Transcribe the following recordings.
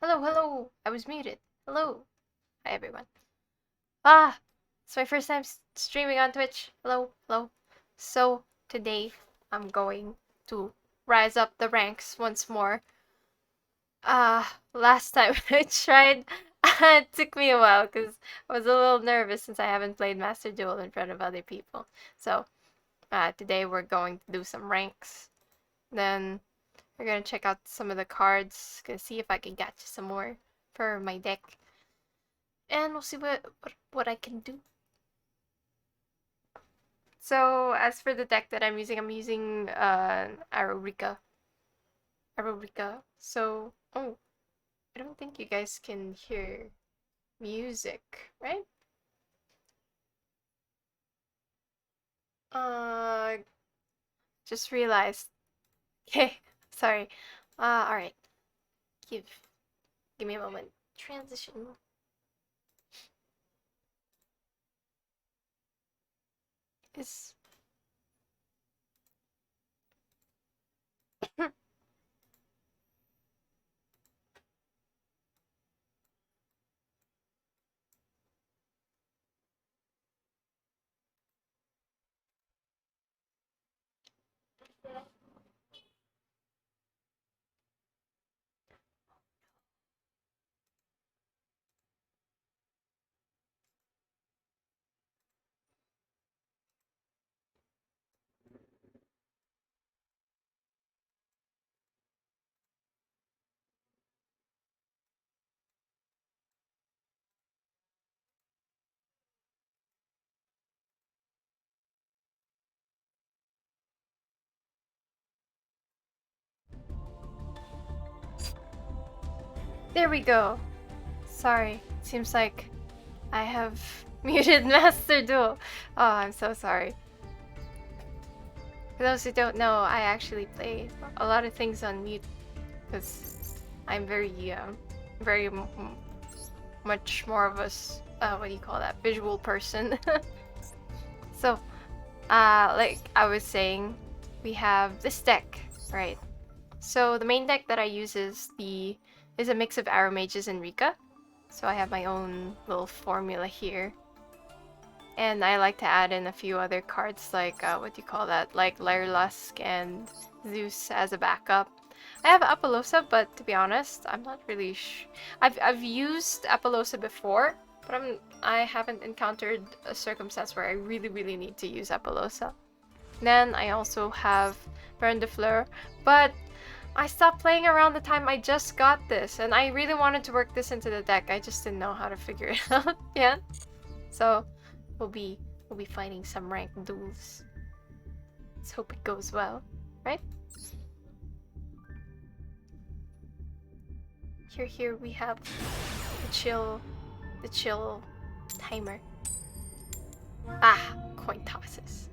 Hello, hello. I was muted. Hello. Hi, everyone. It's my first time streaming on Twitch. Hello, hello. So, today, I'm going to rise up the ranks once more. Last time I tried, it took me a while because I was a little nervous since I haven't played Master Duel in front of other people. So, today we're going to do some ranks. Then, we're gonna check out some of the cards, gonna see if I can catch some more for my deck. And we'll see what I can do. So as for the deck that I'm using Arorica. So I don't think you guys can hear music, right? Just realized. Okay, sorry. Alright. Give me a moment. Transition. Is There we go. Sorry. Seems like I have muted Master Duel. Oh, I'm so sorry. For those who don't know, I actually play a lot of things on mute because I'm very much more of a what do you call that, visual person. So, like I was saying, we have this deck, right? So the main deck that I use is a mix of Arrow Mages and Rika. So I have my own little formula here. And I like to add in a few other cards like, what do you call that? Like Lyrelusk and Zeus as a backup. I have Apollosa, but to be honest, I'm not really I've used Apollosa before, but I haven't encountered a circumstance where I really need to use Apollosa. Then I also have Baron de Fleur, but I stopped playing around the time I just got this, and I really wanted to work this into the deck. I just didn't know how to figure it out yet. So we'll be fighting some ranked duels. Let's hope it goes well, right? Here we have the chill timer. Coin tosses.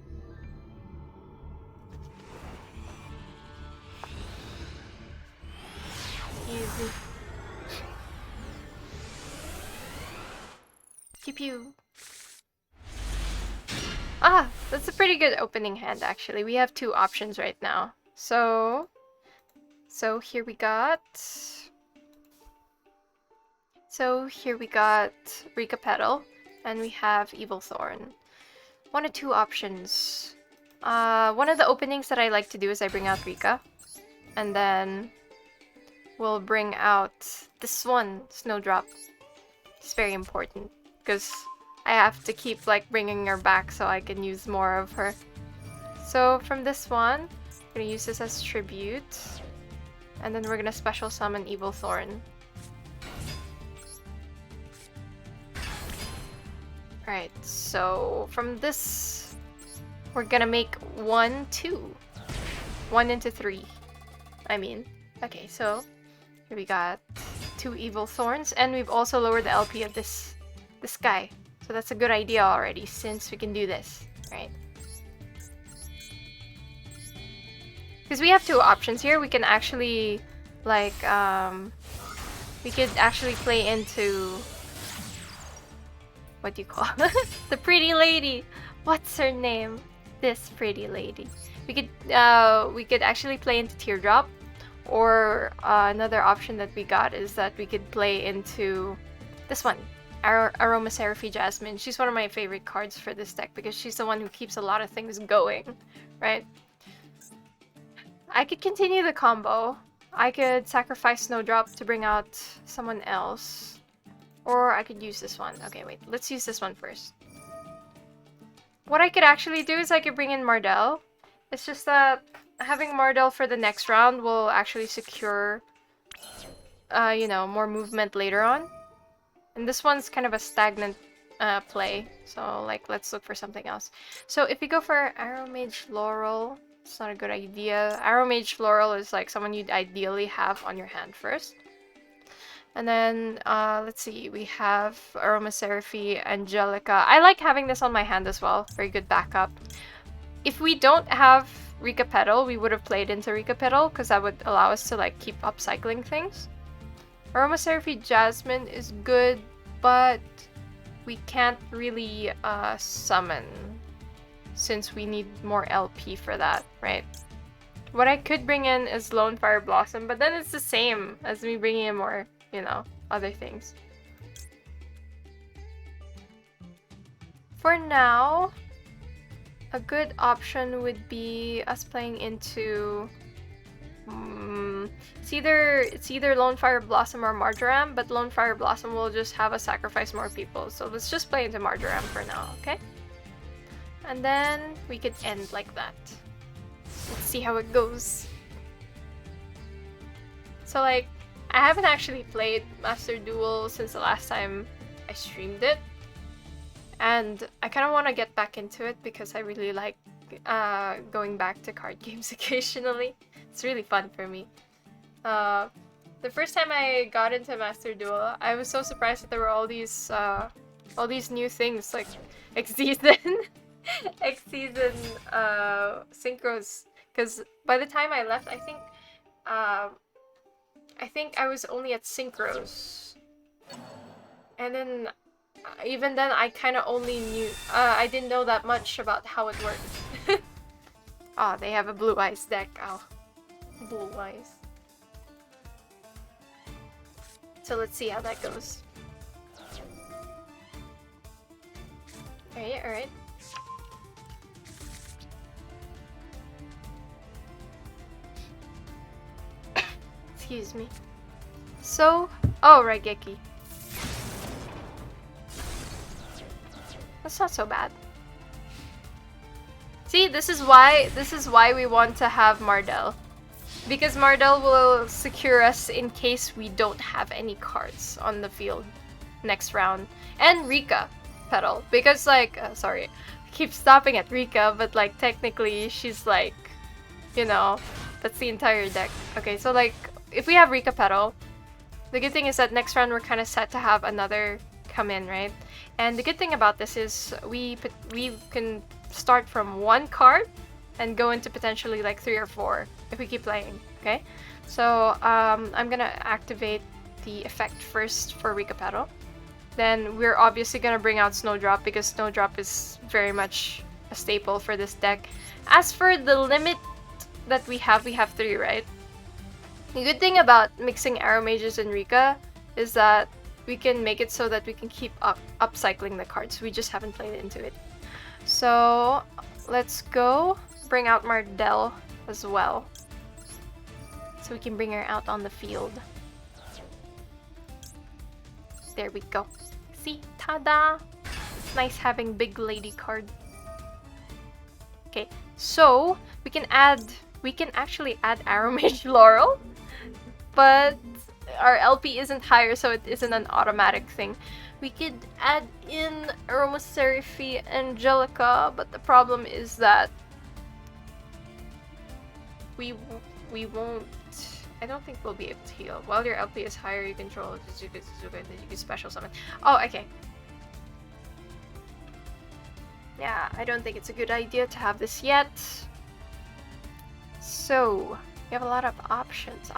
Easy. Pew pew. That's a pretty good opening hand actually. We have two options right now. So here we got Rika Petal, and we have Evil Thorn. One of two options. One of the openings that I like to do is I bring out Rika, and then we'll bring out this one, Snowdrop. It's very important because I have to keep like bringing her back so I can use more of her. So from this one, I'm gonna use this as tribute, and then we're gonna special summon Evil Thorn. Alright, so from this, we're gonna make 1, 2. 1 into 3. I mean, okay, so here we got 2 Evil Thorns, and we've also lowered the LP of this guy. So that's a good idea already, since we can do this, right? Because we have two options here. We can actually, like, we could actually play into... what do you call the pretty lady? What's her name? This pretty lady. We could actually play into Teardrop, Or another option that we got is that we could play into this one, Aromatherapy Jasmine. She's one of my favorite cards for this deck because she's the one who keeps a lot of things going, right? I could continue the combo. I could sacrifice Snowdrop to bring out someone else. Or I could use this one. Okay, wait. Let's use this one first. What I could actually do is I could bring in Mardell. It's just that having Mardell for the next round will actually secure, you know, more movement later on. And this one's kind of a stagnant play. So, like, let's look for something else. So, if we go for Aromage Laurel, it's not a good idea. Aromage Laurel is like someone you'd ideally have on your hand first. And then, let's see, we have Aromatherapy, Angelica. I like having this on my hand as well. Very good backup. If we don't have Rika Petal, we would have played into Rika Petal because that would allow us to like keep upcycling things. Aromatherapy Jasmine is good, but we can't really summon since we need more LP for that, right? What I could bring in is Lone Fire Blossom, but then it's the same as me bringing in more, you know, other things. For now, a good option would be us playing into it's either Lone Fire Blossom or Marjoram, but Lone Fire Blossom will just have us sacrifice more people. So let's just play into Marjoram for now, okay? And then we could end like that. Let's see how it goes. So like, I haven't actually played Master Duel since the last time I streamed it. And I kind of want to get back into it because I really like going back to card games occasionally. It's really fun for me. The first time I got into Master Duel, I was so surprised that there were all these new things like X-Season, X-Season synchros. Because by the time I left, I think I was only at synchros, and then even then I kind of only knew I didn't know that much about how it worked. Oh, they have a Blue Eyes deck. Oh, Blue Eyes. So let's see how that goes. Alright. Excuse me. So, oh, Raigeki. That's not so bad. See, this is why we want to have Mardell. Because Mardell will secure us in case we don't have any cards on the field next round. And Rika Petal. Because like, sorry, I keep stopping at Rika, but like technically she's like, you know, that's the entire deck. Okay, so like, if we have Rika Petal, the good thing is that next round we're kind of set to have another come in, right? And the good thing about this is we can start from one card and go into potentially like 3 or 4 if we keep playing, okay? So I'm gonna activate the effect first for Rika Petal. Then we're obviously gonna bring out Snowdrop because Snowdrop is very much a staple for this deck. As for the limit that we have 3, right? The good thing about mixing Aromages and Rika is that we can make it so that we can keep upcycling the cards. We just haven't played into it. So let's go bring out Mardell as well, so we can bring her out on the field. There we go. See? Tada! It's nice having big lady card. Okay, so we can actually add Aromage Laurel, but our LP isn't higher, so it isn't an automatic thing. We could add in Aromatherapy Angelica, but the problem is that we won't. I don't think we'll be able to heal. While your LP is higher, you control Suzuka, that you can special summon. Oh, okay. Yeah, I don't think it's a good idea to have this yet. So, we have a lot of options.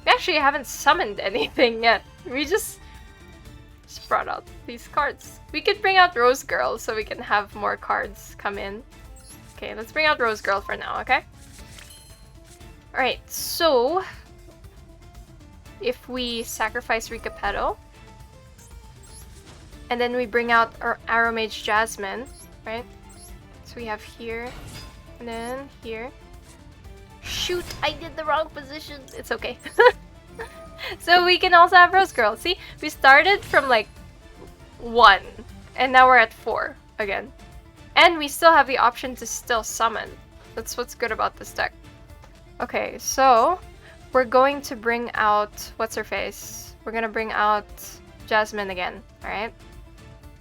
We actually haven't summoned anything yet. We just brought out these cards. We could bring out Rose Girl so we can have more cards come in. Okay, let's bring out Rose Girl for now, okay? Alright, so if we sacrifice Rika Petal, and then we bring out our Arrow Mage Jasmine, right? So we have here, and then here. Shoot, I did the wrong position. It's okay. So we can also have Rose Girl. See, we started from like 1, and now we're at 4 again. And we still have the option to still summon. That's what's good about this deck. Okay, so we're going to bring out, what's her face? We're gonna bring out Jasmine again, alright?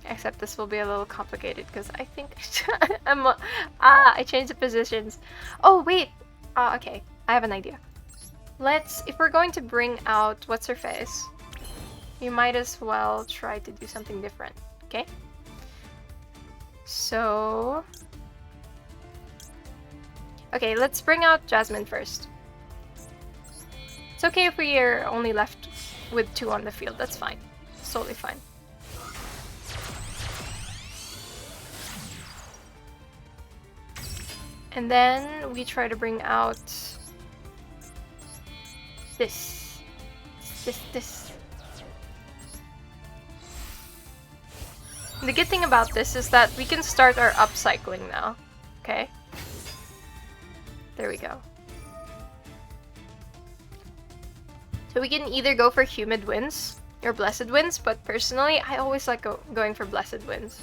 Except this will be a little complicated because I think I changed the positions. Oh wait, okay, I have an idea. If we're going to bring out what's her face, you might as well try to do something different, okay? So, okay, let's bring out Jasmine first. It's okay if we are only left with 2 on the field, that's fine. It's totally fine. And then we try to bring out this. The good thing about this is that we can start our upcycling now. Okay? There we go. So we can either go for Humid Winds or Blessed Winds, but personally, I always like going for Blessed Winds.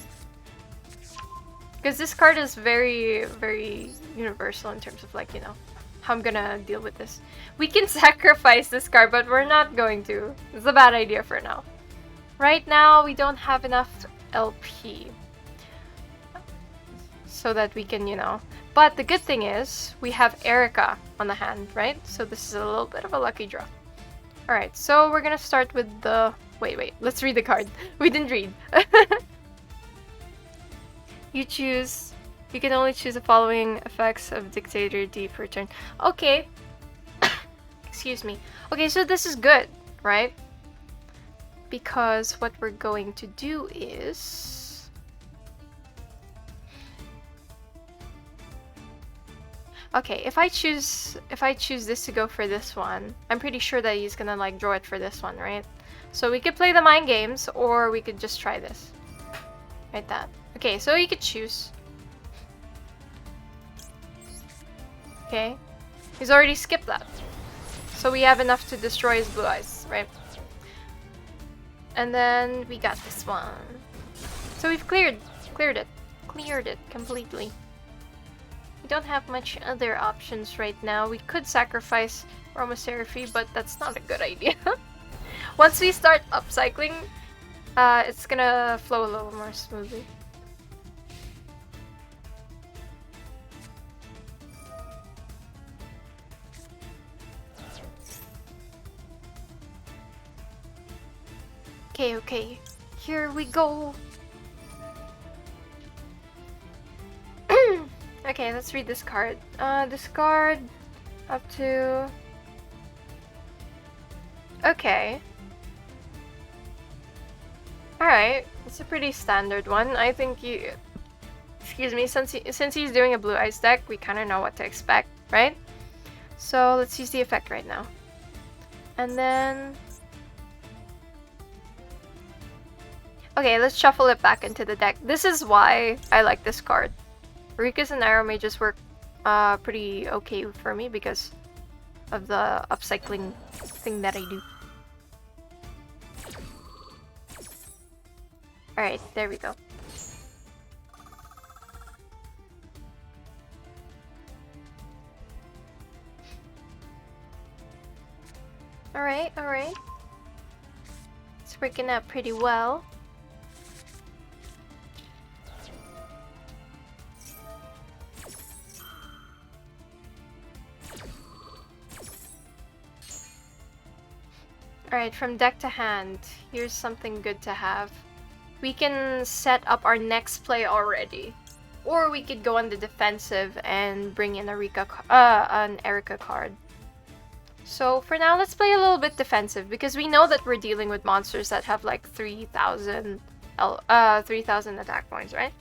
Because this card is very, very universal in terms of like, you know, how I'm gonna deal with this. We can sacrifice this card, but we're not going to. It's a bad idea for now. Right now, we don't have enough LP. So that we can, you know. But the good thing is, we have Erica on the hand, right? So this is a little bit of a lucky draw. Alright, so we're gonna start with the... Wait, let's read the card. We didn't read. You can only choose the following effects of Dictator D per turn. Okay. Excuse me. Okay, so this is good, right? Because what we're going to do is... Okay, if I choose this to go for this one, I'm pretty sure that he's gonna like draw it for this one, right? So we could play the mind games, or we could just try this. Like that. Okay, so you could choose. Okay. He's already skipped that. So we have enough to destroy his blue eyes, right? And then we got this one. So we've cleared it completely. We don't have much other options right now. We could sacrifice Aromatherapy, but that's not a good idea. Once we start upcycling, it's gonna flow a little more smoothly. Okay, here we go. Okay, let's read this card. Discard up to... Okay. Alright, it's a pretty standard one. I think you... Excuse me, since he's doing a Blue Eyes deck, we kind of know what to expect, right? So let's use the effect right now. And then... Okay, let's shuffle it back into the deck. This is why I like this card. Rikas and Arrow Mages work pretty okay for me because of the upcycling thing that I do. Alright, there we go. Alright. It's working out pretty well. Alright, from deck to hand, here's something good to have. We can set up our next play already. Or we could go on the defensive and bring in an Erica card. So for now, let's play a little bit defensive because we know that we're dealing with monsters that have like 3,000 attack points, right?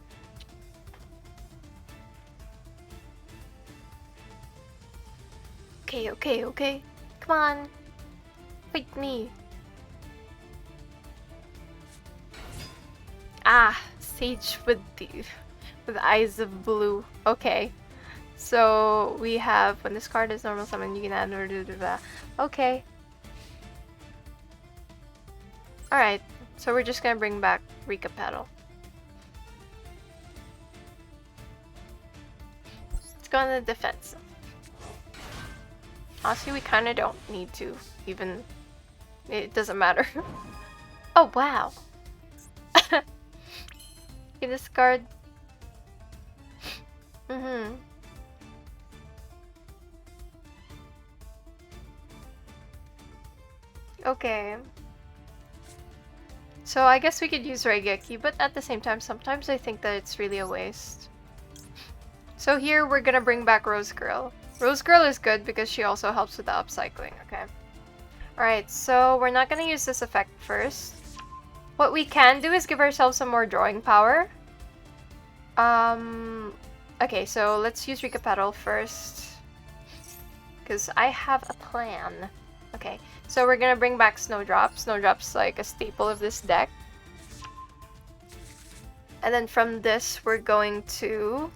Okay, okay, okay. Come on. Fight me. Ah, Sage with eyes of blue. Okay. So we have when this card is normal summon, you can add okay. Alright, so we're just gonna bring back Rika Petal. Let's go on the defense. Honestly, we kinda don't need to even. It doesn't matter. Oh wow. You discard. Okay. So I guess we could use Raigeki, but at the same time, sometimes I think that it's really a waste. So here we're gonna bring back Rose Girl. Rose Girl is good because she also helps with the upcycling, okay? Alright, so we're not gonna use this effect first. What we can do is give ourselves some more drawing power. Okay, so let's use Rika Petal first. Because I have a plan. Okay, so we're gonna bring back Snowdrop. Snowdrop's like a staple of this deck. And then from this, we're going to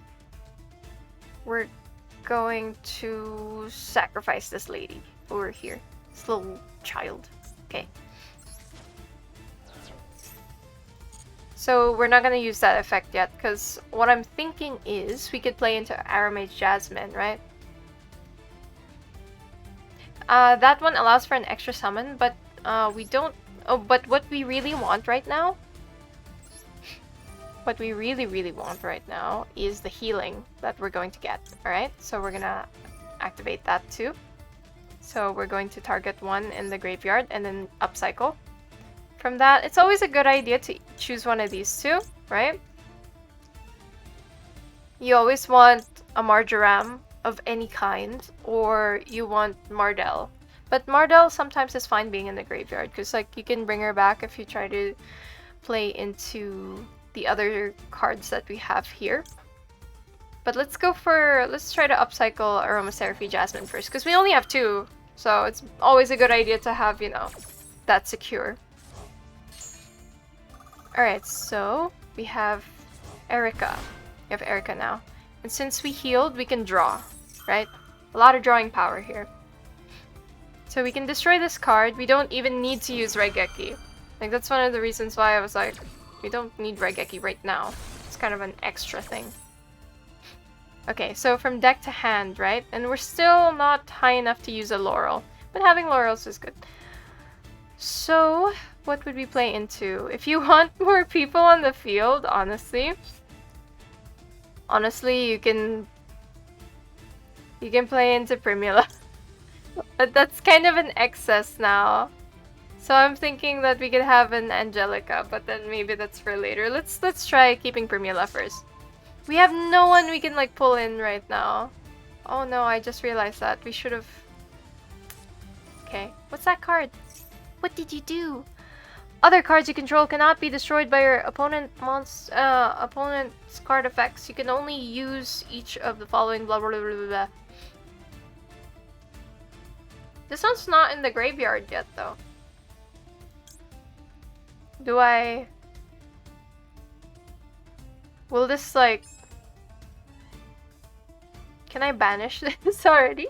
sacrifice this lady over here. This little child. Okay. So we're not gonna use that effect yet, because what I'm thinking is we could play into Aramage Jasmine, right? That one allows for an extra summon, but we don't. Oh, but what we really want right now, what we really want right now is the healing that we're going to get. All right, so we're gonna activate that too. So we're going to target one in the graveyard and then upcycle. From that, it's always a good idea to choose one of these two, right? You always want a Marjoram of any kind, or you want Mardell. But Mardell sometimes is fine being in the graveyard, because like you can bring her back if you try to play into the other cards that we have here. But let's try to upcycle Aromatherapy Jasmine first, because we only have two, so it's always a good idea to have, you know, that secure. Alright, so we have Erica. We have Erica now. And since we healed, we can draw, right? A lot of drawing power here. So we can destroy this card. We don't even need to use Raigeki. Like, that's one of the reasons why I was like, we don't need Raigeki right now. It's kind of an extra thing. Okay, so from deck to hand, right? And we're still not high enough to use a Laurel. But having Laurels is good. So, what would we play into? If you want more people on the field, honestly, you can play into Primula. But that's kind of an excess now. So I'm thinking that we could have an Angelica, but then maybe that's for later. Let's try keeping Primula first. We have no one we can like pull in right now. Oh no, I just realized that. We should have... Okay, what's that card? What did you do? Other cards you control cannot be destroyed by your opponent's card effects. You can only use each of the following blah blah blah blah blah. This one's not in the graveyard yet though. Do I... Will this like... Can I banish this already?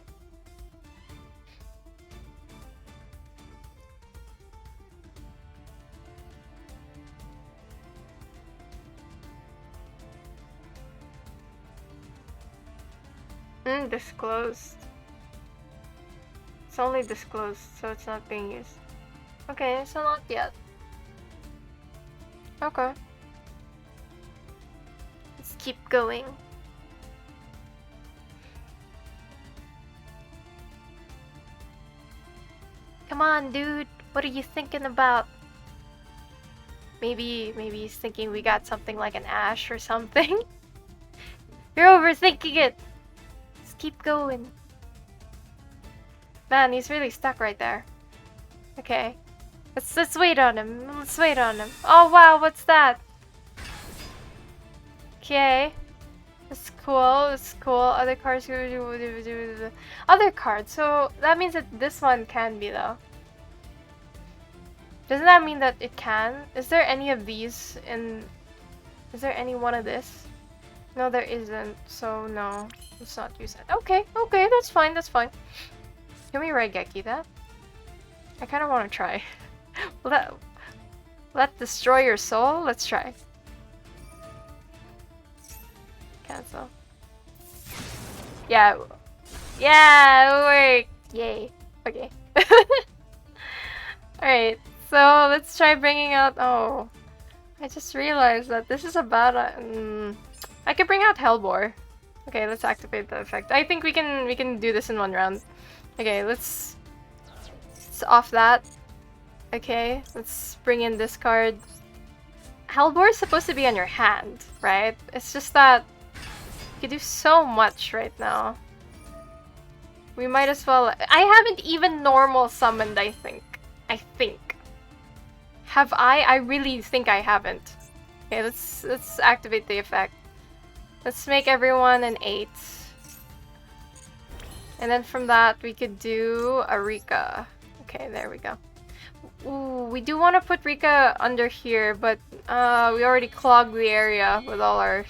Disclosed. It's only disclosed, so it's not being used. Okay, so not yet. Okay. Let's keep going. Come on, dude. What are you thinking about? Maybe he's thinking we got something like an Ash or something. You're overthinking it. Let's keep going. Man, he's really stuck right there. Okay. Let's wait on him. Let's wait on him. Oh wow, what's that? Okay. Let's cool. It's cool. Other cards. Other cards. So that means that this one can be though. Doesn't that mean that it can? Is there any of these in? Is there any one of this? No, there isn't. So no, let's not use that. Okay, okay, that's fine. That's fine. Can we Raigeki that? I kind of want to try. Let destroy your soul. Let's try. Cancel. Yeah. Yeah, it worked. Yay. Okay. Alright, so let's try bringing out... Oh. I just realized that this is about... I could bring out Hellbore. Okay, let's activate the effect. I think we can do this in one round. Okay, let's off that. Okay, let's bring in this card. Hellbore is supposed to be on your hand, right? It's just that you can do so much right now. We might as well... I haven't even normal summoned, I think. Have I? I really think I haven't. Okay, let's activate the effect. Let's make everyone an 8. And then from that, we could do a Rika. Okay, there we go. Ooh, we do want to put Rika under here, but we already clogged the area with all our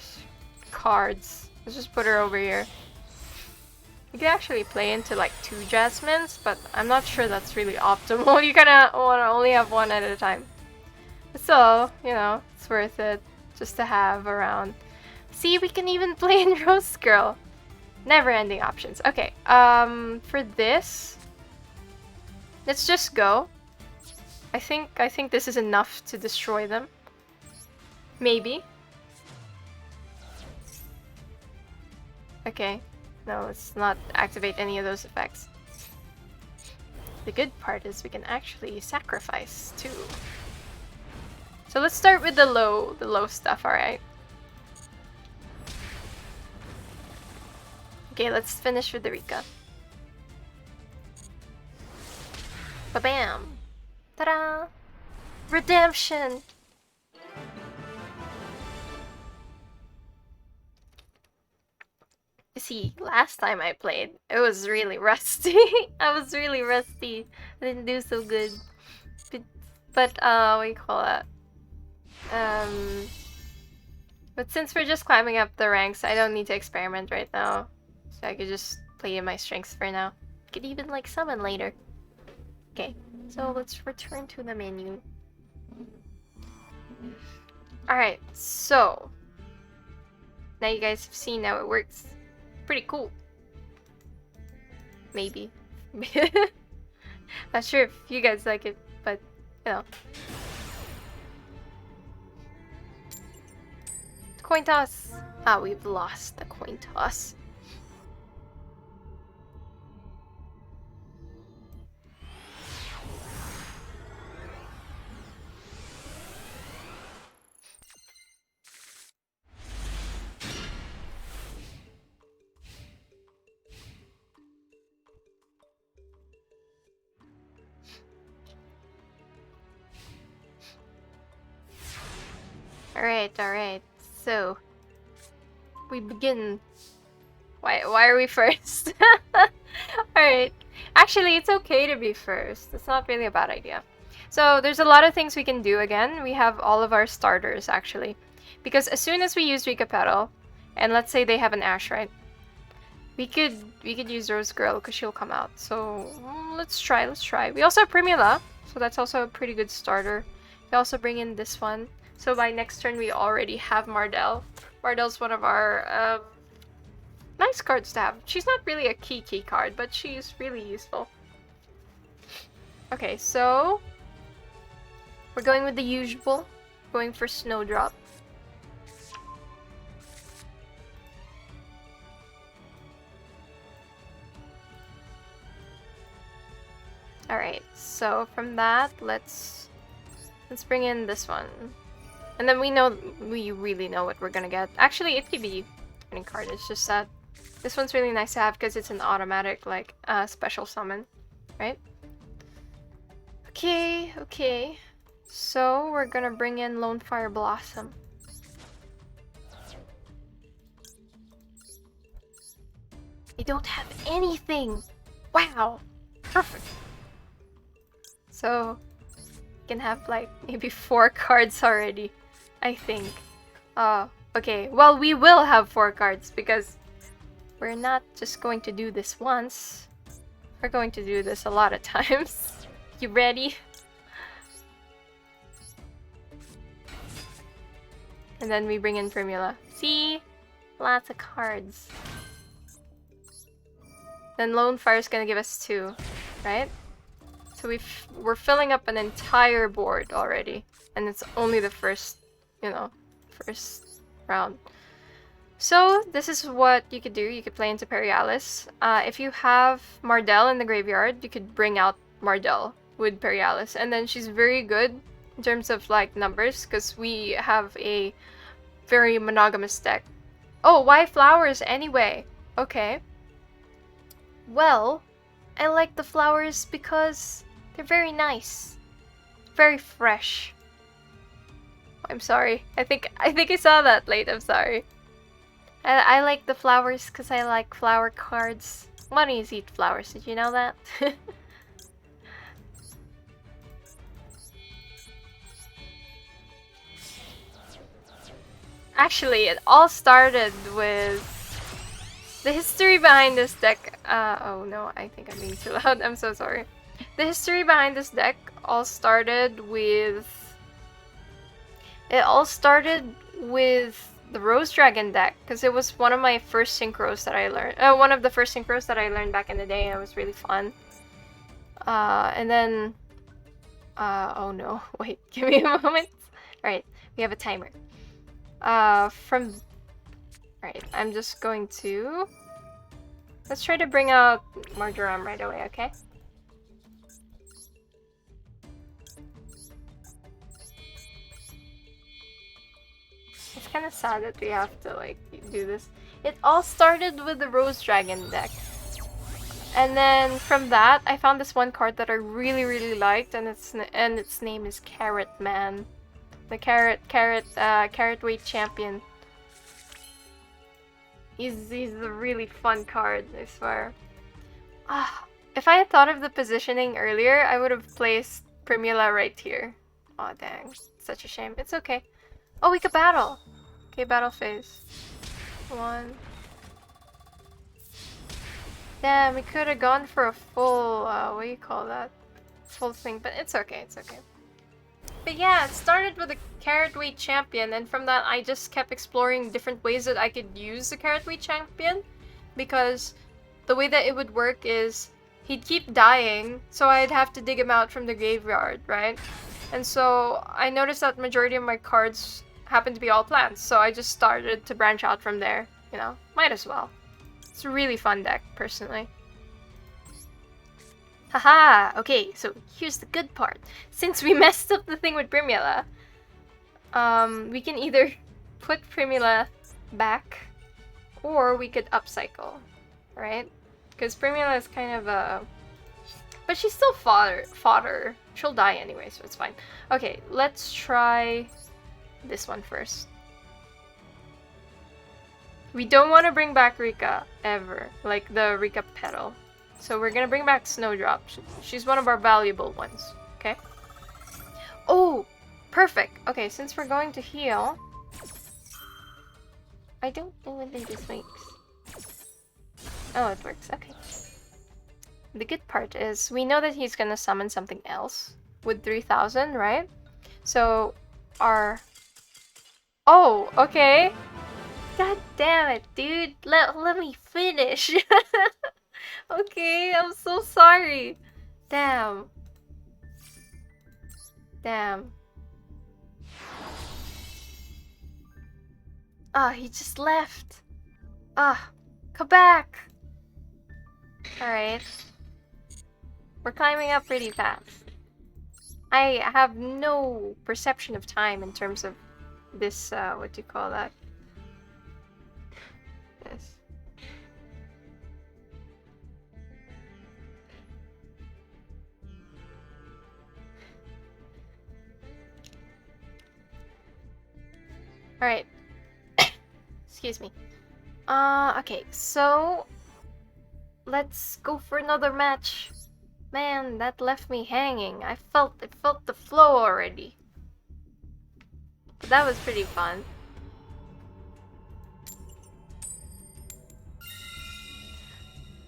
cards. Let's just put her over here. You can actually play into like 2 Jasmines, but I'm not sure that's really optimal. You kind of want to only have one at a time. So, you know, it's worth it just to have around. See, we can even play in Rose Girl. Never-ending options. Okay, for this, let's just go. I think this is enough to destroy them. Maybe. Okay. No, let's not activate any of those effects. The good part is we can actually sacrifice too. So let's start with the low stuff, alright? Okay, let's finish with the Rika. Ba-bam! Ta-da! Redemption! See, last time I played, it was really rusty. I was really rusty. I didn't do so good. But what do you call that? But since we're just climbing up the ranks, I don't need to experiment right now. So I could just play in my strengths for now. Could even like summon later. Okay, so let's return to the menu. Alright, so now you guys have seen how it works. Pretty cool. Maybe. Not sure if you guys like it, but you know. Coin toss. Ah, we've lost the coin toss. Alright. So we begin. Why are we first? Alright. Actually, it's okay to be first. It's not really a bad idea. So there's a lot of things we can do again. We have all of our starters actually. Because as soon as we use Rika Petal, and let's say they have an Ash, right? We could use Rose Girl because she'll come out. So let's try. We also have Primula, so that's also a pretty good starter. We also bring in this one. So by next turn we already have Mardell. Mardell's one of our nice cards to have. She's not really a key card, but she's really useful. Okay, so we're going with the usual. Going for Snowdrop. Alright, so from that, let's bring in this one. And then we really know what we're gonna get. Actually, it could be any card, it's just that this one's really nice to have because it's an automatic, like, special summon, right? Okay. So, we're gonna bring in Lone Fire Blossom. We don't have anything. Wow. Perfect. So, we can have like maybe 4 cards already, I think. Okay. Well, we will have 4 cards because we're not just going to do this once. We're going to do this a lot of times. You ready? And then we bring in Primula. See? Lots of cards. Then Lone Fire's gonna give us 2, right? So we're filling up an entire board already. And it's only the first, you know, first round. So this is what you could do. You could play into Perialis. If you have Mardell in the graveyard, you could bring out Mardell with Perialis. And then she's very good in terms of like numbers because we have a very monogamous deck. Oh, why flowers anyway? Okay. Well, I like the flowers because they're very nice. Very fresh. I'm sorry. I think I saw that late. I'm sorry. I like the flowers because I like flower cards. Bunnies eat flowers. Did you know that? Actually, it all started with the history behind this deck. Oh no, I think I'm being too loud. I'm so sorry. The history behind this deck all started with... It all started with the Rose Dragon deck, because it was one of my first synchros that I learned. One of the first synchros that I learned back in the day, and it was really fun. And then... oh no, wait, give me a moment. Alright, we have a timer. Right, I'm just going to... Let's try to bring out Marjoram right away, okay? It's kind of sad that we have to, like, do this. It all started with the Rose Dragon deck. And then from that, I found this one card that I really, really liked, and its name is Carrot Man. The carrot weight champion. He's a really fun card, I swear. If I had thought of the positioning earlier, I would have placed Primula right here. Aw, dang. Such a shame. It's okay. Oh, we could battle! Okay, battle phase. 1. Damn, we could have gone for a full, what do you call that? Full thing, but it's okay, it's okay. But yeah, it started with a carrot weight champion, and from that I just kept exploring different ways that I could use the carrot weight champion, because the way that it would work is he'd keep dying, so I'd have to dig him out from the graveyard, right? And so I noticed that majority of my cards happen to be all plants, so I just started to branch out from there, you know? Might as well. It's a really fun deck, personally. Haha! Okay, so here's the good part. Since we messed up the thing with Primula, we can either put Primula back, or we could upcycle, right? Because Primula is kind of a... But she's still fodder. She'll die anyway, so it's fine. Okay, let's try this one first. We don't want to bring back Rika, ever. Like the Rika Petal. So we're gonna bring back Snowdrop. She's one of our valuable ones, okay? Oh! Perfect! Okay, since we're going to heal... I don't know whether this works. Oh, it works, okay. The good part is, we know that he's gonna summon something else with 3,000, right? So, our... Oh, okay! God damn it, dude! Let me finish! Okay, I'm so sorry. Damn. Damn. He just left. Come back. Alright. We're climbing up pretty fast. I have no perception of time in terms of this, what do you call that? This. Alright. Excuse me. Okay, so... Let's go for another match. Man, that left me hanging. I felt the flow already. But that was pretty fun.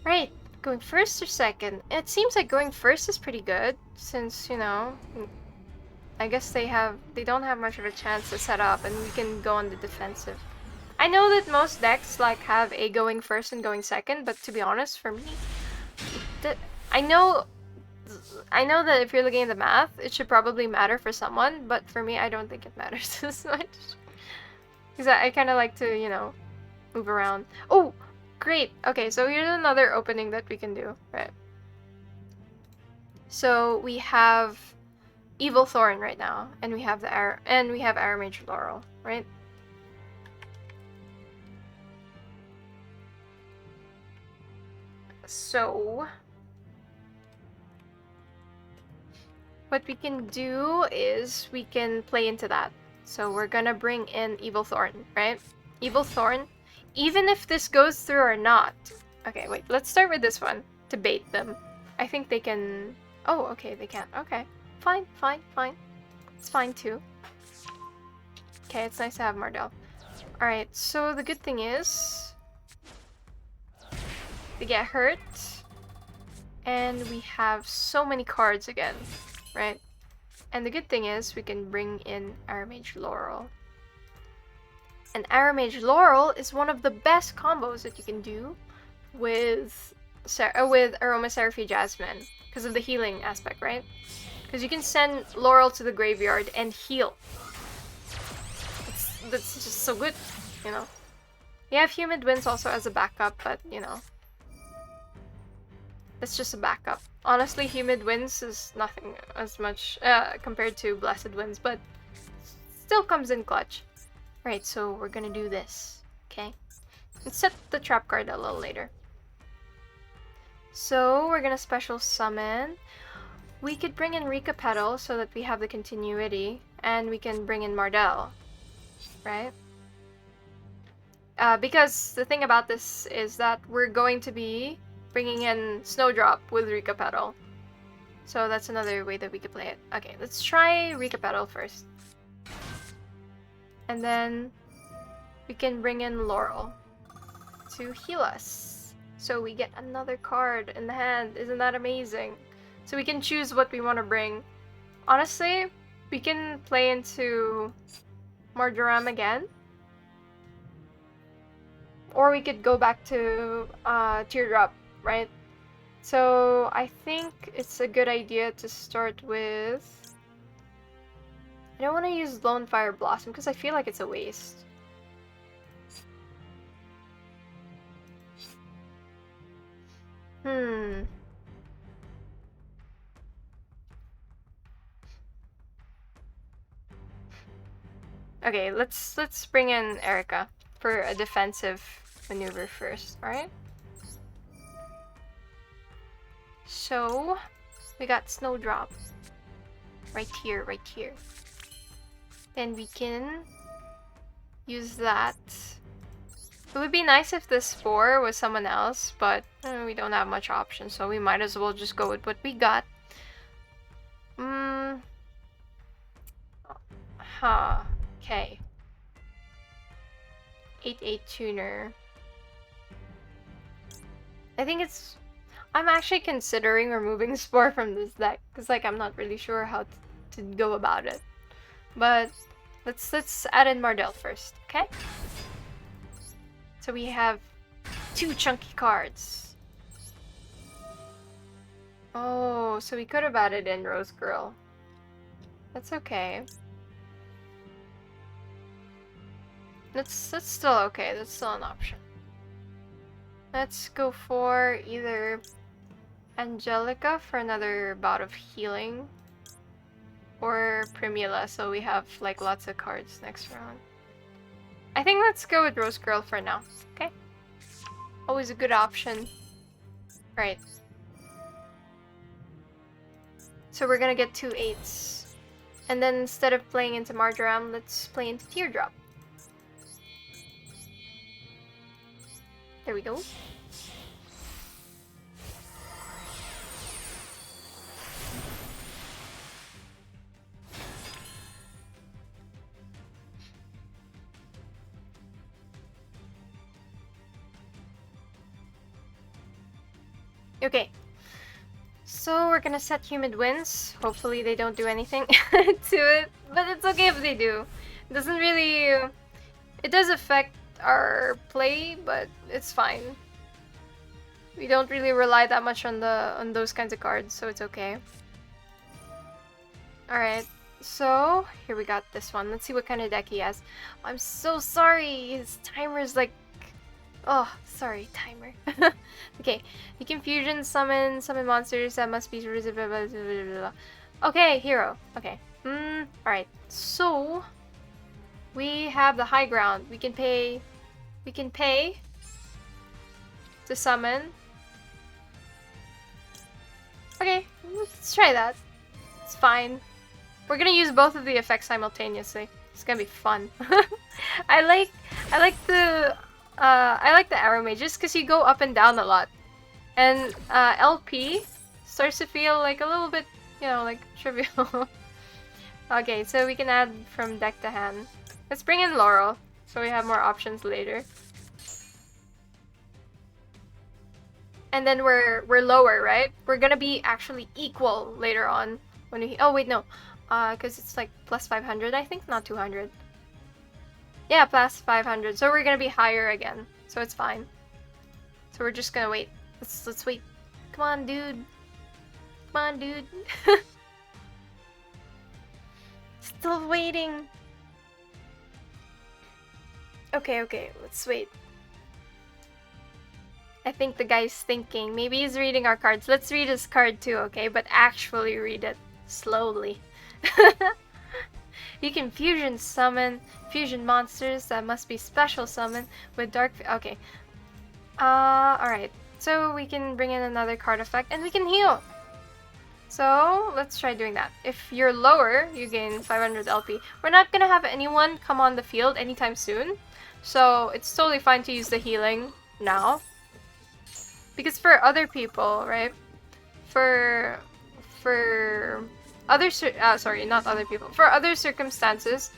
Right, going first or second? It seems like going first is pretty good, since, you know, I guess they don't have much of a chance to set up, and we can go on the defensive. I know that most decks like have a going first and going second, but to be honest, for me, I know that if you're looking at the math, it should probably matter for someone, but for me, I don't think it matters as much. Because I kind of like to, you know, move around. Oh, great. Okay, so here's another opening that we can do, right? So we have Evil Thorn right now, and we have Aramage Laurel, right? So what we can do is we can play into that. So we're gonna bring in Evil Thorn, right? Evil Thorn, even if this goes through or not. Okay, wait, let's start with this one to bait them. I think they can... Oh, okay, they can. Okay, fine. It's fine too. Okay, it's nice to have Mardell. Alright, so the good thing is... they get hurt. And we have so many cards again, right? And the good thing is we can bring in Aramage Laurel. And Aramage Laurel is one of the best combos that you can do with Aromatherapy Jasmine because of the healing aspect, right? Because you can send Laurel to the graveyard and heal. That's just so good, you know. You have Humid Winds also as a backup, but you know, that's just a backup. Honestly, Humid Winds is nothing as much compared to Blessed Winds, but still comes in clutch. Right, so we're gonna do this, okay? And set the trap card a little later. So we're gonna special summon. We could bring in Rika Petal so that we have the continuity, and we can bring in Mardell, right? Because the thing about this is that we're going to be bringing in Snowdrop with Rika Petal. So that's another way that we could play it. Okay, let's try Rika Petal first. And then we can bring in Laurel to heal us. So we get another card in the hand. Isn't that amazing? So we can choose what we want to bring. Honestly, we can play into Marjoram again. Or we could go back to Teardrop, right? So I think it's a good idea to start with... I don't want to use Lone Fire Blossom because I feel like it's a waste. Okay, let's bring in Erica for a defensive maneuver first, alright? So we got Snowdrop right here. Then we can use that. It would be nice if the Spore was someone else, but we don't have much option, so we might as well just go with what we got. Okay. 8/8 tuner. I think it's... I'm actually considering removing Spore from this deck, because like I'm not really sure how to go about it. But let's add in Mardell first, okay? So we have 2 chunky cards. Oh, so we could have added in Rose Girl. That's okay. That's still okay. That's still an option. Let's go for either Angelica for another bout of healing, or Primula, so we have like lots of cards next round. I think let's go with Rose Girl for now, okay? Always a good option. Right. So we're gonna get 2 8s. And then instead of playing into Marjoram, let's play into Teardrop. There we go. Okay. So we're gonna set humid winds. Hopefully they don't do anything to it, but it's okay if they do. It doesn't really... It does affect our play, but it's fine. We don't really rely that much on those kinds of cards, so it's okay. Alright, so here we got this one. Let's see what kind of deck he has. I'm so sorry, his timer's like... Oh, sorry, timer. Okay, you can fusion summon monsters that must be... Okay, hero. Okay. Alright, so... We have the high ground. We can pay to summon. Okay, let's try that. It's fine. We're gonna use both of the effects simultaneously. It's gonna be fun. I like the arrow mage just because you go up and down a lot, and LP starts to feel like a little bit, you know, like trivial. Okay, so we can add from deck to hand. Let's bring in Laurel so we have more options later. And then we're lower, right? We're gonna be actually equal later on when we... Oh wait, no. Because it's like plus 500, I think, not 200. Yeah, plus 500. So we're gonna be higher again. So it's fine. So we're just gonna wait. Let's wait. Come on, dude. Come on, dude. Still waiting. Okay, let's wait. I think the guy's thinking. Maybe he's reading our cards. Let's read his card too, okay? But actually read it slowly. You can fusion monsters that must be special summon with dark... Okay. Alright. So we can bring in another card effect and we can heal. So let's try doing that. If you're lower, you gain 500 LP. We're not gonna have anyone come on the field anytime soon. So it's totally fine to use the healing now. Because for other people, right? For other not other people. For other circumstances,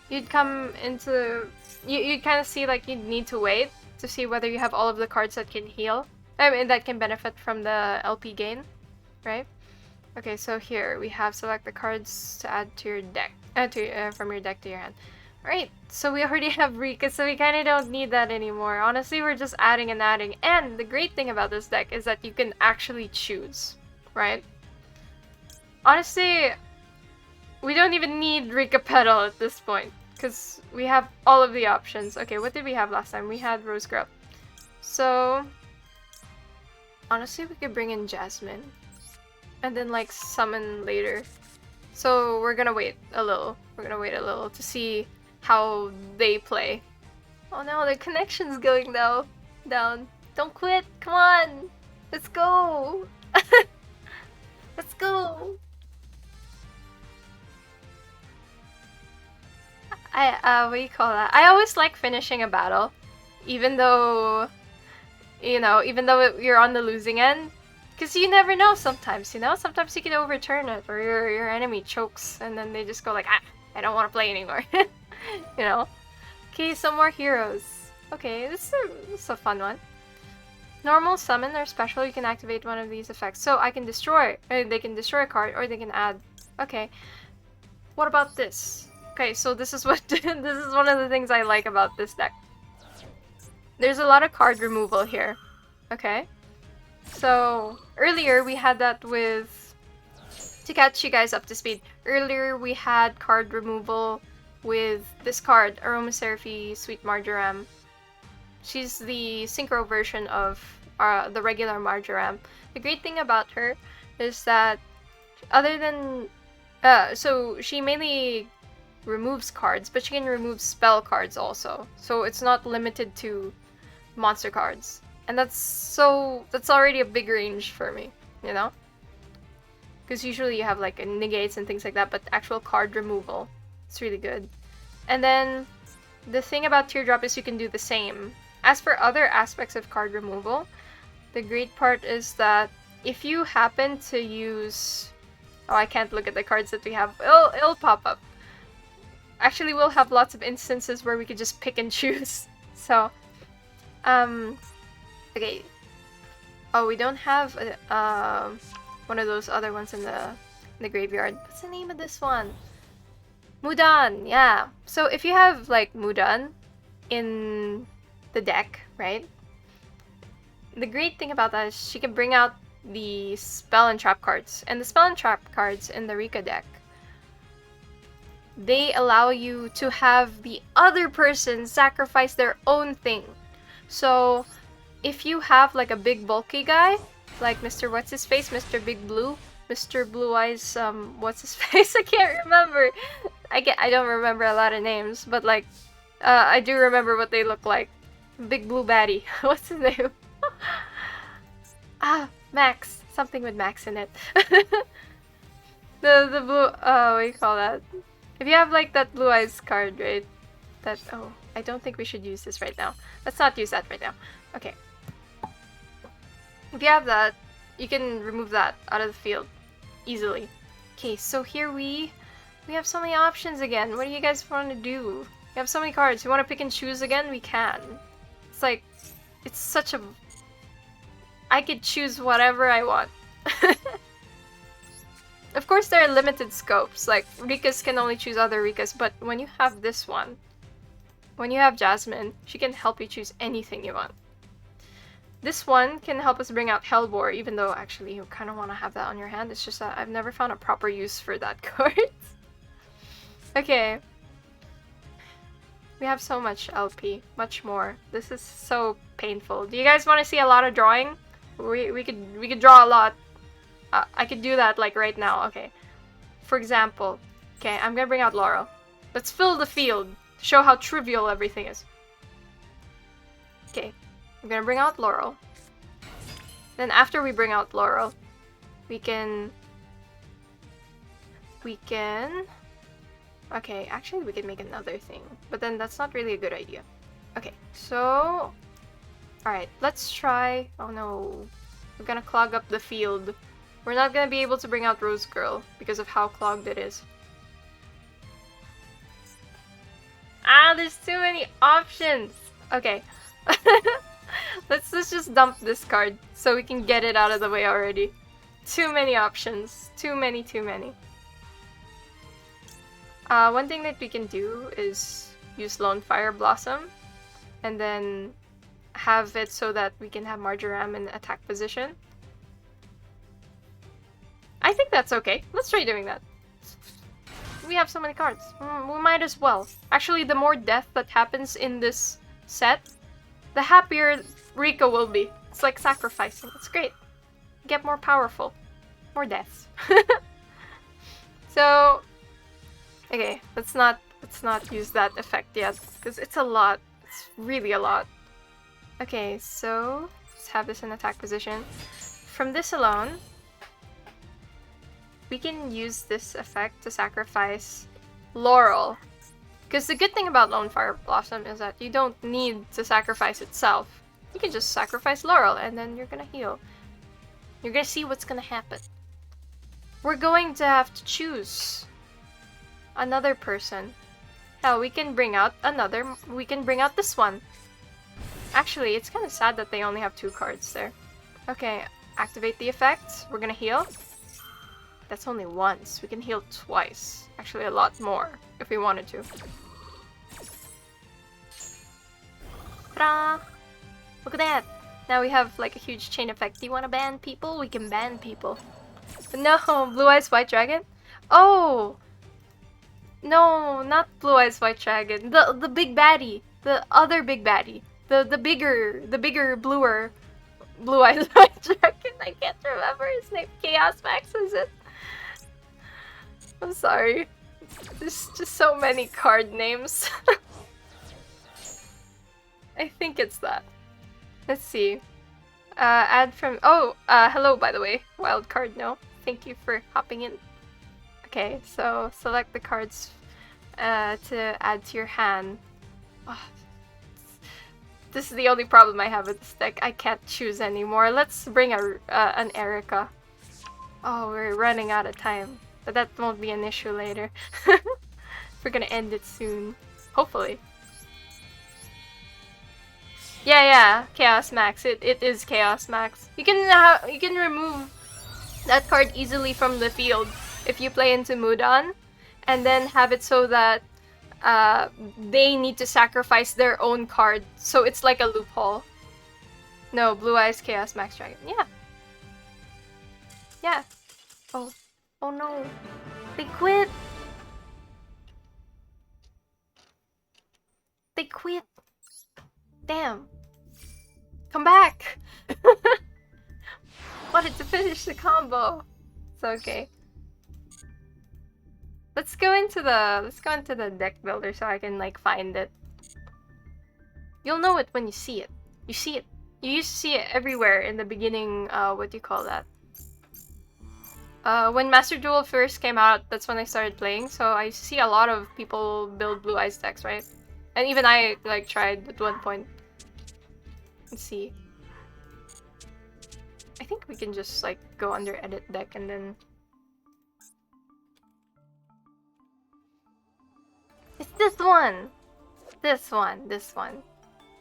you'd come into you'd kind of see like you'd need to wait to see whether you have all of the cards that can heal. I mean that can benefit from the LP gain, right? Okay, so here we have select the cards to add to your deck, from your deck to your hand. Alright, so we already have Rika, so we kind of don't need that anymore. Honestly, we're just adding and adding. And the great thing about this deck is that you can actually choose, right? Honestly, we don't even need Rika Petal at this point, because we have all of the options. Okay, what did we have last time? We had Rose Girl. So, honestly, we could bring in Jasmine. And then, like, summon later. So, we're gonna wait a little. We're gonna wait a little to see how they play. Oh no, the connection's going down. Don't quit. Come on. Let's go. Let's go. What do you call that? I always like finishing a battle. Even though, you know, you're on the losing end. Because you never know sometimes, you know? Sometimes you can overturn it or your enemy chokes and then they just go like, I don't want to play anymore. You know? Okay, some more heroes. Okay, this is a fun one. Normal, summon, or special, you can activate one of these effects. So I can destroy, they can destroy a card or they can add. Okay. What about this? Okay, so this is what this is one of the things I like about this deck. There's a lot of card removal here. Okay. So earlier we had that with, to catch you guys up to speed, earlier we had card removal with this card, Aromatherapy Sweet Marjoram. She's the synchro version of the regular Marjoram. The great thing about her is that other than so she mainly removes cards, but she can remove spell cards also. So it's not limited to monster cards. And that's already a big range for me, you know? Because usually you have like negates and things like that, but actual card removal, it's really good. And then the thing about Teardrop is you can do the same. As for other aspects of card removal, the great part is that if you happen to use... Oh, I can't look at the cards that we have. It'll pop up. Actually, we'll have lots of instances where we could just pick and choose. So, okay. Oh, we don't have one of those other ones in the graveyard. What's the name of this one? Mudan, yeah. So if you have like Mudan in the deck, right? The great thing about that is she can bring out the spell and trap cards. And the spell and trap cards in the Rika deck, they allow you to have the other person sacrifice their own thing. So if you have like a big bulky guy, like Mr. What's His Face, Mr. Big Blue, Mr. Blue Eyes, what's his face? I can't remember. I don't remember a lot of names, but like, I do remember what they look like. Big Blue Baddie. What's his name? Max. Something with Max in it. the blue, what do you call that? If you have like that Blue Eyes card, right? That, oh, I don't think we should use this right now. Let's not use that right now. Okay. If you have that, you can remove that out of the field easily. Okay, so here we have so many options again. What do you guys want to do? We have so many cards. You want to pick and choose again? We can. It's like, it's such a... I could choose whatever I want. Of course, there are limited scopes. Like, Rikas can only choose other Rikas, but when you have this one, when you have Jasmine, she can help you choose anything you want. This one can help us bring out Hellbore, even though actually you kind of want to have that on your hand. It's just that I've never found a proper use for that card. Okay. We have so much LP, much more. This is so painful. Do you guys want to see a lot of drawing? We could draw a lot. I could do that like right now. Okay. For example, okay, I'm gonna bring out Laurel. Let's fill the field to show how trivial everything is. Okay, I'm gonna bring out Laurel. Then after we bring out Laurel, we can... Okay, actually we can make another thing, but then that's not really a good idea. Okay, so... Alright, let's try... Oh no. We're gonna clog up the field. We're not gonna be able to bring out Rose Girl because of how clogged it is. There's too many options! Okay. Let's just dump this card so we can get it out of the way already. Too many options. Too many. One thing that we can do is use Lone Fire Blossom and then have it so that we can have Marjoram in attack position. I think that's okay. Let's try doing that. We have so many cards. We might as well. Actually, the more death that happens in this set, the happier Rika will be. It's like sacrificing. It's great. Get more powerful. More deaths. So, okay, let's not use that effect yet because it's a lot. It's really a lot. Okay, so let's have this in attack position. From this alone, we can use this effect to sacrifice Laurel. Because the good thing about Lone Fire Blossom is that you don't need to sacrifice itself. You can just sacrifice Laurel and then you're gonna heal. You're gonna see what's gonna happen. We're going to have to choose another person. Hell, we can bring out this one. Actually, it's kind of sad that they only have 2 cards there. Okay, activate the effect. We're gonna heal. That's only once. We can heal twice. Actually, a lot more if we wanted to. Ta-da! Look at that! Now we have like a huge chain effect. Do you want to ban people? We can ban people. No, Blue Eyes White Dragon? Oh! No, not Blue Eyes White Dragon. The big baddie. The other big baddie. The bigger, bluer Blue Eyes White Dragon. I can't remember his name. Chaos Max, is it? I'm sorry. There's just so many card names. I think it's that. Let's see. Add from... Oh, hello, by the way. Wild card, no. Thank you for hopping in. Okay, so select the cards to add to your hand. Oh, this is the only problem I have with this deck. I can't choose anymore. Let's bring an Erica. Oh, we're running out of time. But that won't be an issue later. We're gonna end it soon. Hopefully. Yeah, Chaos Max. It is Chaos Max. You can remove that card easily from the field if you play into Mudan, and then have it so that they need to sacrifice their own card. So it's like a loophole. No, Blue Eyes Chaos Max Dragon. Yeah. Yeah. Oh. Oh no. They quit. They quit. Damn. Come back. Wanted to finish the combo. It's okay. Let's go into the deck builder so I can like find it. You'll know it when you see it. You see it. You used to see it everywhere in the beginning. What do you call that? When Master Duel first came out, that's when I started playing. So I see a lot of people build Blue Eyes decks, right? And even I like tried at one point. Let's see. I think we can just like go under edit deck and then. It's this one! This one.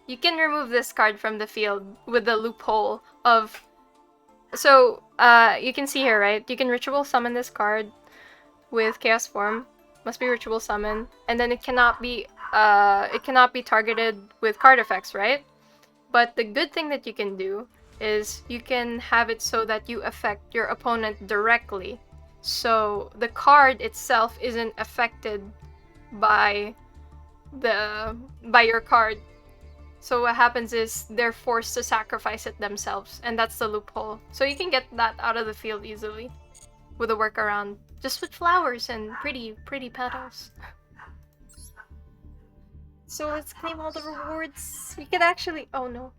You can remove this card from the field with the loophole of... So, you can see here, right? You can ritual summon this card with Chaos Form. Must be ritual summon. And then it cannot be targeted with card effects, right? But the good thing that you can do is you can have it so that you affect your opponent directly. So the card itself isn't affected by your card. So what happens is they're forced to sacrifice it themselves, and that's the loophole. So you can get that out of the field easily with a workaround, just with flowers and pretty petals. So let's claim all the rewards. We could actually... Oh no,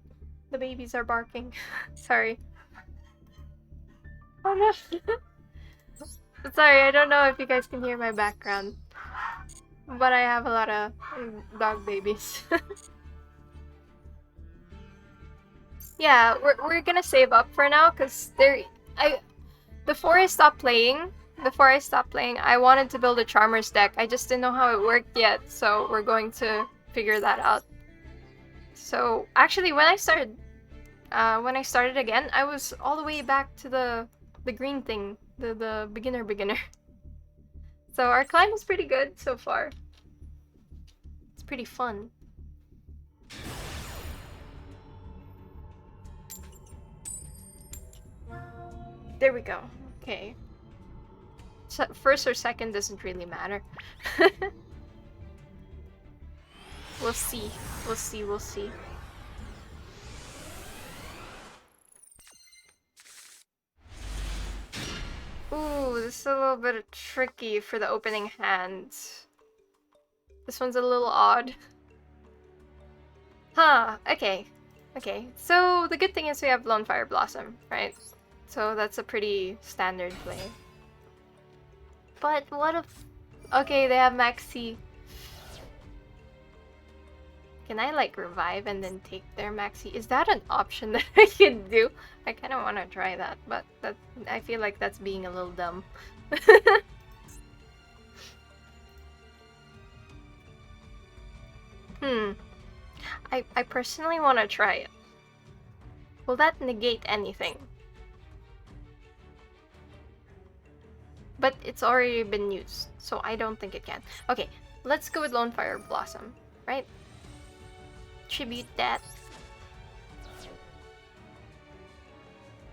the babies are barking. Sorry. Oh no. Sorry, I don't know if you guys can hear my background. But I have a lot of dog babies. Yeah, we're gonna save up for now because before I stopped playing, I wanted to build a Charmer's deck. I just didn't know how it worked yet, so we're going to figure that out. So actually, when I started again, I was all the way back to the green thing, the beginner. So our climb is pretty good so far. It's pretty fun. There we go. Okay. So first or second doesn't really matter. We'll see. We'll see. Ooh, this is a little bit tricky for the opening hand. This one's a little odd. Huh, okay. Okay, so the good thing is we have Lone Fire Blossom, right? So that's a pretty standard play. But what if... Okay, they have Maxi. Can I like revive and then take their Maxi? Is that an option that I can do? I kind of want to try that, but I feel like that's being a little dumb. I personally want to try it. Will that negate anything? But it's already been used, so I don't think it can. Okay, let's go with Lone Fire Blossom, right? Tribute that.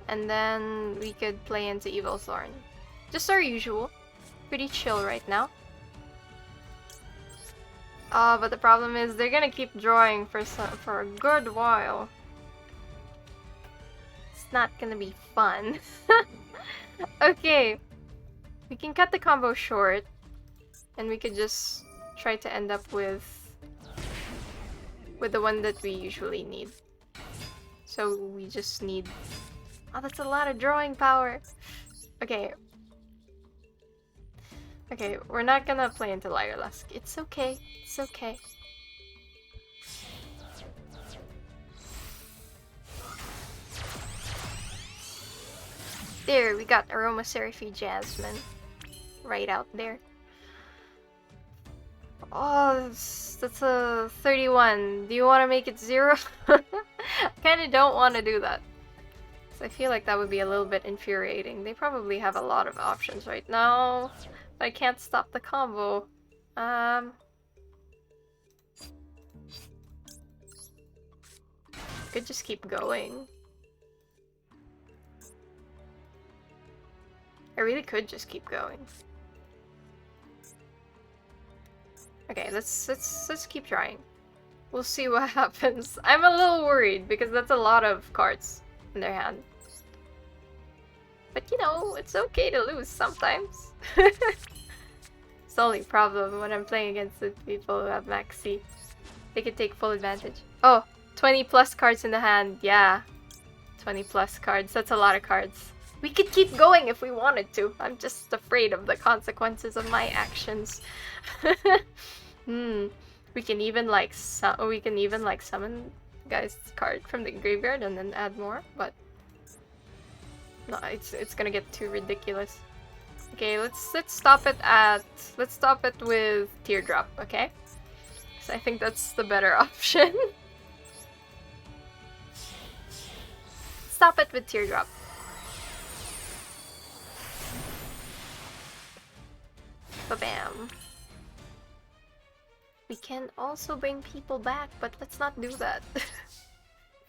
And then we could play into Evil Thorn. Just our usual. Pretty chill right now. But the problem is they're gonna keep drawing for a good while. It's not gonna be fun. Okay. We can cut the combo short. And we could just try to end up with the one that we usually need. So we just need... Oh, that's a lot of drawing power. Okay. Okay, we're not gonna play into Lyrelusk. It's okay. It's okay. There, we got Aromaseraphy Jasmine. Right out there. Oh, that's a 31. Do you want to make it 0? I kind of don't want to do that. I feel like that would be a little bit infuriating. They probably have a lot of options right now, but I can't stop the combo. Could just keep going. I really could just keep going. Okay, let's keep trying. We'll see what happens. I'm a little worried because that's a lot of cards in their hand. But you know, it's okay to lose sometimes. It's the only problem when I'm playing against the people who have max C. They can take full advantage. Oh, 20 plus cards in the hand. Yeah, 20 plus cards. That's a lot of cards. We could keep going if we wanted to. I'm just afraid of the consequences of my actions. We can even like summon guys' card from the graveyard and then add more, but no, it's gonna get too ridiculous. Okay, let's stop it with Teardrop, okay? So I think that's the better option. Stop it with Teardrop. Ba-bam. We can also bring people back, but let's not do that.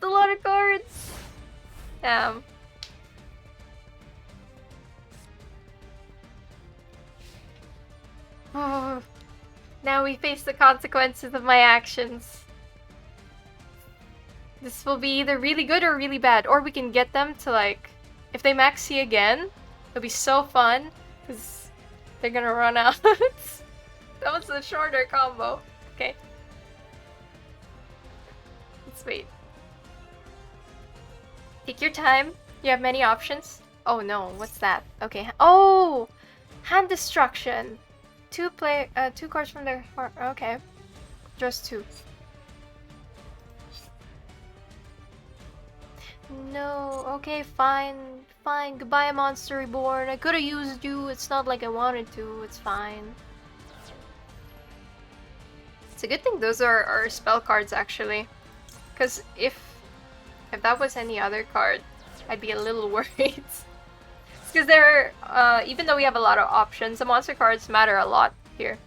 A lot of cards! Oh, now we face the consequences of my actions. This will be either really good or really bad, or we can get them to like, if they max C again, it'll be so fun, because they're gonna run out. That was a shorter combo. Okay. Let's wait. Take your time. You have many options. Oh no, what's that? Okay. Oh! Hand Destruction. Two cards from their heart. Okay. Just 2. No. Okay, fine. Fine. Goodbye, Monster Reborn. I could have used you. It's not like I wanted to. It's fine. It's a good thing those are our spell cards, actually. Because if that was any other card, I'd be a little worried. Because they're, even though we have a lot of options, the monster cards matter a lot here.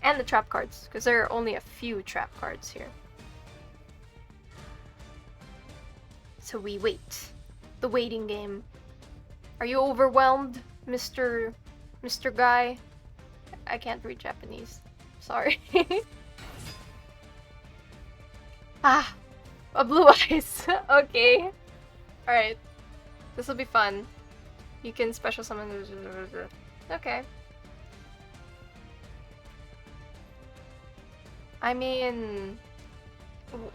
And the trap cards, because there are only a few trap cards here. So we wait. The waiting game. Are you overwhelmed, Mr. Guy? I can't read Japanese. Sorry. Ah! A blue eyes! Okay. Alright. This will be fun. You can special summon. Okay. I mean,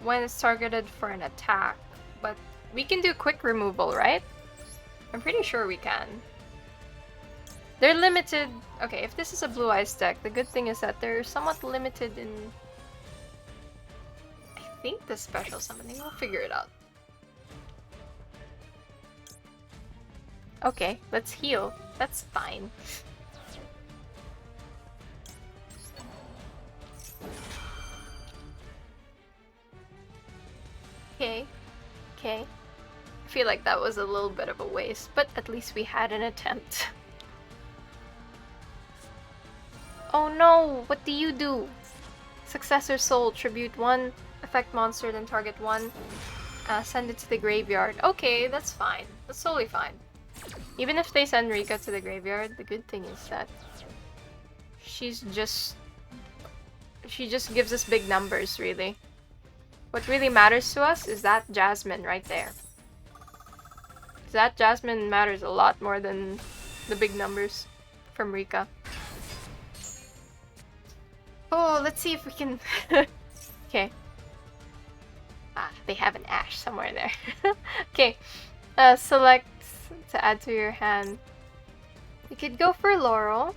when it's targeted for an attack, but we can do quick removal, right? I'm pretty sure we can. They're limited. Okay, if this is a blue eyes deck, the good thing is that they're somewhat limited in, I think, the special summoning. We'll figure it out. Okay, let's heal. That's fine. Okay. Okay. I feel like that was a little bit of a waste, but at least we had an attempt. Oh no! What do you do? Successor Soul. Tribute 1. Affect monster, then target 1. Send it to the graveyard. Okay, that's fine. That's totally fine. Even if they send Rika to the graveyard, the good thing is that she just gives us big numbers, really. What really matters to us is that Jasmine right there. That Jasmine matters a lot more than the big numbers from Rika. Oh, let's see if we can... Okay. Ah, they have an Ash somewhere there. Okay. Select to add to your hand. We could go for Laurel.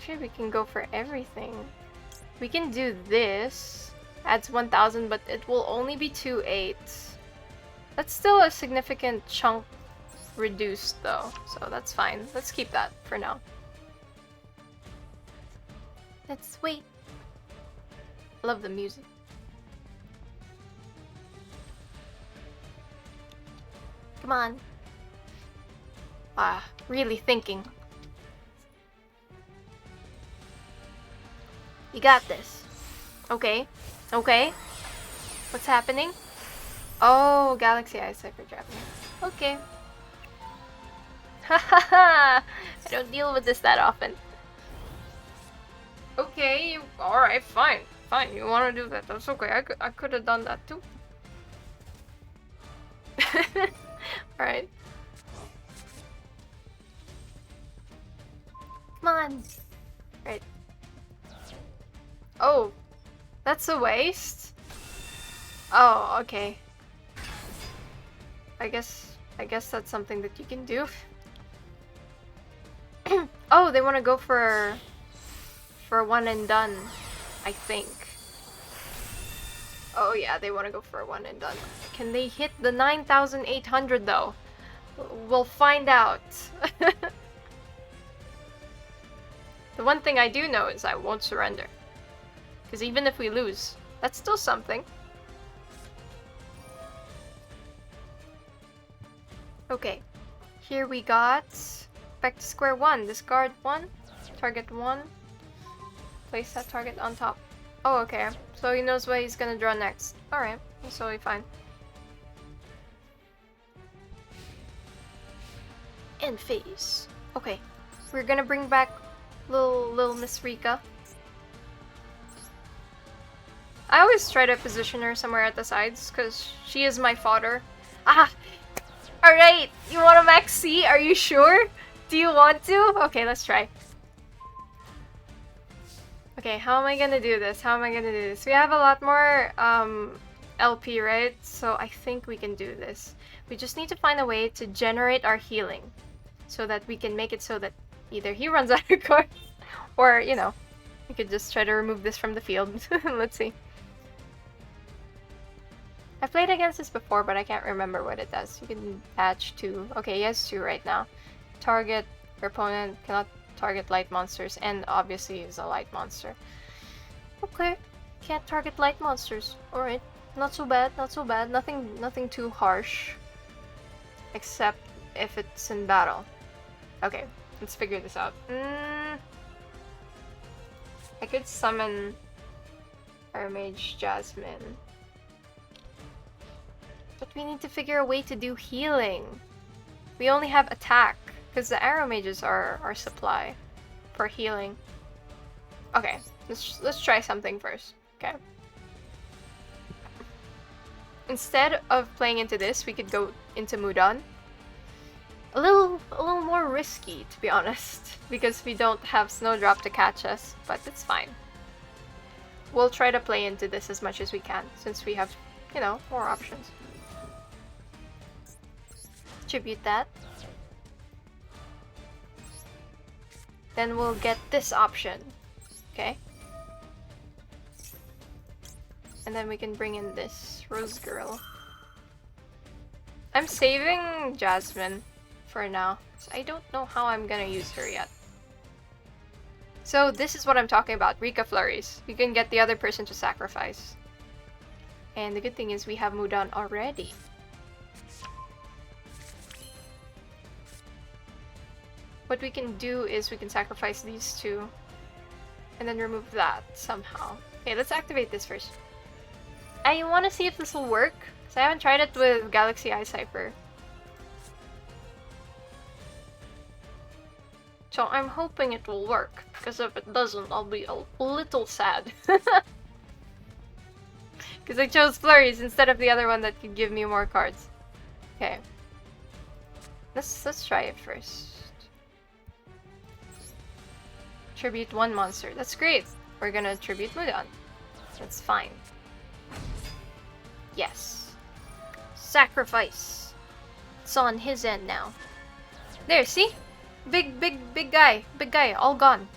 Sure, we can go for everything. We can do this. Adds 1000, but it will only be 2 8s. That's still a significant chunk reduced though, so that's fine. Let's keep that for now. Let's wait. Love the music. Come on. Really thinking. You got this. Okay. Okay. What's happening? Oh, Galaxy Eye Cipher Japanese. Okay. Hahaha! I don't deal with this that often. Okay, alright, fine. Fine, you wanna do that, that's okay. I could have done that too. Alright. Come on! Right. Oh, that's a waste? Oh, okay. I guess that's something that you can do. Oh, they want to go for one and done, I think. Oh yeah, they want to go for a one and done. Can they hit the 9,800 though? We'll find out. The one thing I do know is I won't surrender. Because even if we lose, that's still something. Okay, here we got back to square one. Discard one, target one, place that target on top. Oh, okay. So he knows what he's gonna draw next. Alright, that's totally fine. End phase. Okay, we're gonna bring back little Miss Rika. I always try to position her somewhere at the sides because she is my fodder. Ah! Alright, you want a max C? Are you sure? Do you want to? Okay, let's try. Okay, how am I gonna do this? How am I gonna do this? We have a lot more LP, right? So I think we can do this. We just need to find a way to generate our healing so that we can make it so that either he runs out of cards or, you know, we could just try to remove this from the field. Let's see. I've played against this before, but I can't remember what it does. You can attach 2. Okay, he has 2 right now. Target, your opponent cannot target light monsters, and obviously he's a light monster. Okay, can't target light monsters. Alright, not so bad, not so bad. Nothing too harsh. Except if it's in battle. Okay, let's figure this out. I could summon Armage Jasmine. But we need to figure a way to do healing. We only have attack, because the arrow mages are our supply for healing. Okay, let's try something first. Okay. Instead of playing into this, we could go into Mudan. A little more risky, to be honest, because we don't have Snowdrop to catch us, but it's fine. We'll try to play into this as much as we can, since we have, you know, more options. Tribute that. Then we'll get this option. Okay. And then we can bring in this Rose Girl. I'm saving Jasmine for now, so I don't know how I'm gonna use her yet. So this is what I'm talking about, Rika Flurries. You can get the other person to sacrifice. And the good thing is we have Mudan already. What we can do is we can sacrifice these 2 and then remove that somehow. Okay, let's activate this first. I want to see if this will work, because I haven't tried it with Galaxy Eye Cipher. So I'm hoping it will work, because if it doesn't, I'll be a little sad. Because I chose Flurries instead of the other one that could give me more cards. Okay. Let's try it first. Tribute 1 monster. That's great. We're gonna tribute Mudan. That's fine. Yes. Sacrifice. It's on his end now. There, see? Big guy. Big guy. All gone.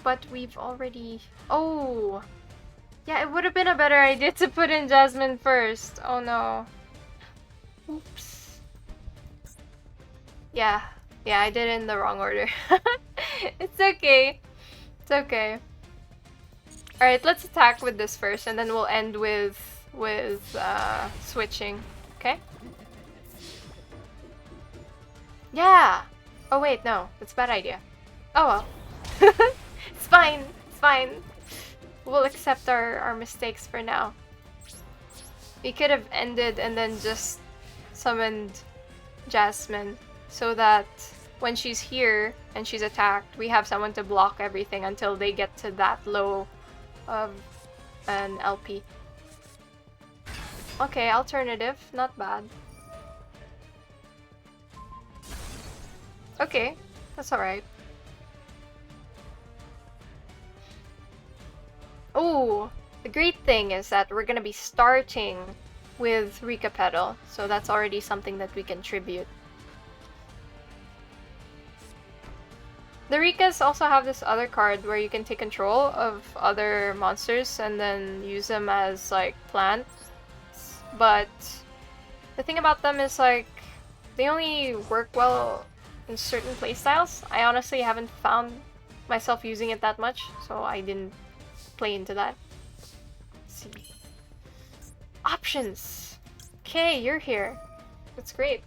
But we've already... Oh! Yeah, it would have been a better idea to put in Jasmine first. Oh no. Oops. Yeah. Yeah, I did it in the wrong order. It's okay. It's okay. Alright, let's attack with this first, and then we'll end with switching. Okay? Yeah! Oh wait, no. That's a bad idea. Oh well. It's fine. It's fine. We'll accept our mistakes for now. We could have ended and then just summoned Jasmine so that when she's here and she's attacked, we have someone to block everything until they get to that low of an LP. Okay, alternative. Not bad. Okay, that's alright. Oh, the great thing is that we're gonna be starting with Rika Petal, so that's already something that we can tribute. The Rikas also have this other card where you can take control of other monsters and then use them as like plants. But the thing about them is like they only work well in certain playstyles. I honestly haven't found myself using it that much, so I didn't play into that. Let's see. Options! Okay, you're here. That's great.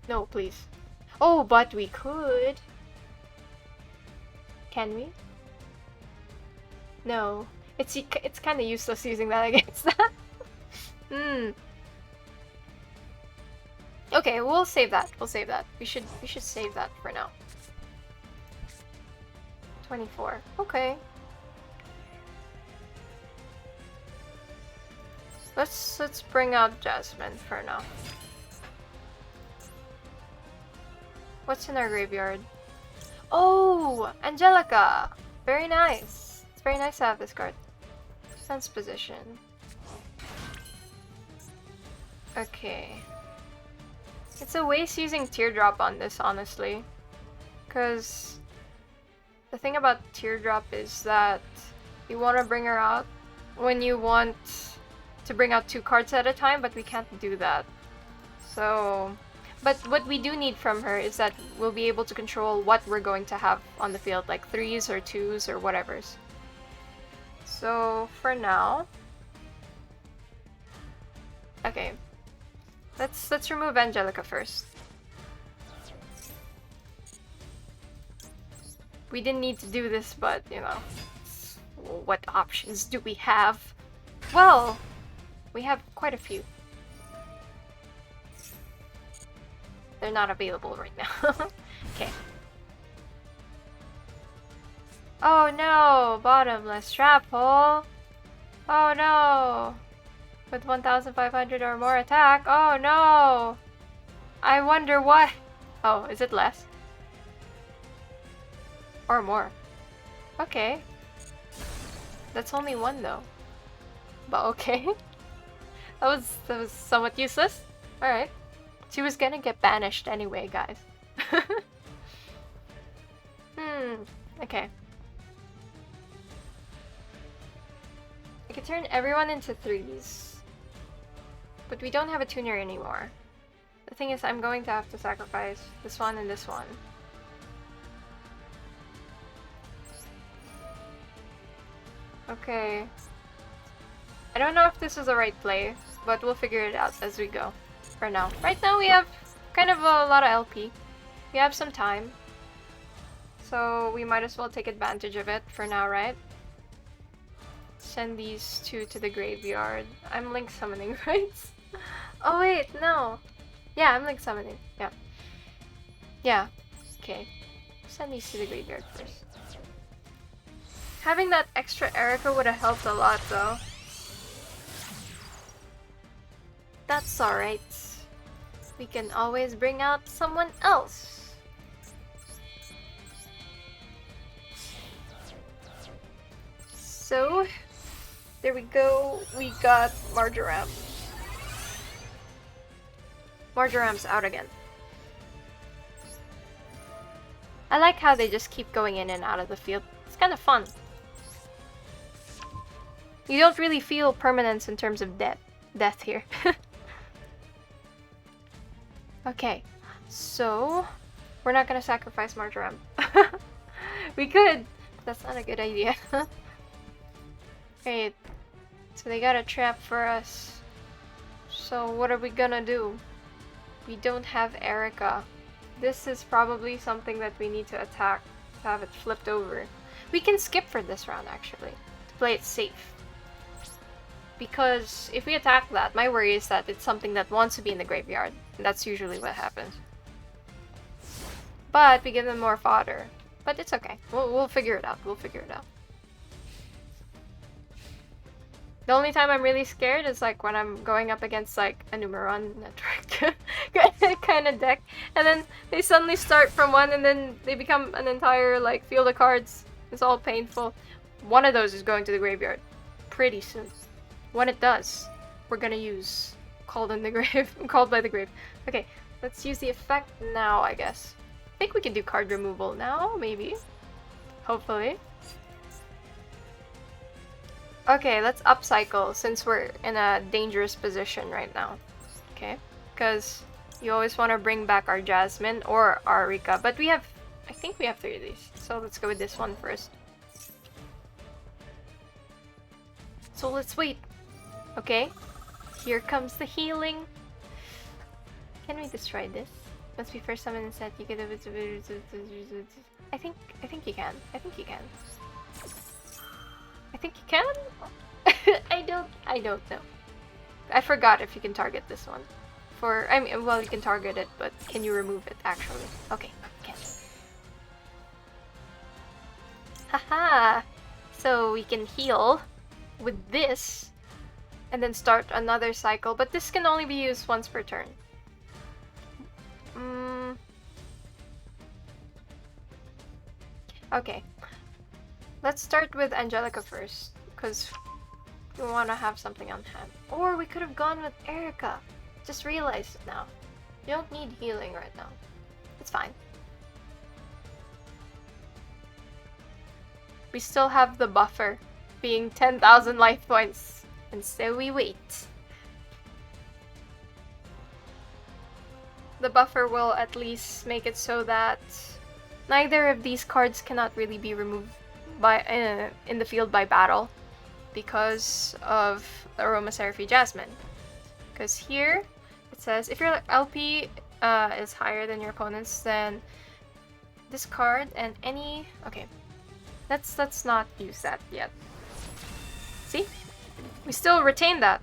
No, please. Oh, but we could. Can we? No. It's kind of useless using that against that. Okay, we'll save that. We'll save that. We should save that for now. 24. Okay. Let's bring out Jasmine for now. What's in our graveyard? Oh, Angelica! Very nice. It's very nice to have this card. Sense position. Okay. It's a waste using Teardrop on this, honestly. Because the thing about Teardrop is that you want to bring her out when you want to bring out 2 cards at a time, but we can't do that. So... But what we do need from her is that we'll be able to control what we're going to have on the field, like 3s or 2s or whatever's. So for now, okay, let's remove Angelica first. We didn't need to do this, but you know, what options do we have? Well, we have quite a few. They're not available right now. Okay. Oh no! Bottomless trap hole! Oh no! With 1,500 or more attack? Oh no! I wonder why. Oh, is it less? Or more? Okay. That's only 1 though. But okay. that was somewhat useless. Alright. She was gonna get banished anyway, guys. Okay. I could turn everyone into 3s. But we don't have a tuner anymore. The thing is, I'm going to have to sacrifice this one and this one. Okay. I don't know if this is the right play, but we'll figure it out as we go. For now. Right now we have kind of a lot of LP. We have some time. So we might as well take advantage of it for now, right? Send these 2 to the graveyard. I'm link summoning, right? Oh wait, no. Yeah, I'm link summoning. Yeah. Yeah. Okay. Send these to the graveyard first. Having that extra Erica would have helped a lot though. That's alright. We can always bring out someone else. So, there we go. We got Marjoram. Marjoram's out again. I like how they just keep going in and out of the field. It's kind of fun. You don't really feel permanence in terms of death here. Okay, so We're not gonna sacrifice Marjoram. We could. That's not a good idea. Right. So they got a trap for us. So what are we gonna do? We don't have Erica. This is probably something that we need to attack to have it flipped over. We can skip for this round actually, to play it safe. Because if we attack that, my worry is that it's something that wants to be in the graveyard. And that's usually what happens. But we give them more fodder. But it's okay. We'll figure it out. We'll figure it out. The only time I'm really scared is like when I'm going up against like a Numeron network kind of deck. And then they suddenly start from one and then they become an entire like field of cards. It's all painful. One of those is going to the graveyard pretty soon. When it does, we're gonna use Called in the Grave. Called by the Grave. Okay, let's use the effect now, I guess. I think we can do card removal now, maybe. Hopefully. Okay, let's upcycle since we're in a dangerous position right now. Okay, because you always want to bring back our Jasmine or our Rika, but we have, I think we have 3 of these. So let's go with this one first. So let's wait. Okay, here comes the healing. Can we destroy this? Must be first summon and set. You get a bit. I think you can. I think you can. I think you can. I don't know. I forgot if you can target this one. I mean, well, you can target it, but can you remove it actually? Okay, can. Haha. So we can heal with this. And then start another cycle, but this can only be used once per turn. Okay. Let's start with Angelica first, because we want to have something on hand. Or we could have gone with Erica. Just realized it now. You don't need healing right now. It's fine. We still have the buffer, being 10,000 life points. And so we wait. The buffer will at least make it so that neither of these cards cannot really be removed by in the field by battle because of Aromaseraphine Jasmine. Because here it says if your LP is higher than your opponent's, then this card and any. Okay, let's not use that yet. See? We still retain that.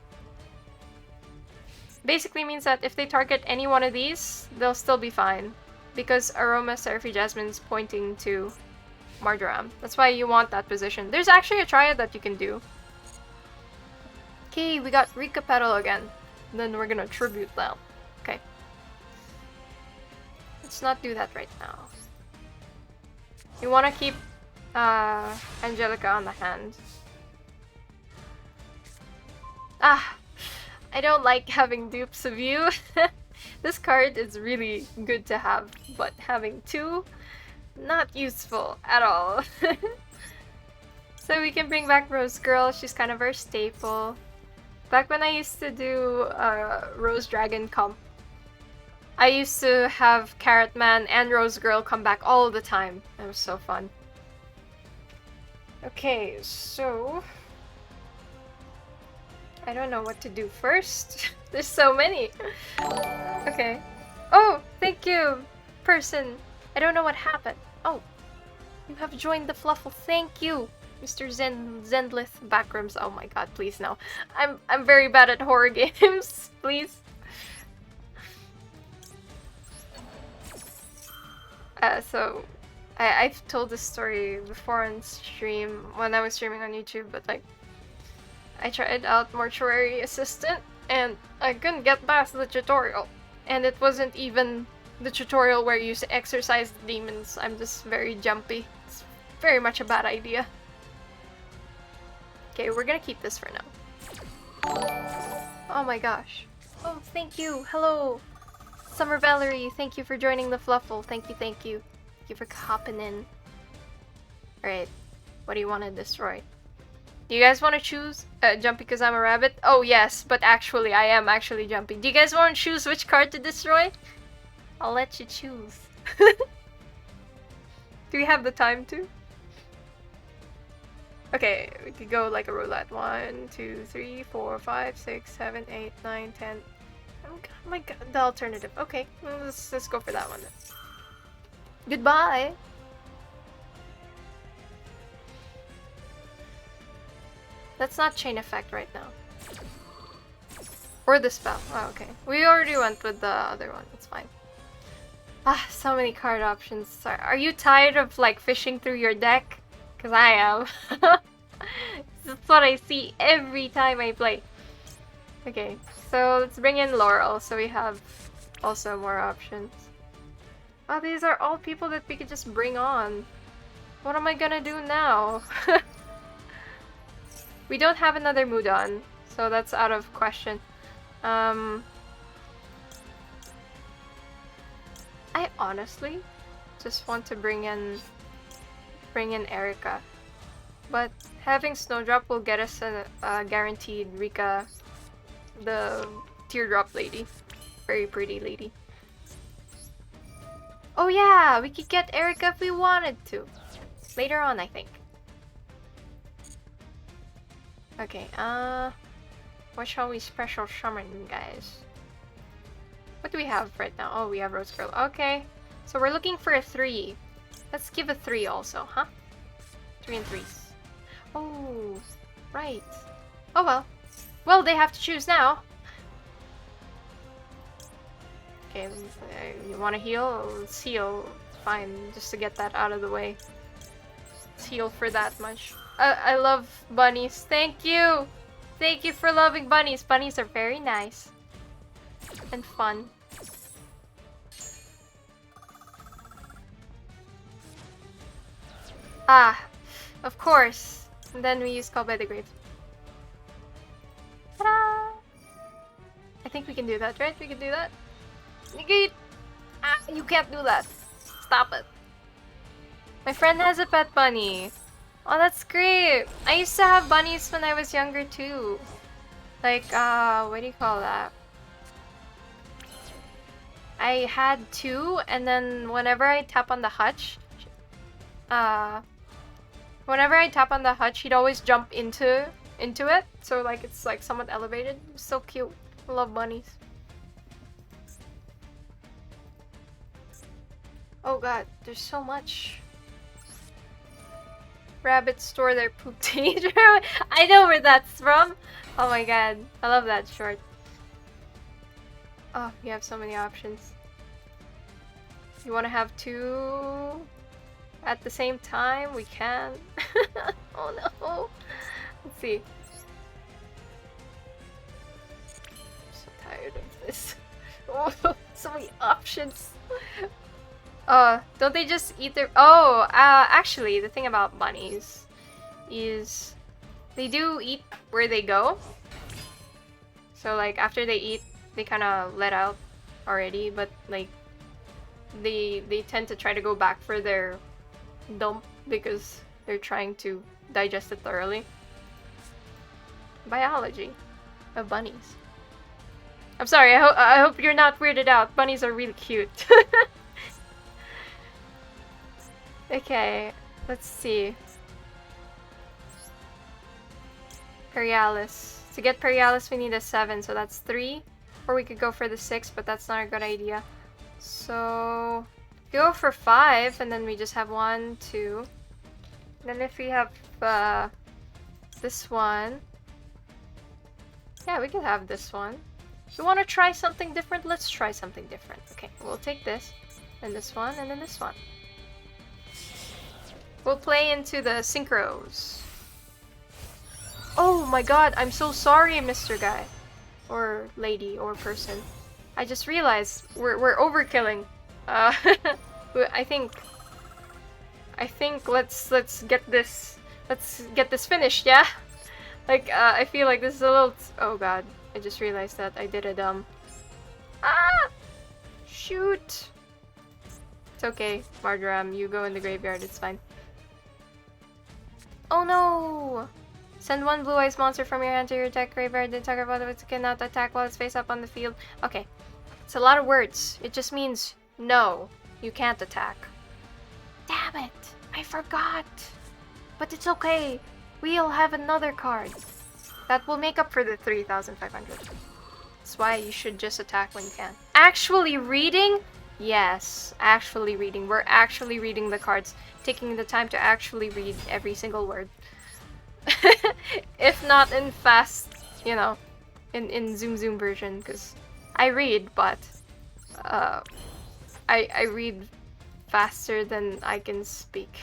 Basically means that if they target any one of these, they'll still be fine. Because Aromaseraphine Jasmine's pointing to Marjoram. That's why you want that position. There's actually a triad that you can do. Okay, we got Rika Petal again. Then we're gonna tribute them. Okay. Let's not do that right now. You wanna keep Angelica on the hand. Ah, I don't like having dupes of you. This card is really good to have, but having 2, not useful at all. So we can bring back Rose Girl, she's kind of our staple. Back when I used to do Rose Dragon comp, I used to have Carrot Man and Rose Girl come back all the time. It was so fun. Okay, so I don't know what to do first. There's so many. Okay. Oh, thank you, person. I don't know what happened. Oh, you have joined the Fluffle. Thank you, Mr. Zendlith Backrooms. Oh my god, please no. I'm very bad at horror games. Please. So I've told this story before on stream when I was streaming on YouTube, but like I tried out Mortuary Assistant and I couldn't get past the tutorial. And it wasn't even the tutorial where you exercise the demons. I'm just very jumpy. It's very much a bad idea. Okay, we're gonna keep this for now. Oh my gosh. Oh, thank you. Hello. Summer Valerie, thank you for joining the Fluffle. Thank you, thank you. Thank you for hopping in. Alright, what do you want to destroy? Do you guys want to choose? Jumpy because I'm a rabbit? Oh yes, but actually I am actually jumpy. Do you guys want to choose which card to destroy? I'll let you choose. Do we have the time to? Okay, we could go like a roulette. 1, 2, 3, 4, 5, 6, 7, 8, 9, 10. Oh my god, the alternative. Okay, well, let's go for that one then. Goodbye! That's not chain effect right now. Or the spell. Oh, okay. We already went with the other one. It's fine. Ah, so many card options. Sorry. Are you tired of like fishing through your deck? Because I am. That's what I see every time I play. Okay, so let's bring in Laurel so we have also more options. Oh, these are all people that we could just bring on. What am I gonna do now? We don't have another Mudon, so that's out of question. I honestly just want to bring in Erica, but having Snowdrop will get us a guaranteed Rika, the teardrop lady, very pretty lady. Oh yeah, we could get Erica if we wanted to later on, I think. Okay, what shall we special summon, guys? What do we have right now? Oh, we have Rose Girl. Okay, so we're looking for a 3. Let's give a 3 also, huh? 3 and 3s. Oh, right. Oh well. Well, they have to choose now. Okay, you want to heal? Let's heal. Fine, just to get that out of the way. Let's heal for that much. I love bunnies. Thank you! Thank you for loving bunnies. Bunnies are very nice. And fun. Ah, of course. And then we use Call by the Grave. Ta-da! I think we can do that, right? We can do that. Ah, you can't do that. Stop it. My friend has a pet bunny. Oh, that's great. I used to have bunnies when I was younger too. Like, what do you call that? I had 2, and then whenever I tap on the hutch, he'd always jump into it. So like it's like somewhat elevated. It's so cute. I love bunnies. Oh god, there's so much. Rabbits store their poop danger. I know where that's from. Oh my god, I love that short. Oh, we have so many options. You want to have 2 at the same time? We can. Oh no. Let's see. I'm so tired of this. Oh, so many options. Don't they just eat their... Oh, actually, the thing about bunnies is they do eat where they go. So, like, after they eat, they kind of let out already, but, like, they tend to try to go back for their dump because they're trying to digest it thoroughly. Biology of bunnies. I'm sorry, I hope you're not weirded out. Bunnies are really cute. Okay, let's see. Perialis. To get Perialis, we need a 7, so that's 3. Or we could go for the 6, but that's not a good idea. So, go for 5, and then we just have 1, 2. Then if we have this one, yeah, we could have this one. If you want to try something different, let's try something different. Okay, we'll take this, and this one, and then this one. We'll play into the synchros. Oh my god, I'm so sorry, Mr. Guy. Or lady, or person. I just realized we're overkilling. I think let's get this finished, yeah? Like, I feel like this is a little... Oh god, I just realized that I did a dumb... Ah! Shoot! It's okay, Marjoram, you go in the graveyard, it's fine. Oh no! Send 1 blue eyes monster from your hand to your deck graveyard, then target one of it cannot attack while it's face up on the field. Okay. It's a lot of words. It just means no. You can't attack. Damn it! I forgot! But it's okay. We'll have another card. That will make up for the 3,500. That's why you should just attack when you can. Actually reading? Yes, actually reading. We're actually reading the cards. Taking the time to actually read every single word. If not in fast, you know, in Zoom version, because I read, but I read faster than I can speak.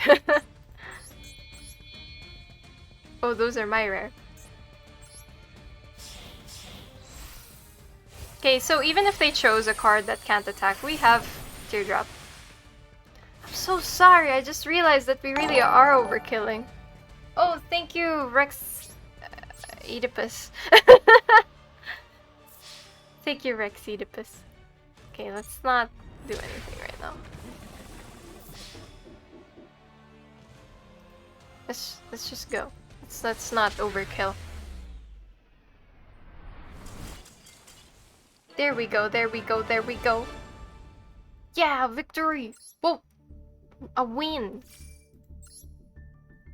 Oh, those are my rare. Okay, so even if they chose a card that can't attack, we have Teardrop. I'm so sorry, I just realized that we really are overkilling. Oh, thank you, Rex Oedipus. Thank you, Rex Oedipus. Okay, let's not do anything right now. Let's just go. Let's not overkill. There we go, there we go, there we go. Yeah, victory! Whoa! A win!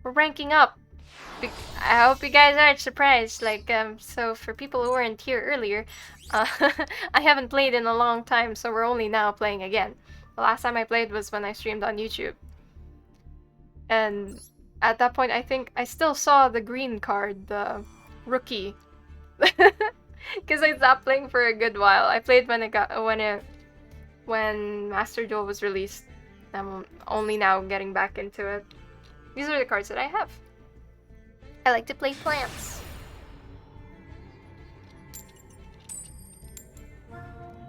We're ranking up! I hope you guys aren't surprised. Like, so for people who weren't here earlier, I haven't played in a long time, so we're only now playing again. The last time I played was when I streamed on YouTube. And at that point, I think I still saw the green card, the rookie. Because I stopped playing for a good while. I played when Master Duel was released. I'm only now getting back into it. These are the cards that I have. I like to play plants.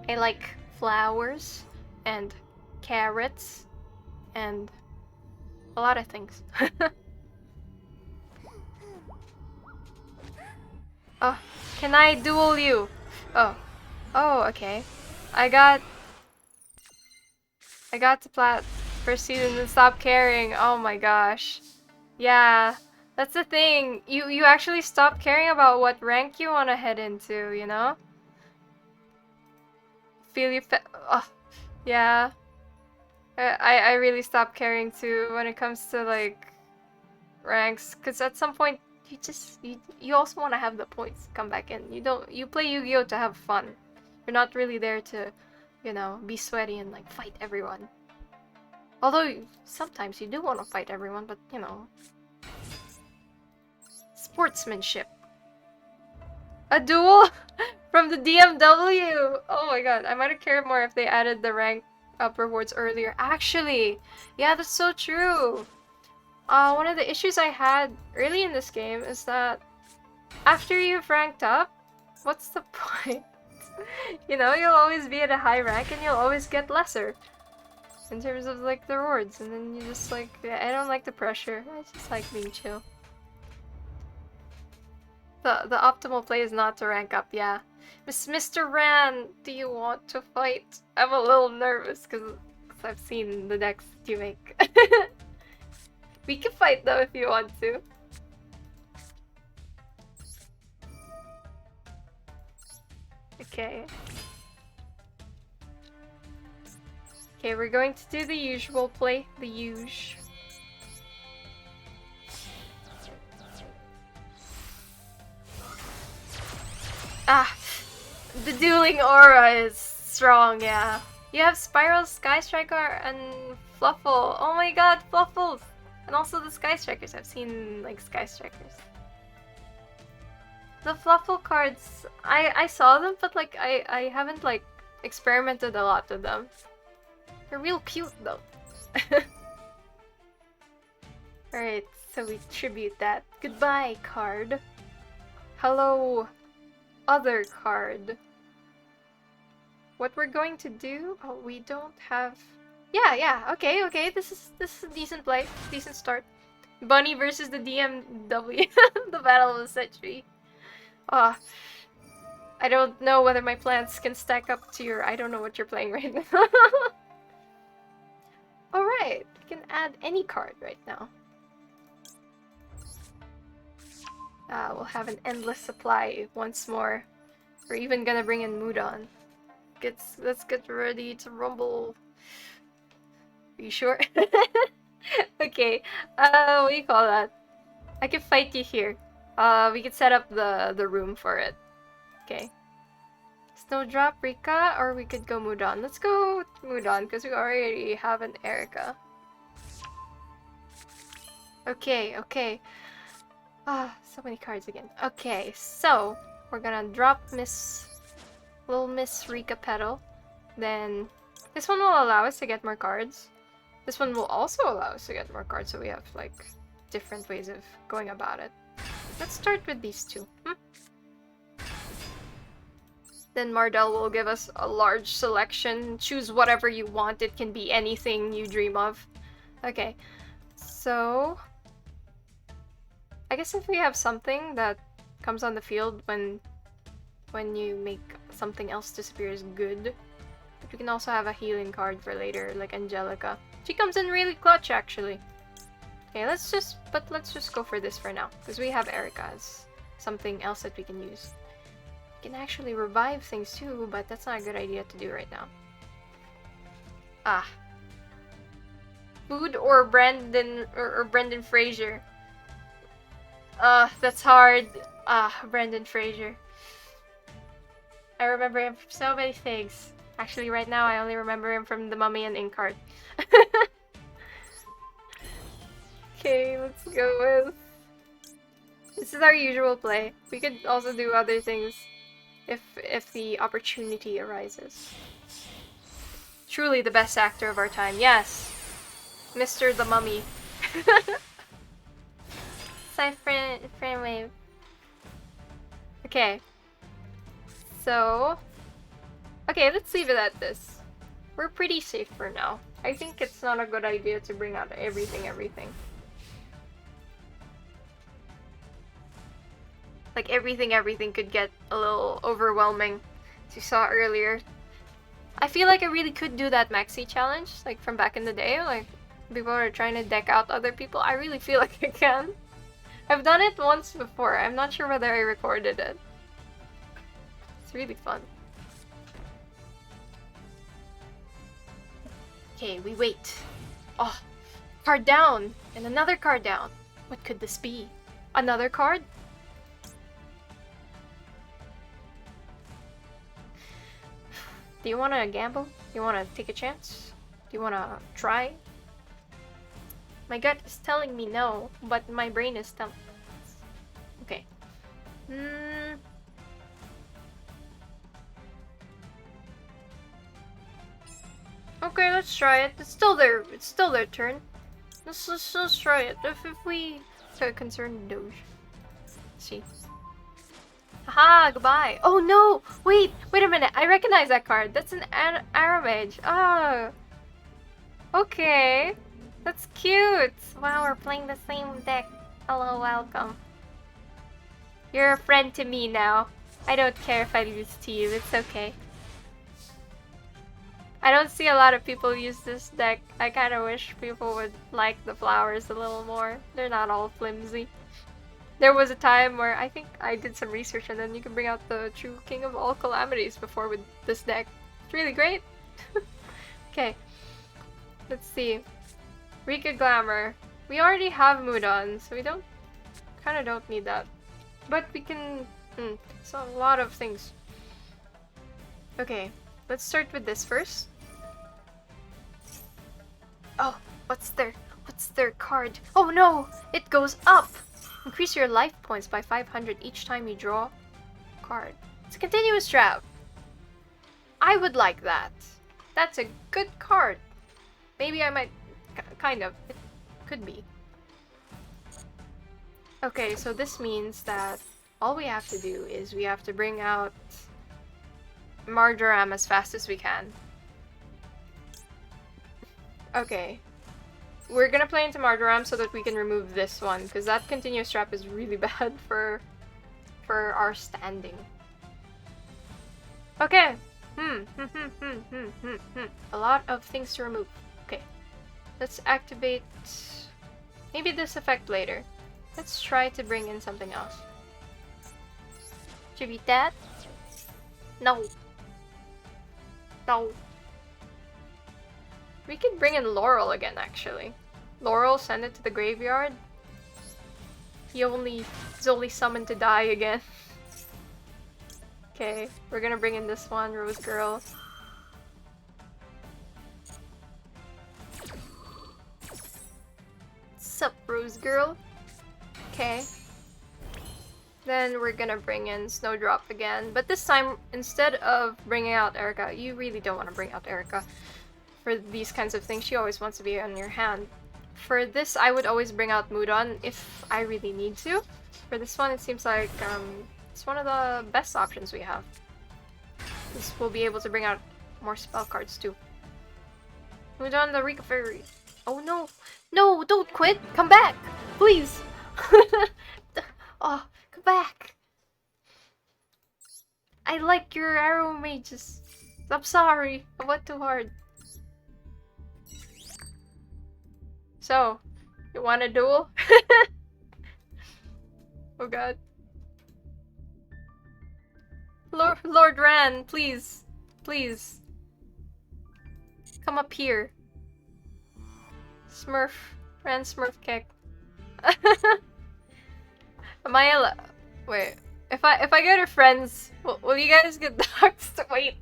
I like flowers and carrots and a lot of things. Oh, can I duel you? Oh. Oh, okay. I got to plat first season and stop caring. Oh my gosh. Yeah, that's the thing. You actually stop caring about what rank you want to head into, you know? Feel your oh, yeah. I really stopped caring too when it comes to like ranks, because at some point you also want to have the points come back in. You play Yu-Gi-Oh to have fun. You're not really there to, you know, be sweaty and like fight everyone. Although sometimes you do want to fight everyone, but you know, sportsmanship. A duel from the DMW. Oh my god, I might have cared more if they added the rank up rewards earlier. Actually, yeah, that's so true. One of the issues I had early in this game is that after you've ranked up, what's the point? You know, you'll always be at a high rank and you'll always get lesser in terms of like the rewards, and then you just like, I don't like the pressure. I just like being chill. The optimal play is not to rank up, yeah. Mr. Ran, do you want to fight? I'm a little nervous because I've seen the decks you make. We can fight though if you want to. Okay. Okay, we're going to do the usual play. The usual. Ah! The dueling aura is strong, yeah. You have Spiral, Sky Striker, and Fluffle. Oh my god, Fluffles! And also the Sky Strikers. I've seen like Sky Strikers. The Fluffle cards, I saw them, but like I haven't like experimented a lot with them. They're real cute though. Alright, so we tribute that. Goodbye, card. Hello, other card. What we're going to do? Oh, we don't have. Yeah, okay. This is a decent play, decent start. Bunny versus the DMW, the Battle of the Century. I don't know whether my plans can stack up to your. I don't know what you're playing right now. Alright, we can add any card right now. We'll have an endless supply once more. We're even gonna bring in Mudon. Let's get ready to rumble. Are you sure? Okay. What do you call that? I can fight you here. We could set up the room for it. Okay. Snowdrop, Rika, or we could go Mudon. Let's go Mudon because we already have an Erica. Okay, okay. Ah, so many cards again. Okay, so we're gonna drop little Miss Rika Petal. Then this one will allow us to get more cards. This one will also allow us to get more cards, so we have like different ways of going about it. Let's start with these two. Then Mardell will give us a large selection. Choose whatever you want. It can be anything you dream of. Okay, so I guess if we have something that comes on the field when you make something else disappear is good. But we can also have a healing card for later, like Angelica. She comes in really clutch, actually. Okay, let's just go for this for now, because we have Erica as something else that we can use. We can actually revive things too, but that's not a good idea to do right now. Ah. Food or Brendan Fraser? That's hard. Brendan Fraser. I remember him from so many things. Actually, right now, I only remember him from The Mummy and Inkheart. Okay, let's go with... This is our usual play. We could also do other things if the opportunity arises. Truly the best actor of our time. Yes! Mr. The Mummy. Side friend wave. Okay. So... Okay, let's leave it at this. We're pretty safe for now. I think it's not a good idea to bring out everything. Like everything could get a little overwhelming, as you saw earlier. I feel like I really could do that maxi challenge, like from back in the day, like people are trying to deck out other people. I really feel like I can. I've done it once before. I'm not sure whether I recorded it. It's really fun. Okay, we wait. Oh, card down! And another card down. What could this be? Another card? Do you want to gamble? Do you want to take a chance? Do you want to try? My gut is telling me no, but my brain is telling... Okay. Okay, let's try it. It's still their turn. Let's try it. If we... So concerned Doge. Let's see. Haha, goodbye. Oh no! Wait a minute. I recognize that card. That's an Arrow Mage. Oh. Okay. That's cute. Wow, we're playing the same deck. Hello, welcome. You're a friend to me now. I don't care if I lose to you. It's okay. I don't see a lot of people use this deck. I kind of wish people would like the flowers a little more. They're not all flimsy. There was a time where I think I did some research and then you can bring out the true King of all calamities before with this deck. It's really great. Okay. Let's see. Rika Glamour. We already have Mudon, so we kind of don't need that. But we can... it's a lot of things. Okay. Let's start with this first. Oh, what's their card? Oh no! It goes up! Increase your life points by 500 each time you draw a card. It's a continuous trap. I would like that. That's a good card. Maybe I might... Kind of. It could be. Okay, so this means that all we have to do is we have to bring out Marjoram as fast as we can. Okay. We're gonna play into Marjoram so that we can remove this one, because that continuous trap is really bad for our standing. Okay. A lot of things to remove. Okay. Let's activate maybe this effect later. Let's try to bring in something else. Should be that? No. No. We could bring in Laurel again, actually. Laurel, send it to the graveyard. He's only summoned to die again. Okay, we're gonna bring in this one, Rose Girl. Sup, Rose Girl? Okay. Then we're gonna bring in Snowdrop again, but this time, instead of bringing out Erica, you really don't want to bring out Erica for these kinds of things. She always wants to be on your hand. For this, I would always bring out Mudon if I really need to. For this one, it seems like it's one of the best options we have. This will be able to bring out more spell cards too. Mudon the Rika Fairy. Oh no! No, don't quit! Come back! Please! Oh, come back! I like your arrow mages. I'm sorry, I went too hard. So, you want a duel? Oh god. Lord Ran, please. Please. Come up here. Smurf. Ran Smurf kick. Am I wait. If I go to friends, will you guys get doxxed? Wait.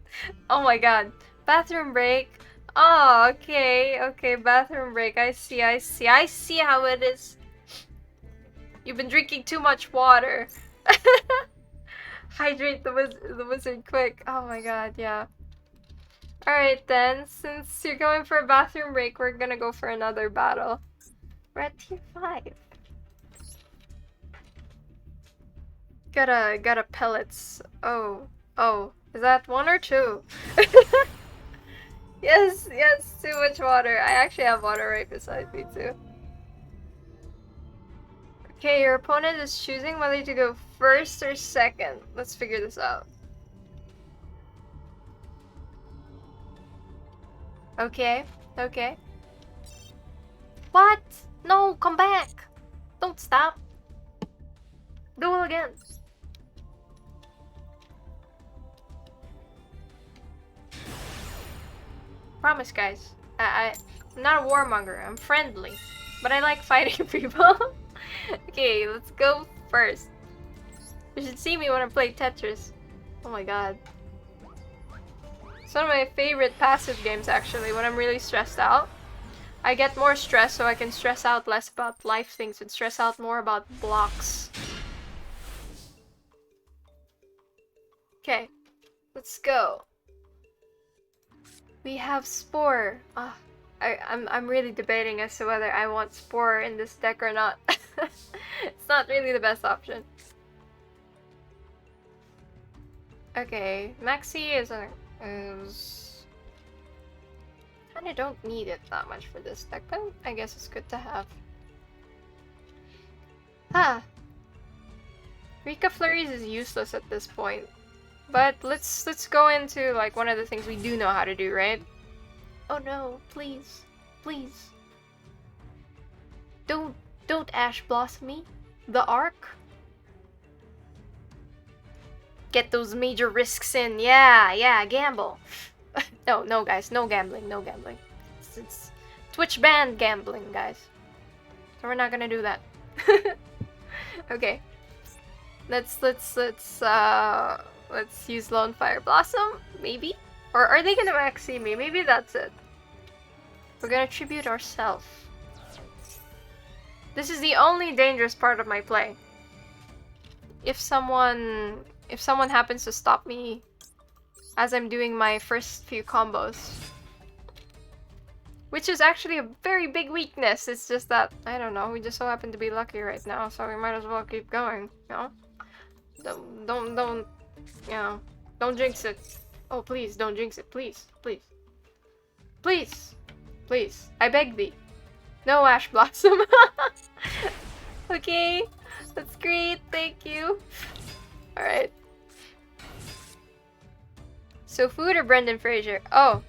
Oh my god. Bathroom break. Oh, okay. Okay, bathroom break. I see how it is. You've been drinking too much water. Hydrate the wizard quick. Oh my god, yeah. Alright then, since you're going for a bathroom break, we're gonna go for another battle. We're at tier 5. Got pellets. Oh. Is that 1 or 2? Yes, too much water. I actually have water right beside me too. Okay, your opponent is choosing whether to go first or second. Let's figure this out. Okay. What? No, come back! Don't stop. Duel again. Promise, guys. I'm not a warmonger. I'm friendly. But I like fighting people. Okay, let's go first. You should see me when I play Tetris. Oh my god. It's one of my favorite passive games, actually, when I'm really stressed out. I get more stress so I can stress out less about life things and stress out more about blocks. Okay, let's go. We have Spore. I'm really debating as to whether I want Spore in this deck or not. It's not really the best option. Okay, Maxi is kinda don't need it that much for this deck, but I guess it's good to have. Rika Flurries is useless at this point. But let's go into like one of the things we do know how to do, right? Oh no, please. Please. Don't Ash Blossom me. The Arc. Get those major risks in. Yeah, gamble. No guys, no gambling. It's Twitch banned gambling, guys. So we're not gonna do that. Okay. Let's use Lone Fire Blossom, maybe? Or are they gonna maxi me? Maybe that's it. We're gonna tribute ourselves. This is the only dangerous part of my play. If someone happens to stop me as I'm doing my first few combos. Which is actually a very big weakness. It's just that, I don't know, we just so happen to be lucky right now, so we might as well keep going, you know? Don't, you know, don't jinx it. Oh, please, don't jinx it, please. Please, I beg thee. No Ash Blossom. Okay, that's great, thank you. Alright. So food or Brendan Fraser? Oh.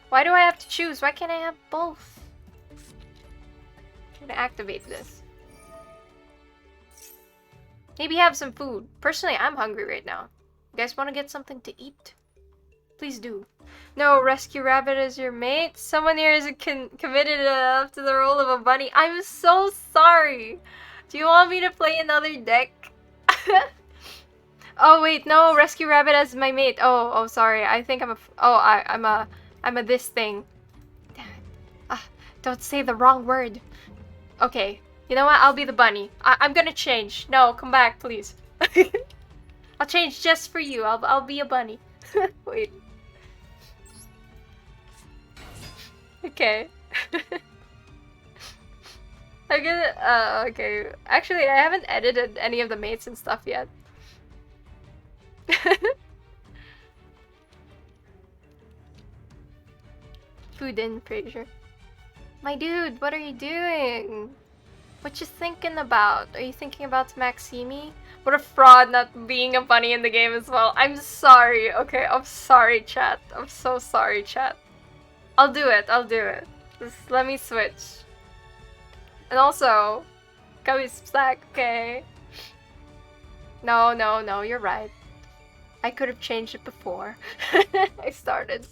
Why do I have to choose? Why can't I have both? I'm gonna activate this. Maybe have some food. Personally, I'm hungry right now. You guys want to get something to eat? Please do. No, Rescue Rabbit is your mate? Someone here isn't committed enough to the role of a bunny. I'm so sorry. Do you want me to play another deck? Oh wait, no, Rescue Rabbit as my mate. Oh, sorry. I think I'm a. I'm a this thing. Damn it. Don't say the wrong word. Okay, you know what? I'll be the bunny. I'm gonna change. No, come back, please. I'll change just for you. I'll be a bunny. Wait. Okay. I'm gonna. Okay. Actually, I haven't edited any of the mates and stuff yet. Food in, Fraser. My dude, what are you doing? What you thinking about? Are you thinking about Maximi? What a fraud not being a bunny in the game as well. I'm sorry, okay? I'm sorry, chat. I'm so sorry, chat. I'll do it, I'll do it. Just let me switch. And also, Kami's back, okay? No, you're right. I could have changed it before. I started.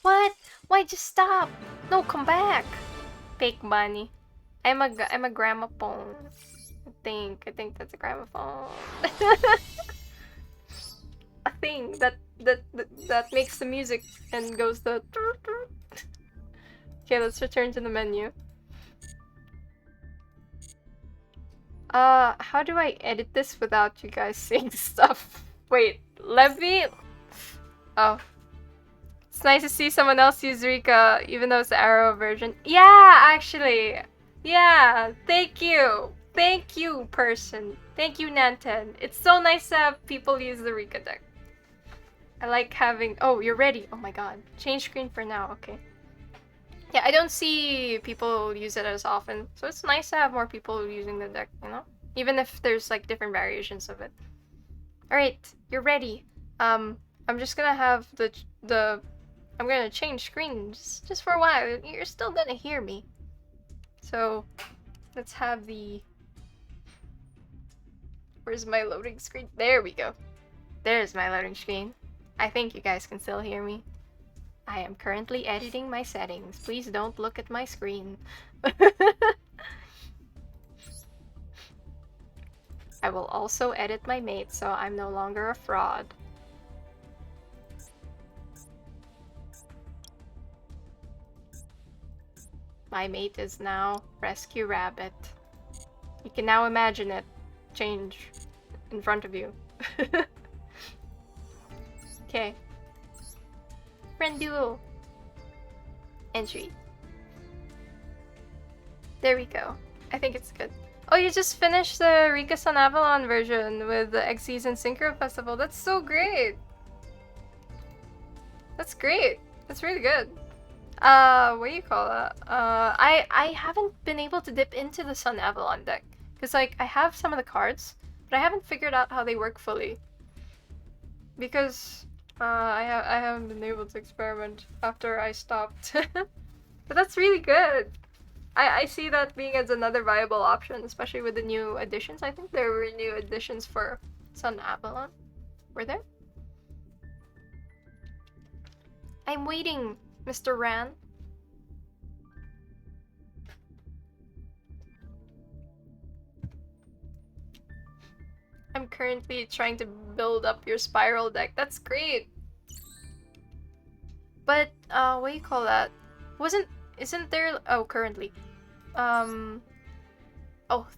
What? Why'd you stop? No, come back. Fake bunny. I'm a gramophone. I think that's a gramophone. A thing that makes the music and goes the. Okay, let's return to the menu. How do I edit this without you guys seeing stuff? Wait, let me. Oh. It's nice to see someone else use Rika, even though it's the Arrow version. Yeah, actually. Yeah, thank you. Thank you, person. Thank you, Nanten. It's so nice to have people use the Rika deck. I like having... Oh, you're ready. Oh my god. Change screen for now. Okay. Yeah, I don't see people use it as often. So it's nice to have more people using the deck, you know? Even if there's like different variations of it. Alright, you're ready. I'm just gonna have I'm gonna change screens just for a while. You're still gonna hear me. So, let's have the... Where's my loading screen? There we go. There's my loading screen. I think you guys can still hear me. I am currently editing my settings. Please don't look at my screen. I will also edit my mate, so I'm no longer a fraud. My mate is now Rescue Rabbit. You can now imagine it change in front of you. Okay. Friend duo. Entry. There we go. I think it's good. Oh, you just finished the Rika Sun Avalon version with the Egg Season Synchro Festival. That's so great. That's great. That's really good. What do you call that? I haven't been able to dip into the Sun Avalon deck. Because, like, I have some of the cards, but I haven't figured out how they work fully. Because, I haven't been able to experiment after I stopped. But that's really good. I see that being as another viable option, especially with the new additions. I think there were new additions for Sun Avalon. Were there? I'm waiting, Mr. Ran. I'm currently trying to build up your spiral deck. That's great. But, what do you call that? Isn't there... Oh, currently. Oh,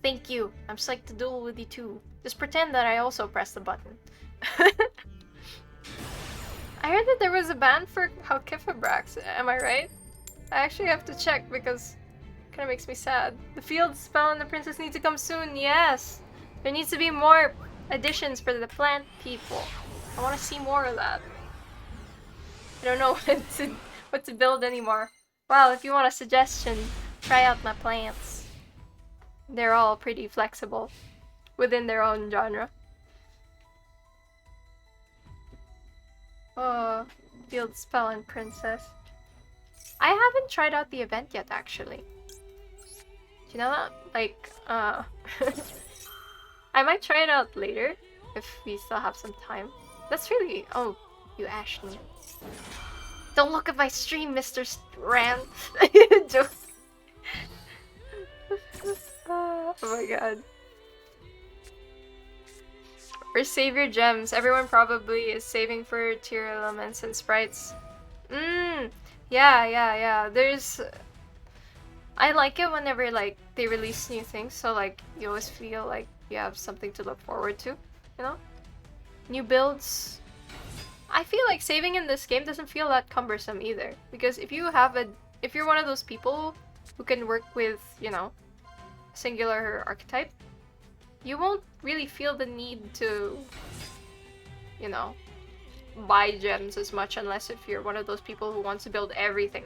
thank you. I'm psyched to duel with you too. Just pretend that I also pressed the button. I heard that there was a ban for Halkifabrax. Am I right? I actually have to check because it kind of makes me sad. The field spell and the princess need to come soon. Yes! There needs to be more additions for the plant people. I want to see more of that. I don't know what to build anymore. Well, if you want a suggestion, try out my plants. They're all pretty flexible within their own genre. Oh, field spell and princess. I haven't tried out the event yet, actually. Do you know that? Like, I might try it out later if we still have some time. That's really... Oh, You ashed me. Don't look at my stream, Mr. Rand. Joke. Oh my god. Or save your gems. Everyone probably is saving for tier elements and sprites. Yeah. There's... I like it whenever like they release new things, so like you always feel like you have something to look forward to, you know? New builds. I feel like saving in this game doesn't feel that cumbersome either, because if you're one of those people who can work with, you know, singular archetype, you won't really feel the need to, you know, buy gems as much, unless if you're one of those people who wants to build everything.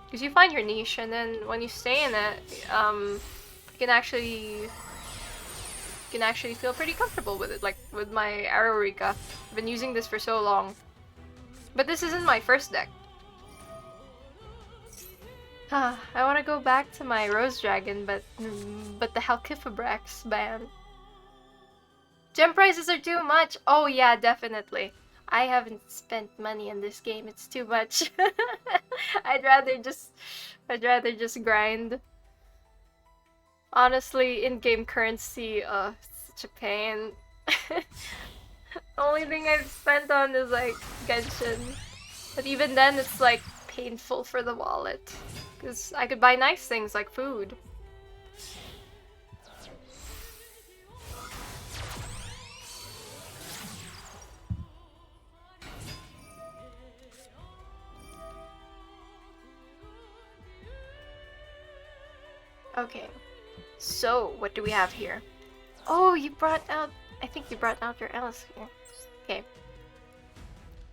Because you find your niche, and then when you stay in it, you can actually feel pretty comfortable with it. Like with my Arorika, I've been using this for so long. But this isn't my first deck. I want to go back to my Rose Dragon, but the Halkifabrax ban. Gem prices are too much. Oh yeah, definitely. I haven't spent money in this game. It's too much. I'd rather just grind. Honestly, in-game currency, it's such a pain. The only thing I've spent on is like Genshin. But even then, it's like painful for the wallet. Because I could buy nice things like food. Okay, so what do we have here? Oh, you brought out... I think you brought out your Alice here. Okay.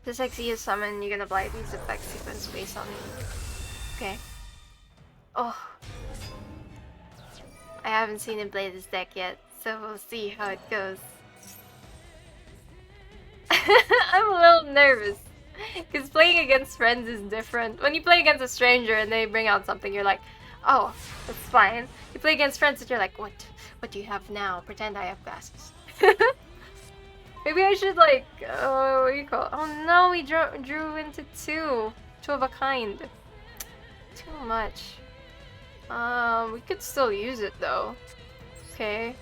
This XE is summoned, you're gonna apply these effect sequence based on it. Okay. Oh. I haven't seen him play this deck yet, so we'll see how it goes. I'm a little nervous. Because playing against friends is different. When you play against a stranger and they bring out something, you're like, oh, that's fine. You play against friends and you're like, what do you have now? Pretend I have glasses. Maybe I should like, what do you call it? Oh no, we drew into two of a kind. Too much. We could still use it though. Okay.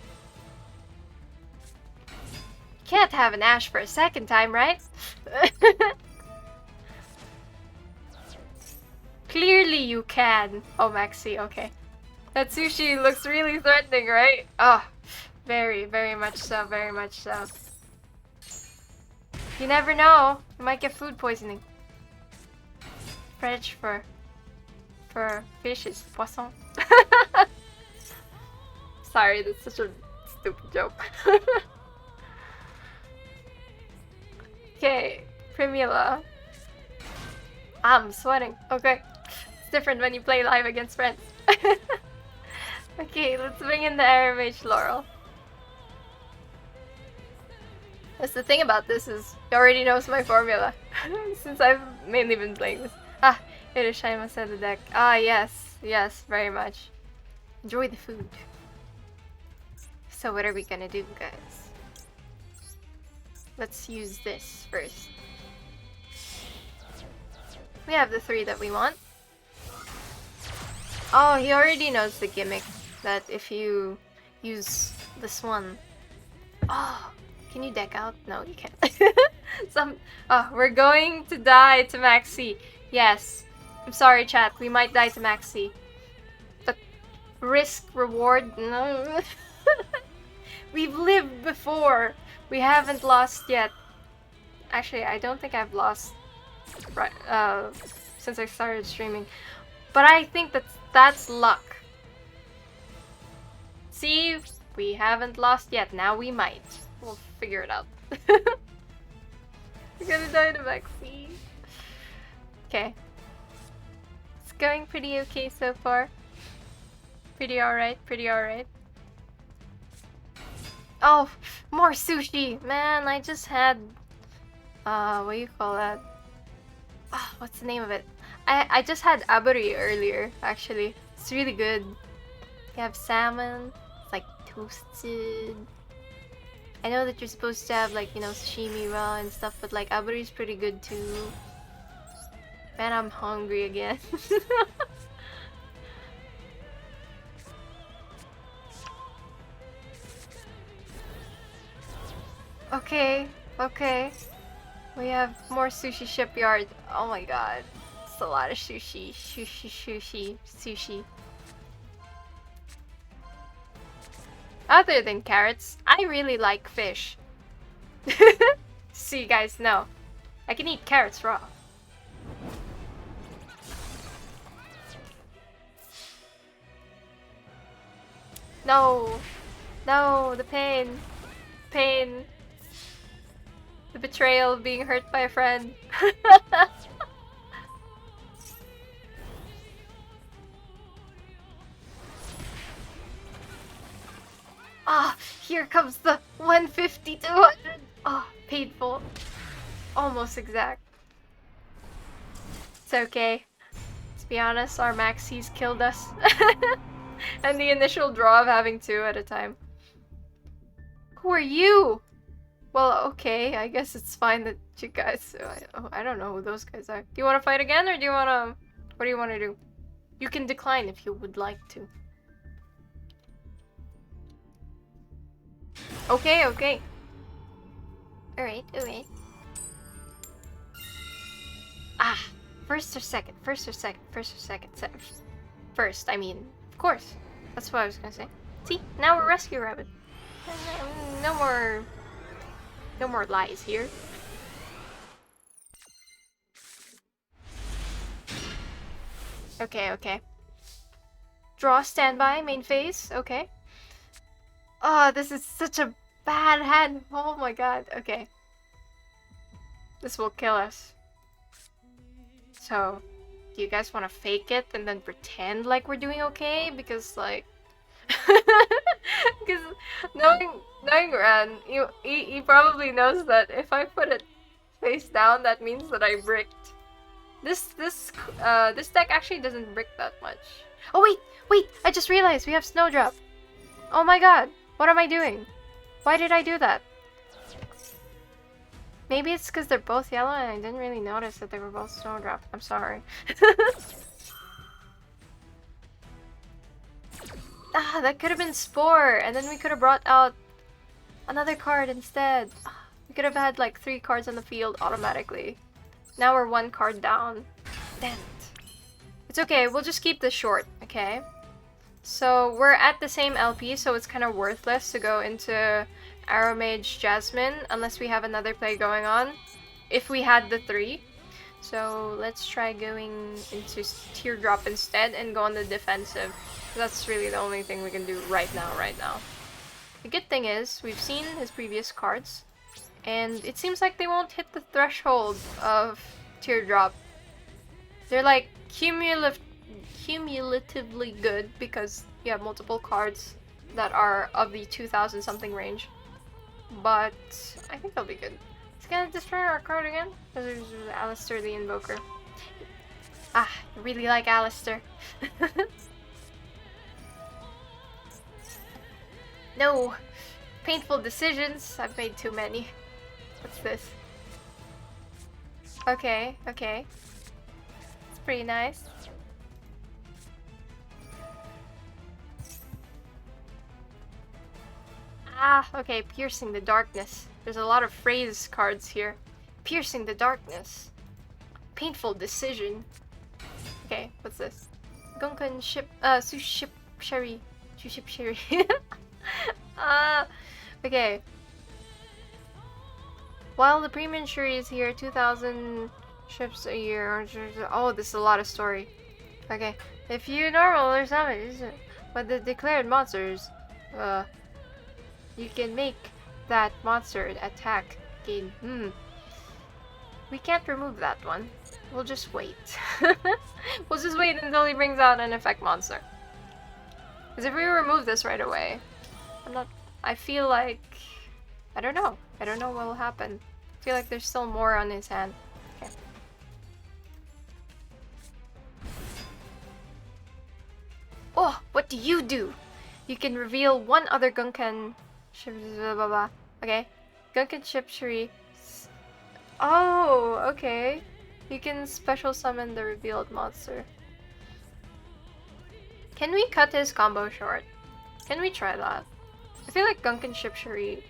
Can't have an Ash for a second time, right? Clearly you can. Oh, Maxi, okay. That sushi looks really threatening, right? Oh, very, very much so, very much so. You never know. You might get food poisoning. French for fishes, poisson. Sorry, that's such a stupid joke. Okay, Primula. I'm sweating. Okay. It's different when you play live against friends. Okay, let's bring in the Aramage Laurel. That's the thing about this is, he already knows my formula. Since I've mainly been playing this. Ah, Hiroshima said the deck. Ah, yes, very much. Enjoy the food. So what are we gonna do, guys? Let's use this first. We have the 3 that we want. Oh, he already knows the gimmick that if you use this one... Oh, can you deck out? No, you can't. Oh, we're going to die to Maxi. Yes. I'm sorry, chat. We might die to Maxi. But risk, reward, no. We've lived before. We haven't lost yet. Actually, I don't think I've lost since I started streaming. But I think that's luck. See, we haven't lost yet. Now we might. We'll figure it out. We're gonna die to Maxi. Okay. It's going pretty okay so far. Pretty alright, pretty alright. Oh, more sushi! Man, I just had... what do you call that? Oh, what's the name of it? I just had aburi earlier, actually. It's really good. You have salmon. It's like toasted. I know that you're supposed to have like, you know, sashimi raw and stuff, but like aburi is pretty good too. Man, I'm hungry again. Okay, okay. We have more sushi shipyard. Oh my god. It's a lot of sushi. Sushi. Other than carrots, I really like fish. So you guys know. I can eat carrots raw. No. No, the pain. Pain. The betrayal of being hurt by a friend. Ah, here comes the 150, 200. Oh, painful. Almost exact. It's okay. To be honest, our maxis killed us. And the initial draw of having 2 at a time. Who are you? Well, okay, I guess it's fine that you guys... I don't know who those guys are. Do you want to fight again, or do you want to... What do you want to do? You can decline if you would like to. Okay, okay. Alright, alright. Ah, first or second, first or second, first or second, first, I mean, of course. That's what I was gonna say. See, now we're Rescue Rabbit. No more lies here. Okay, okay. Draw standby, main phase, okay. Oh, this is such a bad hand. Oh my god, okay. This will kill us. So, do you guys want to fake it and then pretend like we're doing okay? Because, like... Because knowing Ran, he probably knows that if I put it face down, that means that I bricked. This deck actually doesn't brick that much. Oh wait! I just realized we have Snowdrop. Oh my god, what am I doing? Why did I do that? Maybe it's because they're both yellow and I didn't really notice that they were both Snowdrop. I'm sorry. Ah, that could have been Spore, and then we could have brought out another card instead. We could have had like 3 cards on the field automatically. Now we're 1 card down. Damn it. It's okay, we'll just keep this short, okay? So we're at the same LP, so it's kind of worthless to go into Arrow Mage Jasmine unless we have another play going on. If we had the 3. So let's try going into Teardrop instead and go on the defensive. That's really the only thing we can do right now. The good thing is, we've seen his previous cards, and it seems like they won't hit the threshold of Teardrop. They're like cumulatively good because you have multiple cards that are of the 2000 something range. But I think they'll be good. It's gonna destroy our card again? There's Alistair the Invoker. Ah, I really like Alistair. No! Painful decisions. I've made too many. What's this? Okay, okay. It's pretty nice. Ah, okay, Piercing the Darkness. There's a lot of phrase cards here. Piercing the Darkness. Painful Decision. Okay, what's this? Gunkan Ship, Suship Sherry. Suship Sherry. Okay. While the premium jury is here, 2,000 ships a year. Oh, this is a lot of story. Okay. If you normal or something, but the declared monsters, you can make that monster attack gain. We can't remove that one. We'll just wait. We'll just wait until he brings out an effect monster. Because if we remove this right away, I feel like... I don't know what will happen. I feel like there's still more on his hand. Okay. Oh, what do? You can reveal one other Gunkan Okay. Gunkin Shipshiri. Oh, okay. You can special summon the revealed monster. Can we cut his combo short? Can we try that? I feel like Gunkin Shipshiri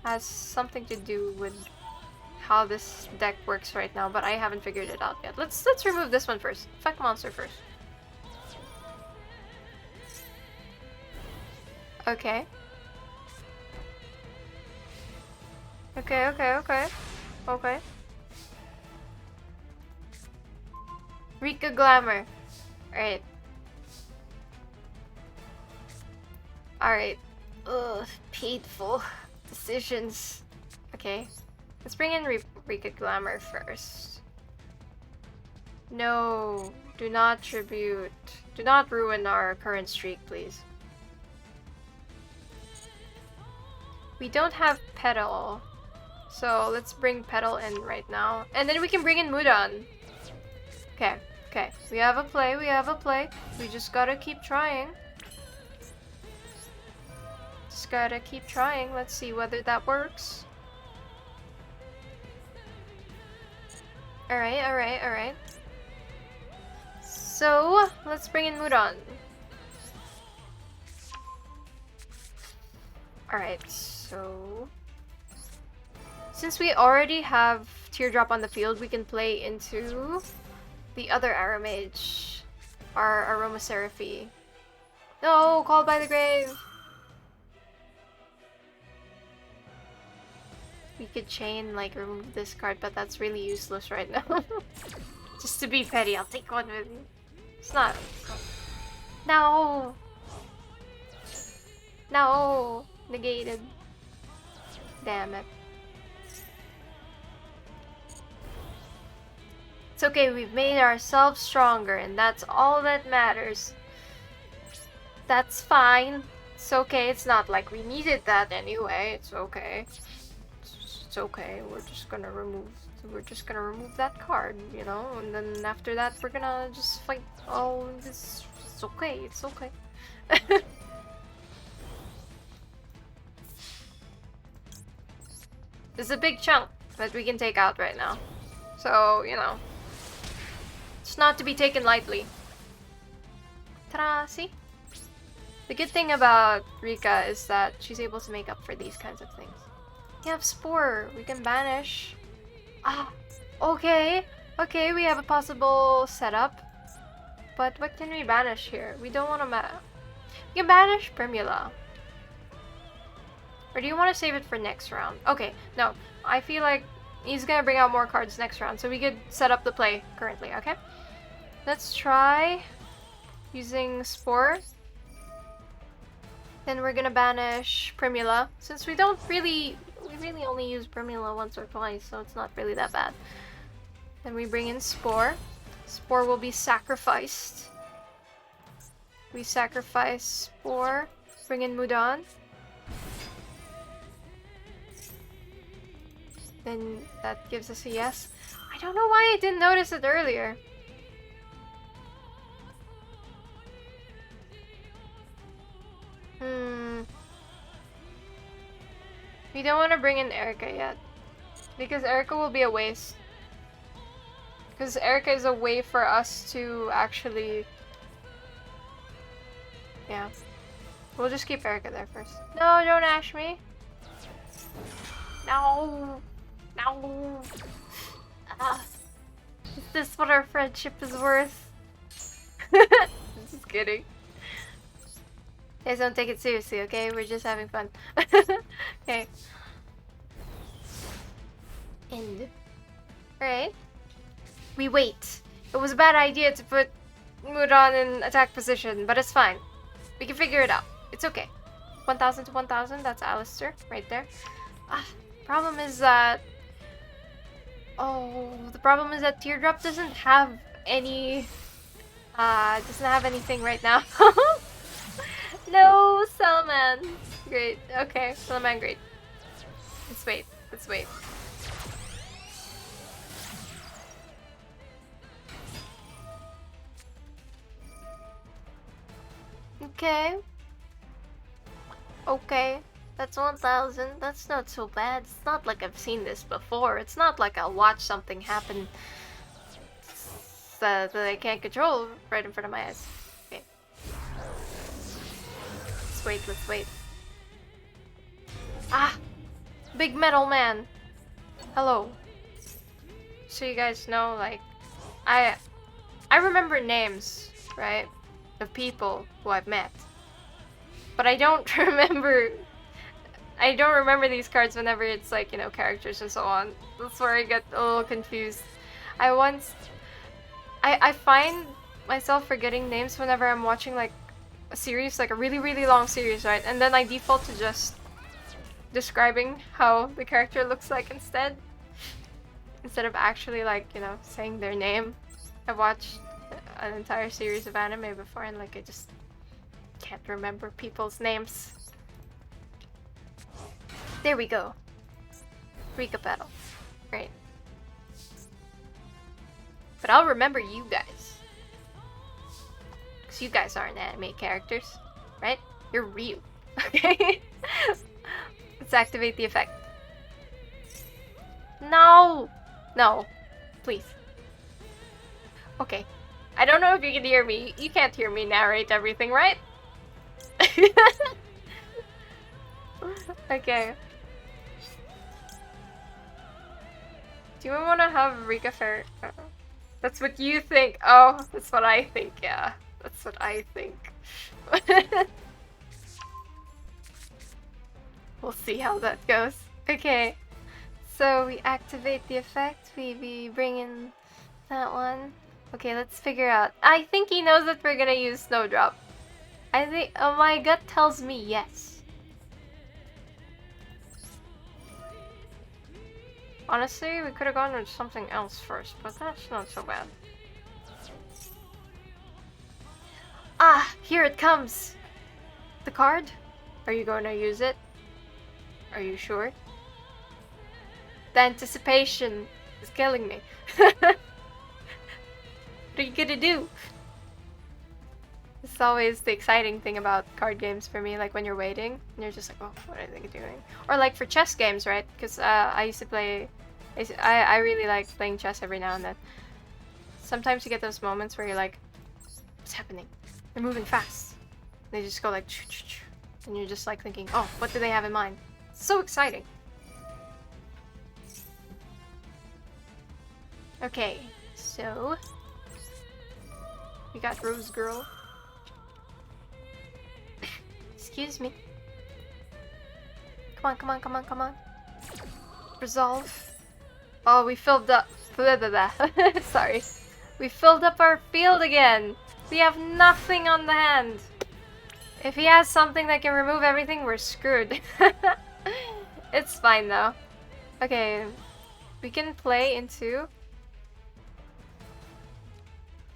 has something to do with how this deck works right now, but I haven't figured it out yet. Let's remove this one first. Effect monster first. Okay. Okay. Rika Glamour. Alright. Ugh, painful decisions. Okay. Let's bring in Rika Glamour first. No, do not tribute. Do not ruin our current streak, please. We don't have Petal, so let's bring Petal in right now. And then we can bring in Mudan. Okay. We have a play, We just gotta keep trying. Let's see whether that works. Alright. So, let's bring in Mudan. Alright, so... Since we already have Teardrop on the field, we can play into the other Arrow Mage, our Aromaseraphy. No, Called by the Grave! We could chain, like, remove this card, but that's really useless right now. Just to be petty, I'll take one with me. It's not... No! No! Negated. Damn it. It's okay, we've made ourselves stronger, and that's all that matters. That's fine. It's okay, it's not like we needed that anyway. It's okay. It's okay, we're just gonna remove that card, you know, and then after that we're gonna just fight all this. It's okay. There's a big chunk that we can take out right now. So, you know, it's not to be taken lightly. Ta-da, see? The good thing about Rika is that she's able to make up for these kinds of things. We have Spore. We can banish. Okay. Okay, we have a possible setup. But what can we banish here? We don't want to we can banish Primula. Or do you want to save it for next round? Okay, no. I feel like he's gonna bring out more cards next round, so we could set up the play currently, okay? Let's try using Spore. Then we're gonna banish Primula. Since we really only use Primula once or twice, so it's not really that bad. Then we bring in Spore. Spore will be sacrificed. We sacrifice Spore. Bring in Mudan. Then that gives us a yes. I don't know why I didn't notice it earlier. We don't want to bring in Erica yet. Because Erica will be a waste. Because Erica is a way for us to actually... Yeah. We'll just keep Erica there first. No, don't ash me. No. No. Is this what our friendship is worth? Just kidding. Guys, don't take it seriously, okay? We're just having fun. Okay. End. Alright. We wait. It was a bad idea to put Mudan in attack position, but it's fine. We can figure it out. It's okay. 1000 to 1000, that's Alistair right there. Problem is that... Oh, the problem is that Teardrop doesn't have any... doesn't have anything right now. No, Salman. Great. Okay, Salman, great. Let's wait. Let's wait. Okay. Okay. That's 1,000. That's not so bad. It's not like I've seen this before. It's not like I'll watch something happen that I can't control right in front of my eyes. Okay. Let's wait. Ah! Big metal man! Hello. So you guys know, like, I remember names, right? Of people who I've met. But I don't remember these cards whenever it's like, you know, characters and so on. That's where I get a little confused. I find myself forgetting names whenever I'm watching like a series, like a really, really long series, right? And then I default to just describing how the character looks like instead of actually, like, you know, saying their name. I've watched an entire series of anime before and like I just can't remember people's names. There we go. Rika battle. Great. But I'll remember you guys. Because you guys aren't anime characters, right? You're real. Okay? Let's activate the effect. No! No. Please. Okay. I don't know if you can hear me. You can't hear me narrate everything, right? Okay. Do you want to have Rika Fair? That's what you think. Oh, that's what I think, yeah. That's what I think. We'll see how that goes. Okay. So we activate the effect. We bring in that one. Okay, let's figure out. I think he knows that we're gonna use Snowdrop. I think, oh, my gut tells me yes. Honestly, we could have gone with something else first, but that's not so bad. Ah, here it comes! The card? Are you going to use it? Are you sure? The anticipation is killing me. What are you gonna do? It's always the exciting thing about card games for me, like when you're waiting, and you're just like, oh, what are they doing? Or like for chess games, right? Because I used to play, I really like playing chess every now and then. Sometimes you get those moments where you're like, what's happening? They're moving fast. They just go like, and you're just like thinking, oh, what do they have in mind? It's so exciting. Okay, so we got Rose Girl. Excuse me. Come on, come on, come on, come on. Resolve. Oh, we filled up. Sorry. We filled up our field again. We have nothing on the hand. If he has something that can remove everything, we're screwed. It's fine though. Okay. We can play into...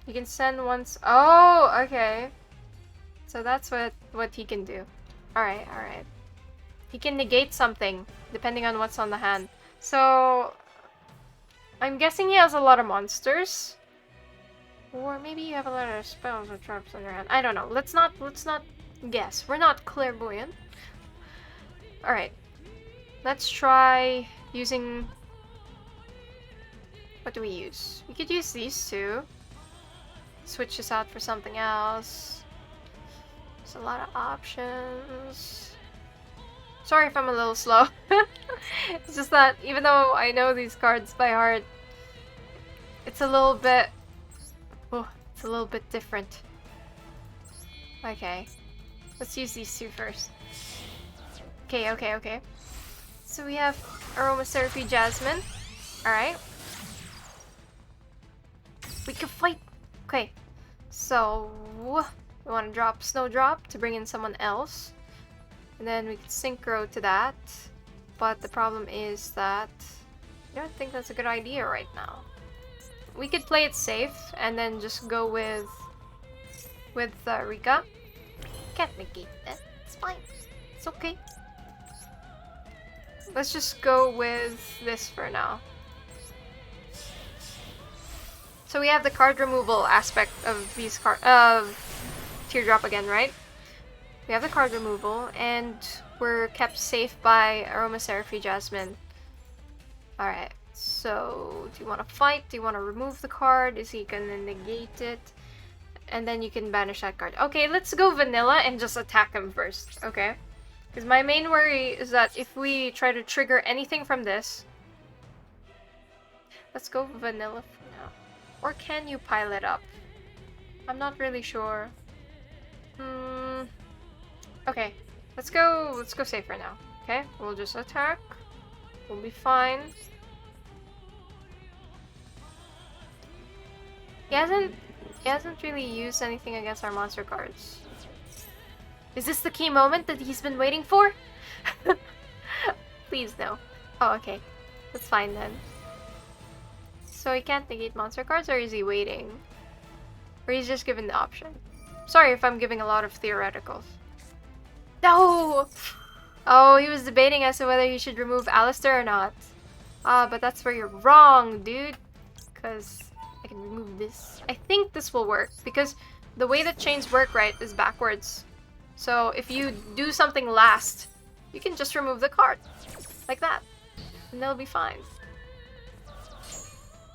You can send once. Oh, okay. So that's what he can do. Alright, alright. He can negate something, depending on what's on the hand. So... I'm guessing he has a lot of monsters. Or maybe you have a lot of spells or traps on your hand. I don't know. Let's not guess. We're not clairvoyant. Alright. Let's try using... What do we use? We could use these two. Switch this out for something else. There's a lot of options. Sorry if I'm a little slow. It's just that even though I know these cards by heart, it's a little bit... Oh, it's a little bit different. Okay. Let's use these two first. Okay, okay, okay. So we have Aromatherapy Jasmine. Alright. We can fight! Okay. So... we want to drop Snowdrop to bring in someone else. And then we can synchro to that. But the problem is that I don't think that's a good idea right now. We could play it safe and then just go with Rika. Can't negate that. It's fine. It's okay. Let's just go with this for now. So we have the card removal aspect of these Teardrop again, right? We have the card removal, and we're kept safe by Aromaseraphy Jasmine. Alright, so do you want to fight? Do you want to remove the card? Is he gonna negate it? And then you can banish that card. Okay, let's go vanilla and just attack him first, okay? Because my main worry is that if we try to trigger anything from this... Let's go vanilla for now. Or can you pile it up? I'm not really sure. Okay, let's go safe for now. Okay, we'll just attack. We'll be fine. He hasn't really used anything against our monster cards. Is this the key moment that he's been waiting for? Please no. Oh, okay. That's fine then. So he can't negate monster cards, or is he waiting? Or he's just given the option. Sorry if I'm giving a lot of theoreticals. No! Oh, he was debating as to whether he should remove Alistair or not. But that's where you're wrong, dude. Because I can remove this. I think this will work, because the way that chains work, right, is backwards. So if you do something last, you can just remove the card. Like that. And they'll be fine.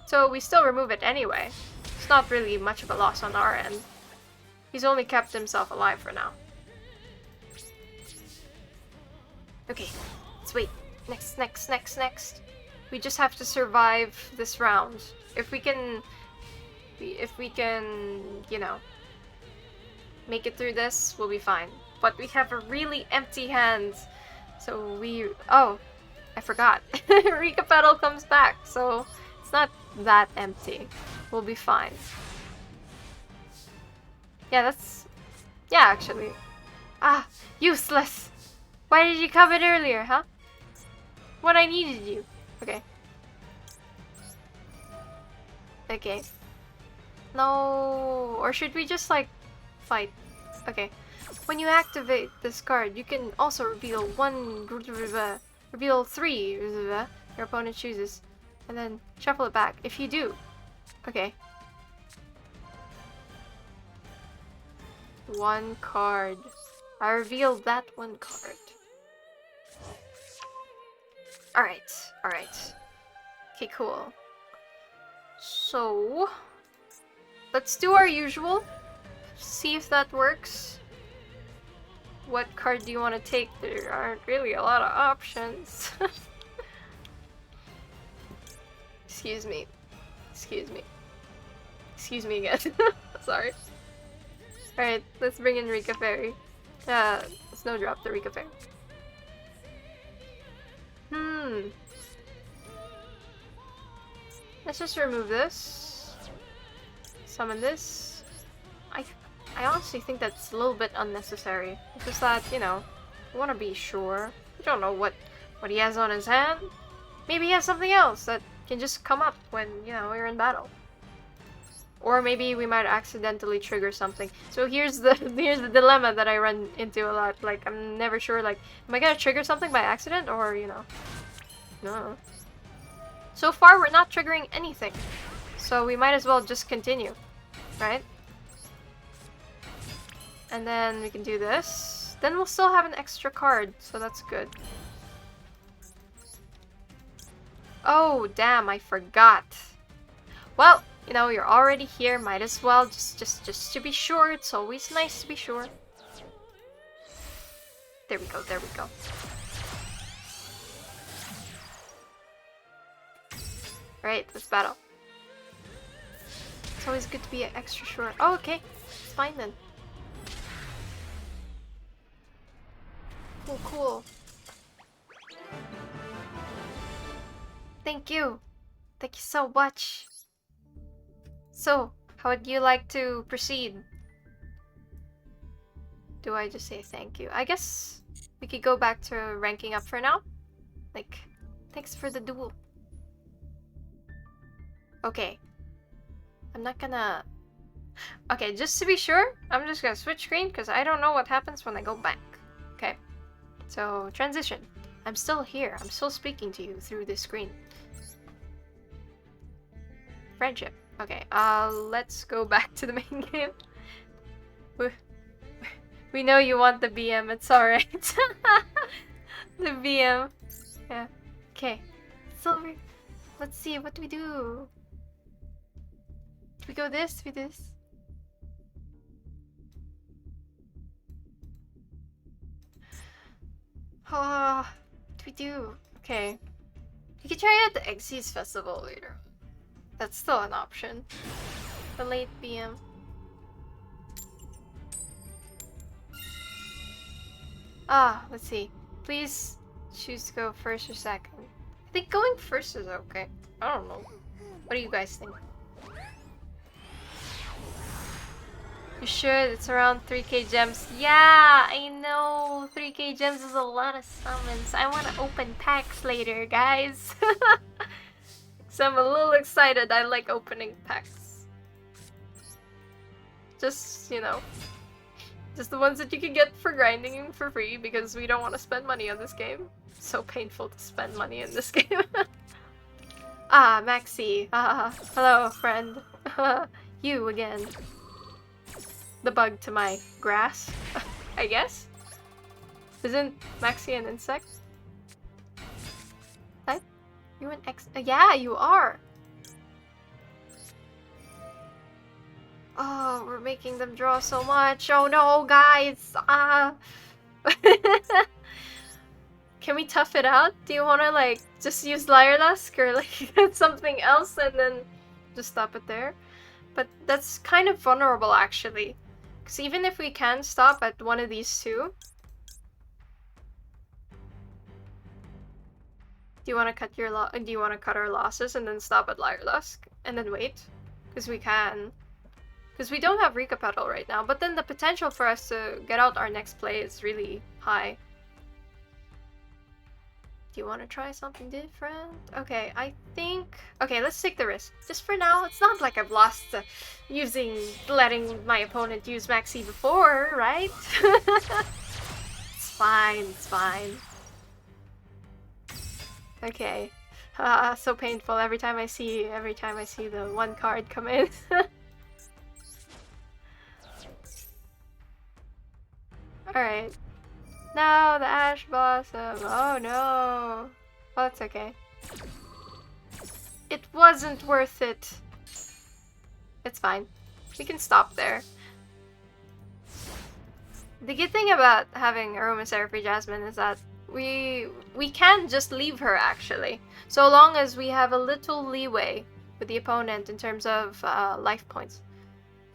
So we still remove it anyway. It's not really much of a loss on our end. He's only kept himself alive for now. Okay, let's wait. Next. We just have to survive this round. If we can, you know, make it through this, we'll be fine. But we have a really empty hand. So oh, I forgot. Rika Petal comes back, so it's not that empty. We'll be fine. Yeah, actually. Ah, useless! Why did you come in earlier, huh? When I needed you. Okay. Okay. No, or should we just like fight? Okay. When you activate this card, you can also reveal reveal 3 your opponent chooses, and then shuffle it back. If you do, okay. 1 card. I revealed that 1 card. Alright. Okay, cool. So, let's do our usual. See if that works. What card do you want to take? There aren't really a lot of options. Excuse me again. Sorry. Alright, let's bring in Rika Fairy. Snowdrop the Rika Fairy. Let's just remove this. Summon this. I honestly think that's a little bit unnecessary. It's just that, you know, I want to be sure. We don't know what he has on his hand. Maybe he has something else that can just come up when, you know, we're in battle. Or maybe we might accidentally trigger something. So here's the dilemma that I run into a lot. Like, I'm never sure, like, am I gonna trigger something by accident, or, you know? No. So far, we're not triggering anything. So we might as well just continue, right? And then we can do this. Then we'll still have an extra card, so that's good. Oh, damn, I forgot. Well, you know, you're already here, might as well, just to be sure. It's always nice to be sure. There we go. Right, let's battle. It's always good to be extra sure. Oh, okay. It's fine then. Cool. Thank you. Thank you so much. So, how would you like to proceed? Do I just say thank you? I guess we could go back to ranking up for now. Like, thanks for the duel. Okay. I'm not gonna... Okay, just to be sure, I'm just gonna switch screen because I don't know what happens when I go back. Okay. So, transition. I'm still here. I'm still speaking to you through this screen. Friendship. Okay, let's go back to the main game. We know you want the BM, it's alright. The VM. Yeah. Okay. Silver. Let's see. What do we do? Do we go this? Do we this? Oh, what do we do? Okay. You could try out the Exes Festival later. That's still an option. The late BM. Ah, let's see. Please choose to go first or second. I think going first is okay. I don't know. What do you guys think? You sure it's around 3k gems? Yeah, I know. 3k gems is a lot of summons. I want to open packs later, guys. So I'm a little excited. I like opening packs. Just, you know. Just the ones that you can get for grinding for free because we don't want to spend money on this game. It's so painful to spend money in this game. Ah, Maxi. Hello, friend. You again. The bug to my grass, I guess? Isn't Maxi an insect? Type? You an X? Yeah, you are! Oh, we're making them draw so much. Oh no, guys! Can we tough it out? Do you wanna, like, just use Liar Lusk or, like, something else and then just stop it there? But that's kind of vulnerable, actually. Because even if we can stop at one of these two... Do you want to cut our losses and then stop at Liar Lusk? And then wait? Because we can. Because we don't have Rika Petal right now, but then the potential for us to get out our next play is really high. Do you want to try something different? Okay, I think... Okay, let's take the risk. Just for now, it's not like I've lost letting my opponent use Maxi before, right? It's fine, it's fine. Okay. So painful every time I see the one card come in. Alright. Now the Ash Blossom. Oh no. Well, that's okay. It wasn't worth it. It's fine. We can stop there. The good thing about having Aromaseraphy Jasmine is that we can just leave her, actually. So long as we have a little leeway with the opponent in terms of life points.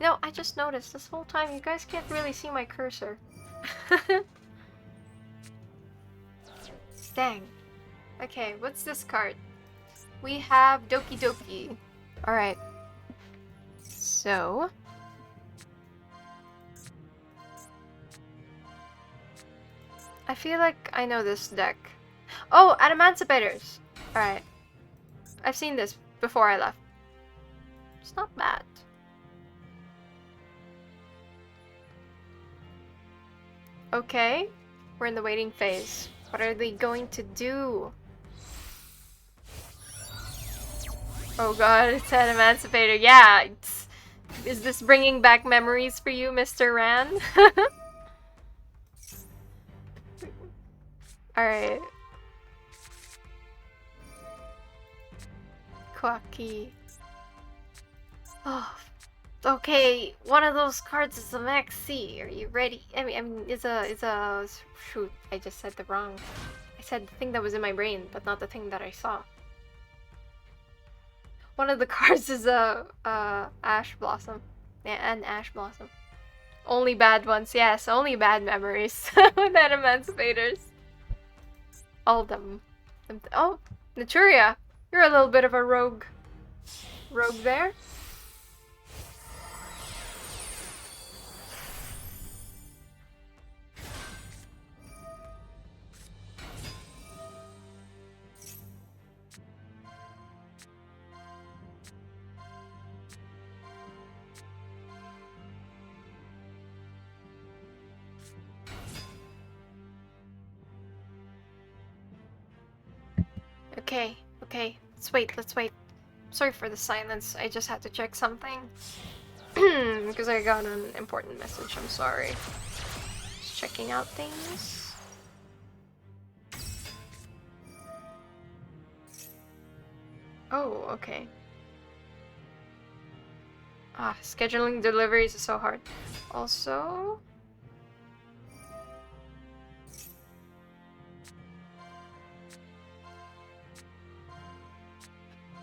You know, I just noticed this whole time you guys can't really see my cursor. Dang. Okay, what's this card? We have Doki Doki. Alright. So... I feel like I know this deck. Oh, Adamantibators! Alright. I've seen this before I left. It's not bad. Okay. We're in the waiting phase. What are they going to do? Oh god, it's an Emancipator. Yeah, is this bringing back memories for you, Mr. Ran? Alright. Quacky. Oh, okay. One of those cards is a Maxi. Are you ready? I mean, it's a. Shoot, I just said the wrong. I said the thing that was in my brain, but not the thing that I saw. One of the cards is a Ash Blossom. Yeah, an Ash Blossom. Only bad ones, yes. Only bad memories with that Emancipators. All of them. Oh, Naturia. You're a little bit of a rogue. Rogue there. Okay, let's wait. Sorry for the silence, I just had to check something. Because I got an important message, I'm sorry. Just checking out things. okay. Ah, scheduling deliveries is so hard. Also...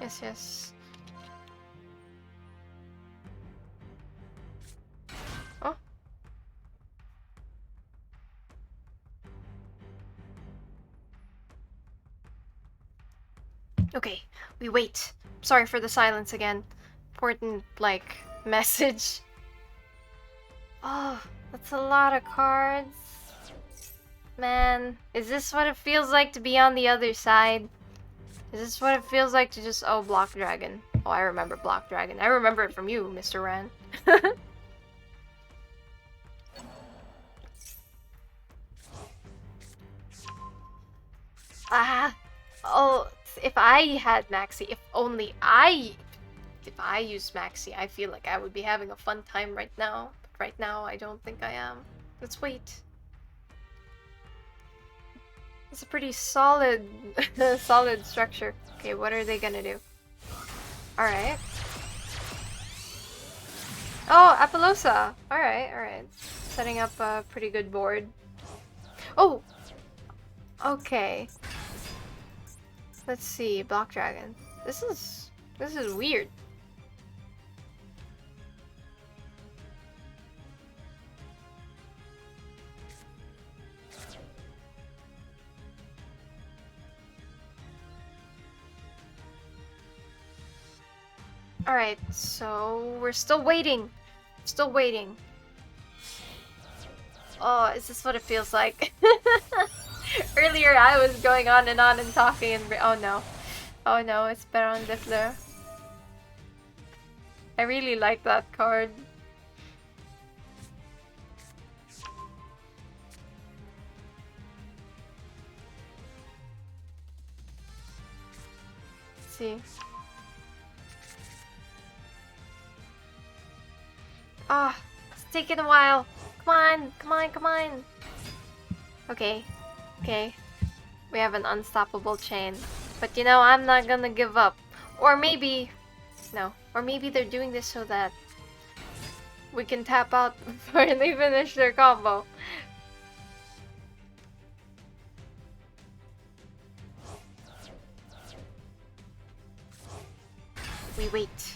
Yes, yes. Oh. Okay, we wait. Sorry for the silence again. Important, like, message. Oh, that's a lot of cards. Man, is this what it feels like to be on the other side? Is this what it feels like to just... Oh, Block Dragon. Oh, I remember Block Dragon. I remember it from you, Mr. Ran. Ah! Oh, if I had Maxi, if I used Maxi, I feel like I would be having a fun time right now. But right now, I don't think I am. Let's wait. It's a pretty solid, solid structure. Okay, what are they gonna do? Alright. Oh, Apollosa! Alright, alright. Setting up a pretty good board. Oh! Okay. Let's see, Block Dragon. This is weird. Alright, so we're still waiting. Still waiting. Oh, is this what it feels like? Earlier I was going on and talking and oh no. Oh no, it's Baron de Fleur. I really like that card. Let's see. Ah, it's taking a while. Come on, come on, come on. Okay, okay. We have an unstoppable chain. But you know, I'm not gonna give up. Or maybe... No. Or maybe they're doing this so that we can tap out before they finish their combo. We wait.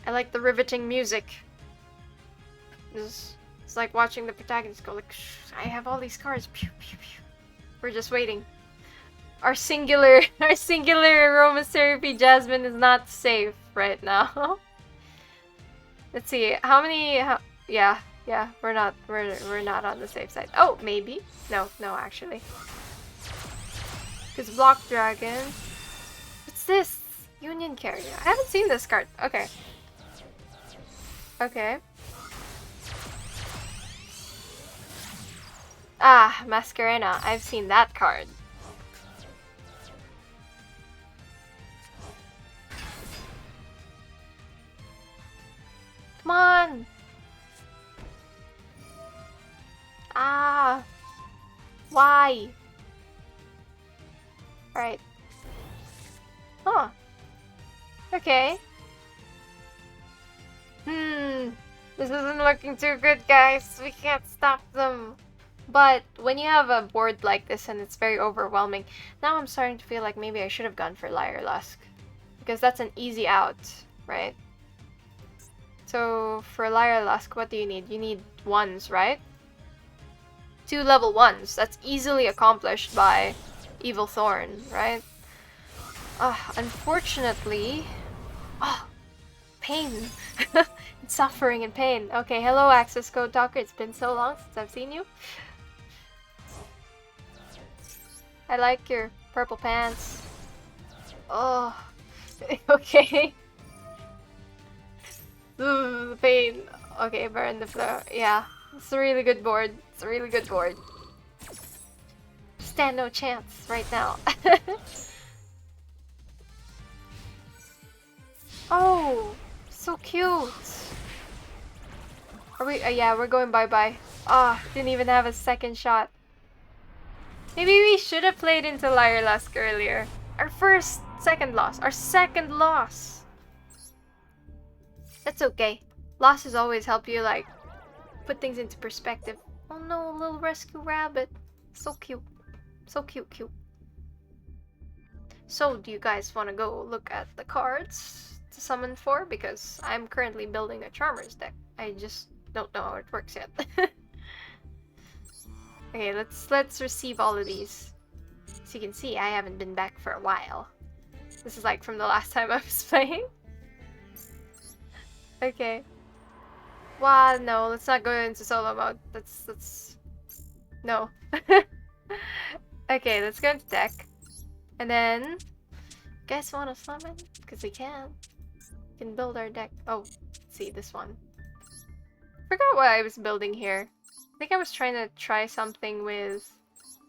I like the riveting music. It's like watching the protagonist go like, I have all these cards. Pew, pew, pew. We're just waiting. Our singular aromatherapy Jasmine is not safe right now. Let's see, how many? Yeah, we're not on the safe side. Oh, maybe. No, actually. Because Block Dragon. What's this? Union Carrier. I haven't seen this card. Okay. Okay. Ah, Masquerena. I've seen that card. Come on! Ah! Why? Alright. Huh. Okay. This isn't looking too good, guys. We can't stop them. But when you have a board like this and it's very overwhelming, now I'm starting to feel like maybe I should have gone for Liar Lusk. Because that's an easy out, right? So for Liar Lusk, what do you need? You need 1s, right? 2 level 1s. That's easily accomplished by Evil Thorn, right? Unfortunately... Oh, pain. Suffering and pain. Okay, hello Access Code Talker. It's been so long since I've seen you. I like your purple pants. Oh, okay. Ooh, the pain. Okay, Burn the Floor. Yeah, it's a really good board. It's a really good board. Stand no chance right now. Oh, so cute. Are we? Yeah, we're going bye-bye. Ah, didn't even have a second shot. Maybe we should have played into Liar Lusk earlier. Our second loss. Our second loss. That's okay. Losses always help you, like, put things into perspective. Oh no, a little rescue rabbit. So cute. So cute. So, do you guys want to go look at the cards to summon for? Because I'm currently building a Charmer's deck. I just don't know how it works yet. Okay, let's receive all of these. As you can see, I haven't been back for a while. This is like from the last time I was playing. Okay. Well, no, let's not go into solo mode. Let's... No. Okay, let's go into deck. And then... Guys wanna summon? Because we can. We can build our deck. Oh, let's see, this one. Forgot what I was building here. I think I was trying something with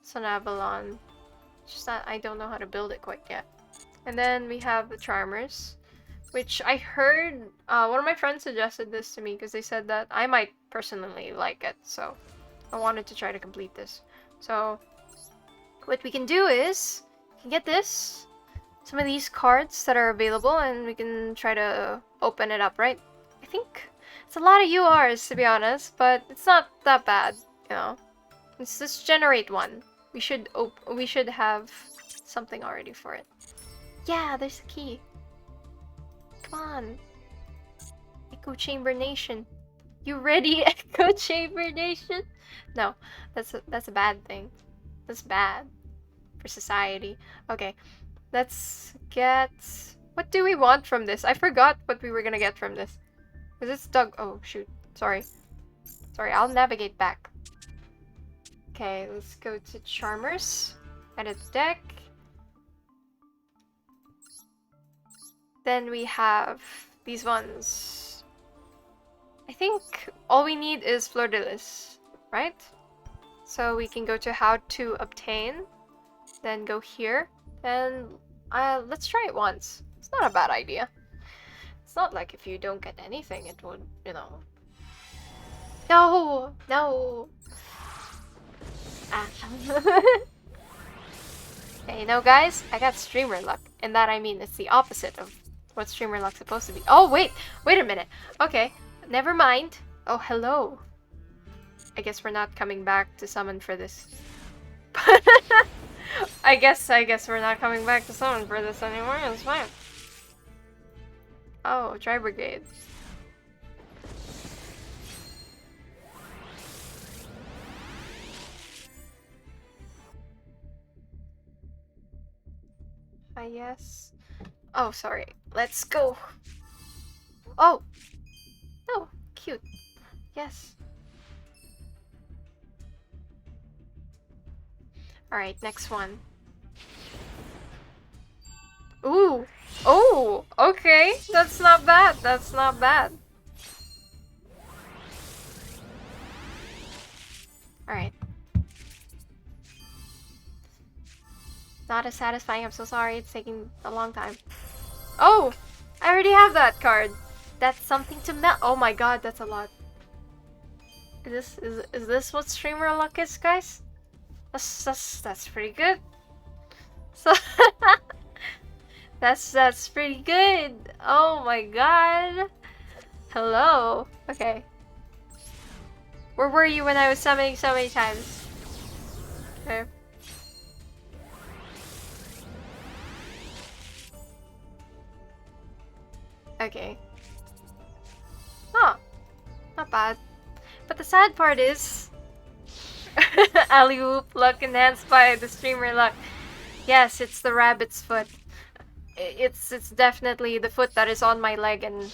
Sonavalon. Just that I don't know how to build it quite yet. And then we have the Charmers, which I heard one of my friends suggested this to me because they said that I might personally like it, so I wanted to try to complete this. So what we can do is we can get some of these cards that are available, and we can try to open it up, right? I think it's a lot of URs, to be honest, but it's not that bad, you know. Let's just generate one. We should have something already for it. Yeah, there's a key. Come on. Echo Chamber Nation. You ready, Echo Chamber Nation? No, that's a bad thing. That's bad for society. Okay, let's get... What do we want from this? I forgot what we were gonna get from this. Is this dog? Oh, shoot. Sorry, I'll navigate back. Okay, let's go to Charmers. Edit deck. Then we have these ones. I think all we need is Fleur de Lis, right? So we can go to how to obtain, then go here, and let's try it once. It's not a bad idea. It's not like if you don't get anything, it would, you know. No! Hey, you know, guys, I got streamer luck. And that I mean it's the opposite of what streamer luck's supposed to be. Oh, wait a minute. Okay, never mind. Oh, hello. I guess we're not coming back to summon for this. I guess we're not coming back to summon for this anymore. It's fine. Oh, Tri Brigade. Yes. Oh, sorry. Let's go. Oh. Oh, cute. Yes. Alright, next one. Ooh. Oh, okay. That's not bad. That's not bad. Alright. Not as satisfying. I'm so sorry. It's taking a long time. Oh! I already have that card. That's something to melt. Oh my god, that's a lot. Is this what streamer luck is, guys? That's pretty good. So that's pretty good. Oh my god. Hello. Okay. Where were you when I was summoning so many times? Okay. Okay. Huh. Not bad. But the sad part is... Aliwoop, luck enhanced by the streamer luck. Yes, it's the rabbit's foot. It's definitely the foot that is on my leg, and...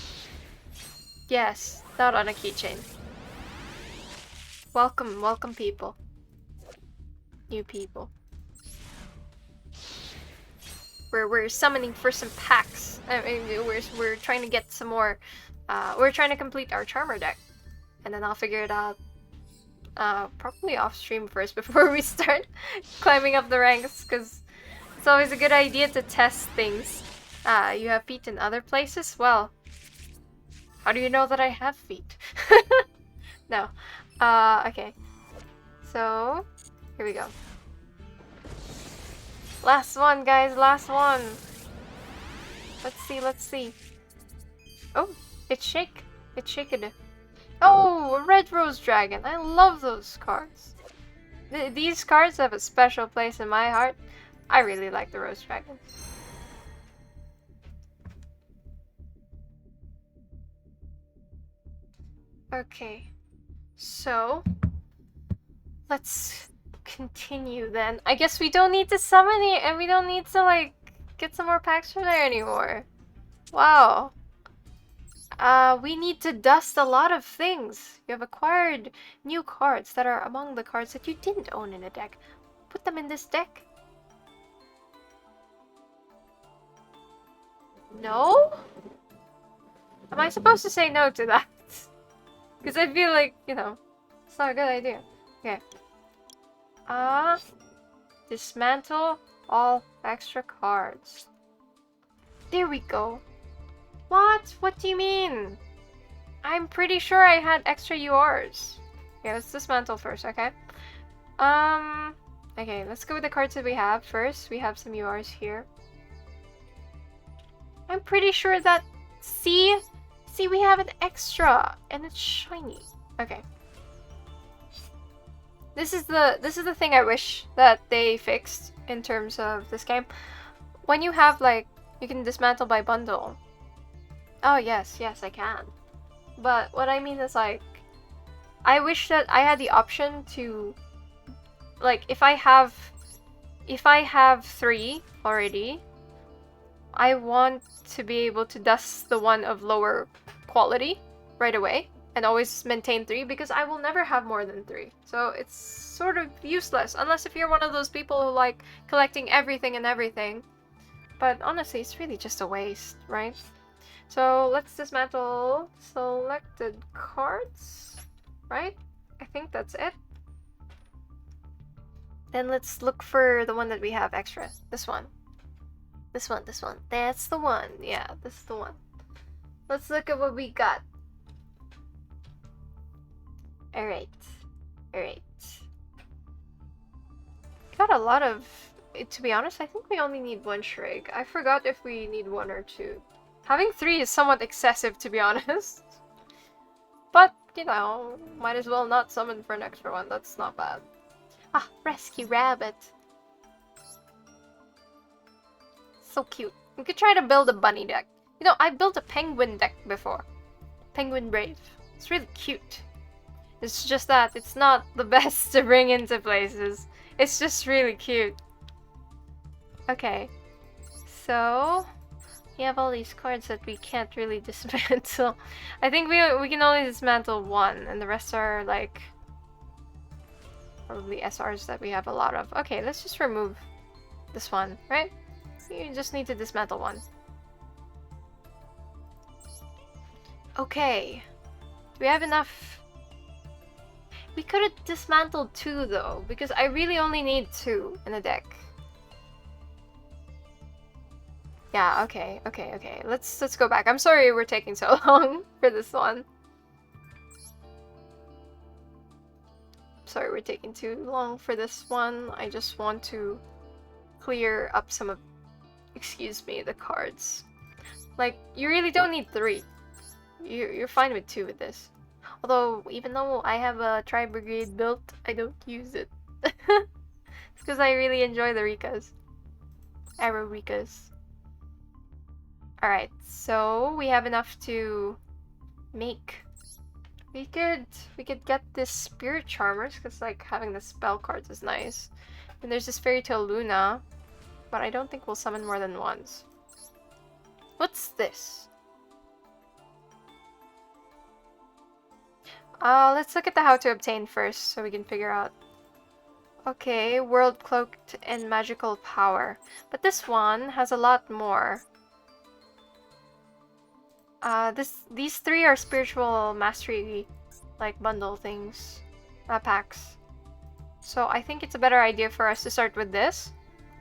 Yes, not on a keychain. Welcome people. New people. We're summoning for some packs. I mean, we're trying to get some more. We're trying to complete our Charmer deck, and then I'll figure it out. Probably off stream first before we start climbing up the ranks, because it's always a good idea to test things. You have feet in other places? Well, how do you know that I have feet? No. Okay. So here we go. Last one, guys, last one. Let's see, let's see. Oh, it's shake. It's shaken. Oh, a red rose dragon. I love those cards. These cards have a special place in my heart. I really like the rose dragon. Okay, so let's continue then. I guess we don't need to summon it, and we don't need to like get some more packs from there anymore. Wow. We need to dust a lot of things. You have acquired new cards that are among the cards that you didn't own in a deck. Put them in this deck. No? Am I supposed to say no to that? Because I feel like, you know, it's not a good idea. Okay. Dismantle all extra cards. There we go. What? What do you mean? I'm pretty sure I had extra URs. Okay, let's dismantle first, okay? Okay, let's go with the cards that we have first. We have some URs here. I'm pretty sure that... See? See, we have an extra, and it's shiny. Okay. This is the thing I wish that they fixed in terms of this game. When you have, like, you can dismantle by bundle. Oh, yes, yes, I can. But what I mean is, like, I wish that I had the option to, like, if I have 3 already, I want to be able to dust the one of lower quality right away and always maintain 3, because I will never have more than 3. So it's sort of useless, unless if you're one of those people who like collecting everything and everything. But honestly, it's really just a waste, right? So let's dismantle selected cards, right? I think that's it. Then let's look for the one that we have extra. This one. This one, this one. That's the one. Yeah, this is the one. Let's look at what we got. Alright. Alright. Got a lot of... To be honest, I think we only need 1 Shrike. I forgot if we need 1 or 2. Having 3 is somewhat excessive, to be honest. But, you know, might as well not summon for an extra one. That's not bad. Ah, rescue rabbit. So cute. We could try to build a bunny deck. You know, I built a penguin deck before. Penguin Brave. It's really cute. It's just that it's not the best to bring into places. It's just really cute. Okay. So... we have all these cards that we can't really dismantle. I think we can only dismantle 1, and the rest are like probably SRs that we have a lot of. Okay, let's just remove this one, right? You just need to dismantle 1. Okay. Do we have enough? We could have dismantled 2 though, because I really only need 2 in a deck. Yeah, okay. Let's go back. I'm sorry we're taking so long for this one. Sorry we're taking too long for this one. I just want to clear up some of, excuse me, the cards. Like, you really don't need 3. You're fine with 2 with this. Although, even though I have a Tri-Brigade built, I don't use it. It's because I really enjoy the Rikas. Arrow Rikas. Alright, so we have enough to make... We could get this Spirit Charmers, because like having the spell cards is nice. And there's this Fairy Tale Luna, but I don't think we'll summon more than once. What's this? Let's look at the how to obtain first, so we can figure out. Okay, World Cloaked in Magical Power. But this one has a lot more. These 3 are spiritual mastery, like, bundle things, packs. So I think it's a better idea for us to start with this,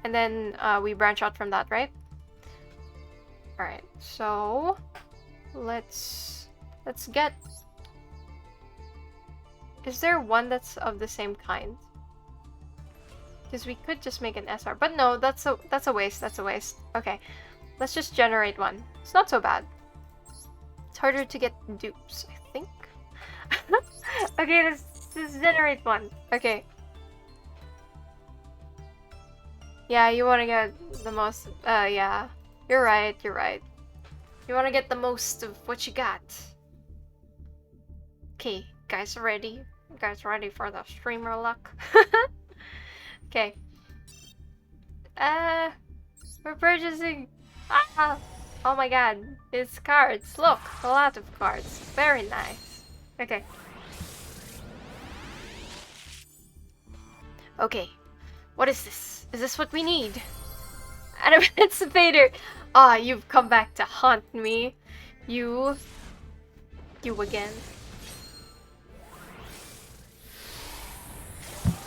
and then we branch out from that, right? Alright, so let's get... Is there one that's of the same kind? Because we could just make an SR. But no, that's a waste. That's a waste. Okay. Let's just generate one. It's not so bad. It's harder to get dupes, I think. Okay, let's generate one. Okay. Yeah, you want to get the most... yeah. You're right, you're right. You want to get the most of what you got. Okay, guys ready? You guys ready for the streamer luck? Okay. We're purchasing... Ah! Oh my god, it's cards. Look, a lot of cards. Very nice. Okay. Okay. What is this? Is this what we need? An emancipator! Ah, you've come back to haunt me. You again.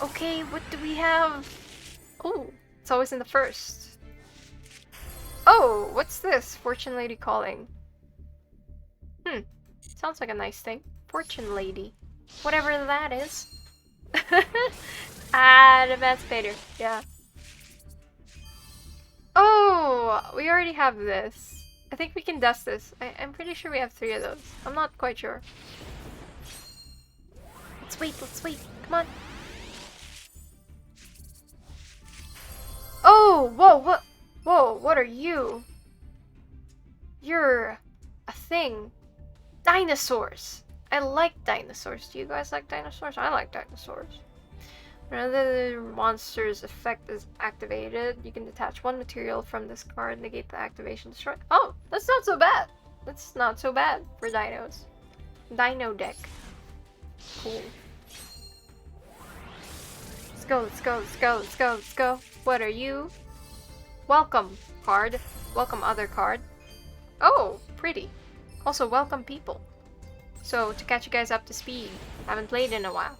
Okay, what do we have? Oh, it's always in the first. Oh, what's this? Fortune Lady calling. Sounds like a nice thing. Fortune Lady. Whatever that is. An emancipator. Yeah. Oh, we already have this. I think we can dust this. I'm pretty sure we have 3 of those. I'm not quite sure. Let's wait, let's wait. Come on. Oh, whoa, what? Whoa, what are you? You're a thing. Dinosaurs. I like dinosaurs. Do you guys like dinosaurs? I like dinosaurs. Whenever the monster's effect is activated, you can detach 1 material from this card, negate the activation, destroy. Oh, that's not so bad. That's not so bad for dinos. Dino deck. Cool. Let's go, let's go, let's go, let's go, let's go. What are you? Welcome card. Welcome other card. Oh, pretty. Also, welcome people. So, to catch you guys up to speed, haven't played in a while.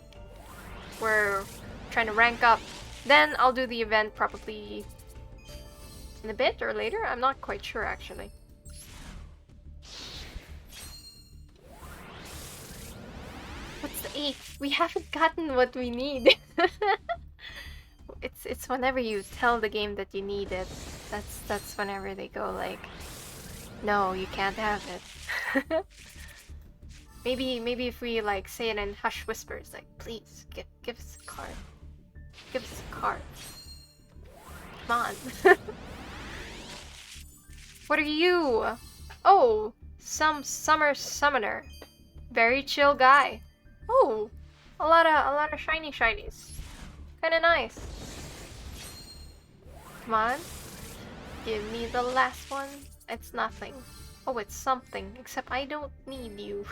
We're trying to rank up. Then I'll do the event probably in a bit or later. I'm not quite sure actually. What's the 8? We haven't gotten what we need. It's whenever you tell the game that you need it. That's whenever they go like, no, you can't have it. Maybe if we like say it in hush whispers, like, please give us a card. Give us a card. Come on. What are you? Oh, some summer summoner. Very chill guy. Oh, a lot of shiny shinies. Kinda nice. Come on. Give me the last one. It's nothing. Oh, it's something. Except I don't need you.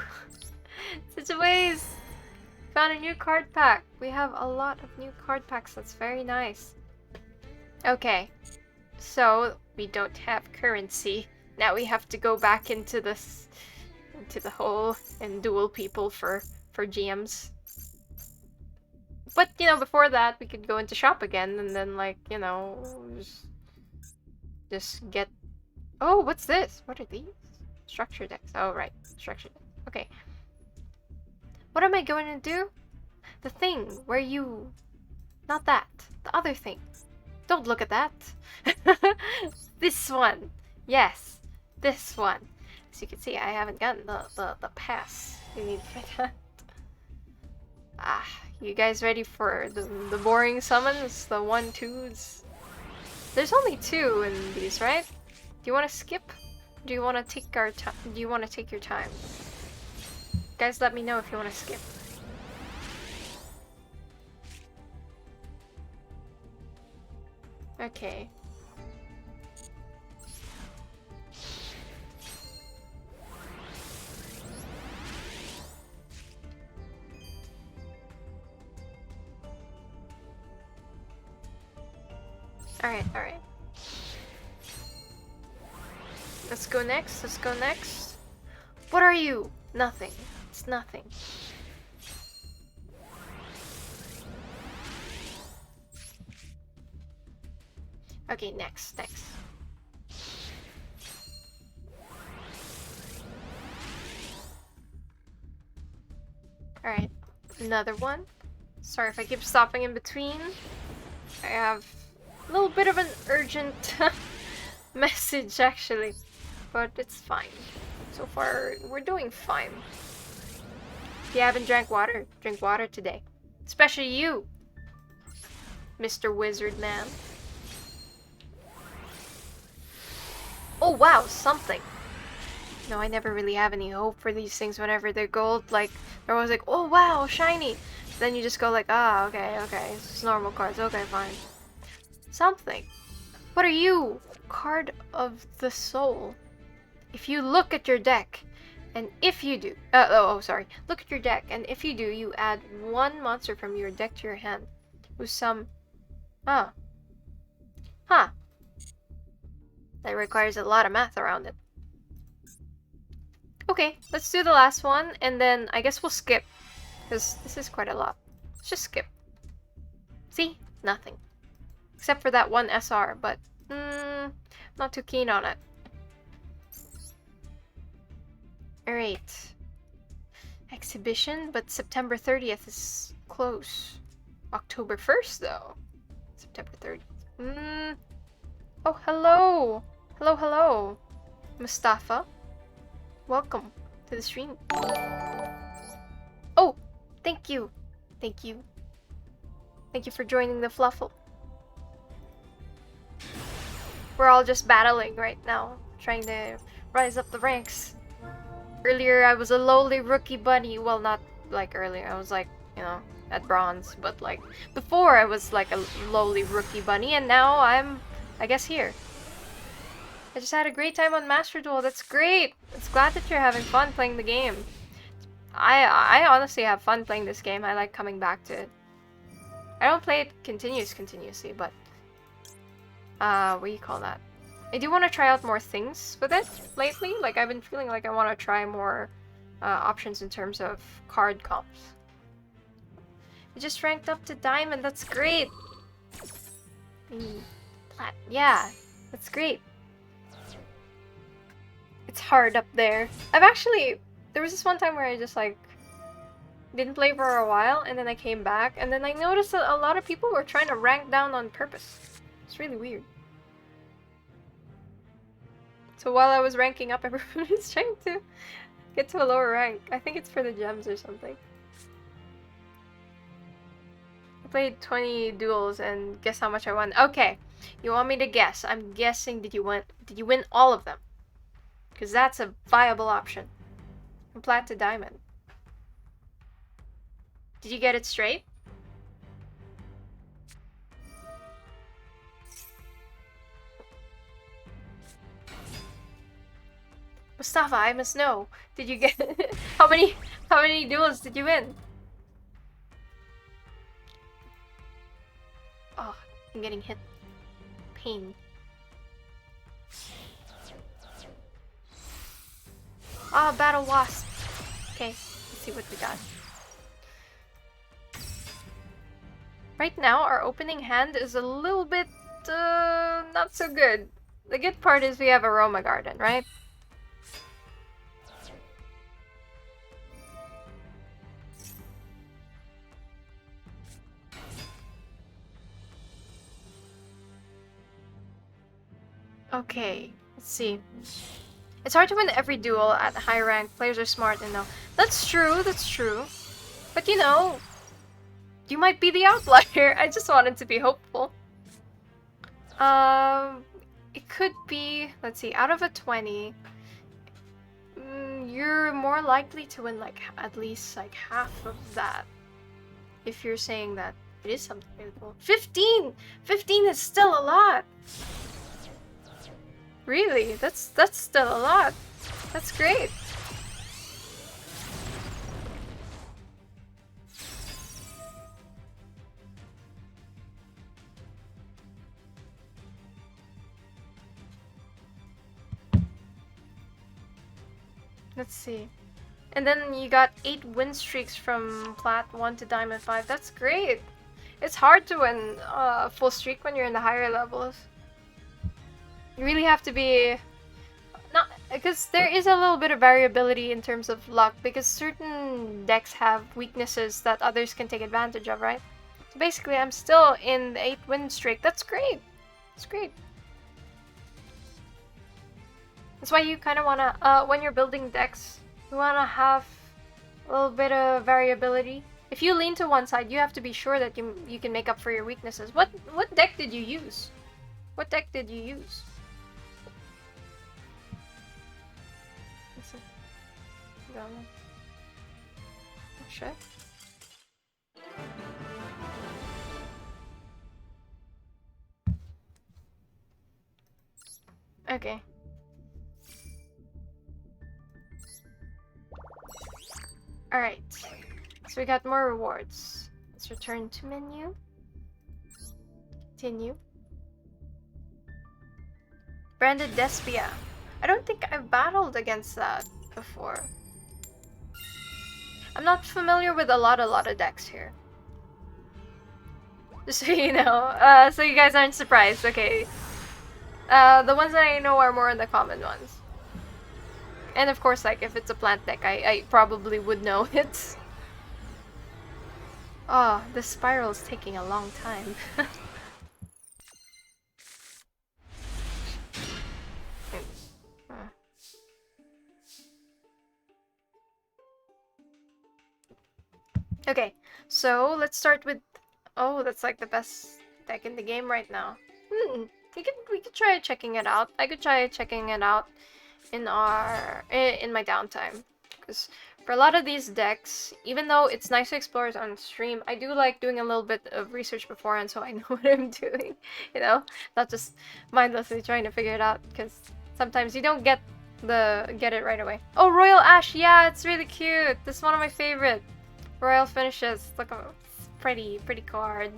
Such a waste. Found a new card pack. We have a lot of new card packs. That's very nice. Okay. So, we don't have currency. Now we have to go back into this... into the hole and duel people for GMs. But, you know, before that, we could go into shop again and then, like, you know, just get... Oh, what's this? What are these? Structure decks. Oh, right. Structure decks. Okay. What am I going to do? The thing where you... Not that. The other thing. Don't look at that. This one. Yes. This one. As you can see, I haven't gotten the pass you need for that. Ah, you guys ready for the boring summons? The 1-2s? There's only 2 in these, right? Do you want to skip? Do you want to take our time? Do you want to take your time? Guys, let me know if you want to skip. Okay. Alright, alright. Let's go next, let's go next. What are you? Nothing. It's nothing. Okay, next. Alright, another one. Sorry if I keep stopping in between. I have a little bit of an urgent message actually, but it's fine. So far, we're doing fine. If you haven't drank water, drink water today. Especially you, Mr. Wizard Man. Oh wow, something. No, I never really have any hope for these things whenever they're gold. Like, they're always like, oh wow, shiny. Then you just go like, ah, okay, it's just normal cards. Okay, fine. Something. What are you? Card of the Soul. If you look at your deck, and if you do, sorry. Look at your deck, and if you do, you add one monster from your deck to your hand. With some, Huh. That requires a lot of math around it. Okay, let's do the last one, and then I guess we'll skip. Because this is quite a lot. Let's just skip. See? Nothing. Except for that one SR, but not too keen on it. Alright. Exhibition, but September 30th is close. October 1st, though. September 30th. Oh, hello! Hello. Mustafa. Welcome to the stream. Oh! Thank you. Thank you for joining the Fluffle. We're all just battling right now, trying to rise up the ranks. Earlier, I was a lowly rookie bunny. Well, not like earlier. I was like, you know, at bronze. But like, before I was like a lowly rookie bunny. And now I'm, I guess, here. I just had a great time on Master Duel. That's great. It's glad that you're having fun playing the game. I honestly have fun playing this game. I like coming back to it. I don't play it continuously, but what do you call that? I do want to try out more things with it lately. Like, I've been feeling like I want to try more options in terms of card comps. You just ranked up to Diamond. That's great. Plat. Yeah, that's great. It's hard up there. There was this one time where I just like didn't play for a while, and then I came back, and then I noticed that a lot of people were trying to rank down on purpose. It's really weird. So while I was ranking up, everyone was trying to get to a lower rank. I think it's for the gems or something. I played 20 duels, and guess how much I won? Okay, you want me to guess? I'm guessing, did you win all of them? Because that's a viable option. From Plat to Diamond. Did you get it straight? Mustafa, I must know. Did you get how many duels did you win? Oh, I'm getting hit. Pain. Ah, Battle Wasp. Okay, let's see what we got. Right now, our opening hand is a little bit not so good. The good part is we have Aroma Garden, right? Okay, let's see. It's hard to win every duel at high rank. Players are smart and know. That's true, that's true. But you know, you might be the outlier. I just wanted to be hopeful. It could be, let's see, out of a 20, you're more likely to win like at least like half of that. If you're saying that it is something really cool. 15! 15 is still a lot! Really? That's still a lot. That's great. Let's see. And then you got 8 win streaks from Plat 1 to Diamond 5. That's great. It's hard to win a full streak when you're in the higher levels. You really have to be not, because there is a little bit of variability in terms of luck, because certain decks have weaknesses that others can take advantage of, right? So basically, I'm still in the 8-win streak. That's great. That's great. That's why you kind of wanna, when you're building decks, you wanna have a little bit of variability. If you lean to one side, you have to be sure that you can make up for your weaknesses. What deck did you use? What deck did you use? Listen. Go on. Oh shit. Okay. Alright. So we got more rewards. Let's return to menu. Continue. Branded Despia. I don't think I've battled against that before. I'm not familiar with a lot of decks here. Just so you know. So you guys aren't surprised, okay. The ones that I know are more the common ones. And of course, like, if it's a plant deck, I probably would know it. Oh, this spiral is taking a long time. Okay, so let's start with... Oh, that's like the best deck in the game right now. We could try checking it out. I could try checking it out in my downtime, because for a lot of these decks, even though it's nice to explore it on stream, I do like doing a little bit of research beforehand so I know what I'm doing, you know, not just mindlessly trying to figure it out, because sometimes you don't get it right away. Oh, Royal Ash, yeah, it's really cute. This is one of my favorite Royal finishes. Look, pretty card.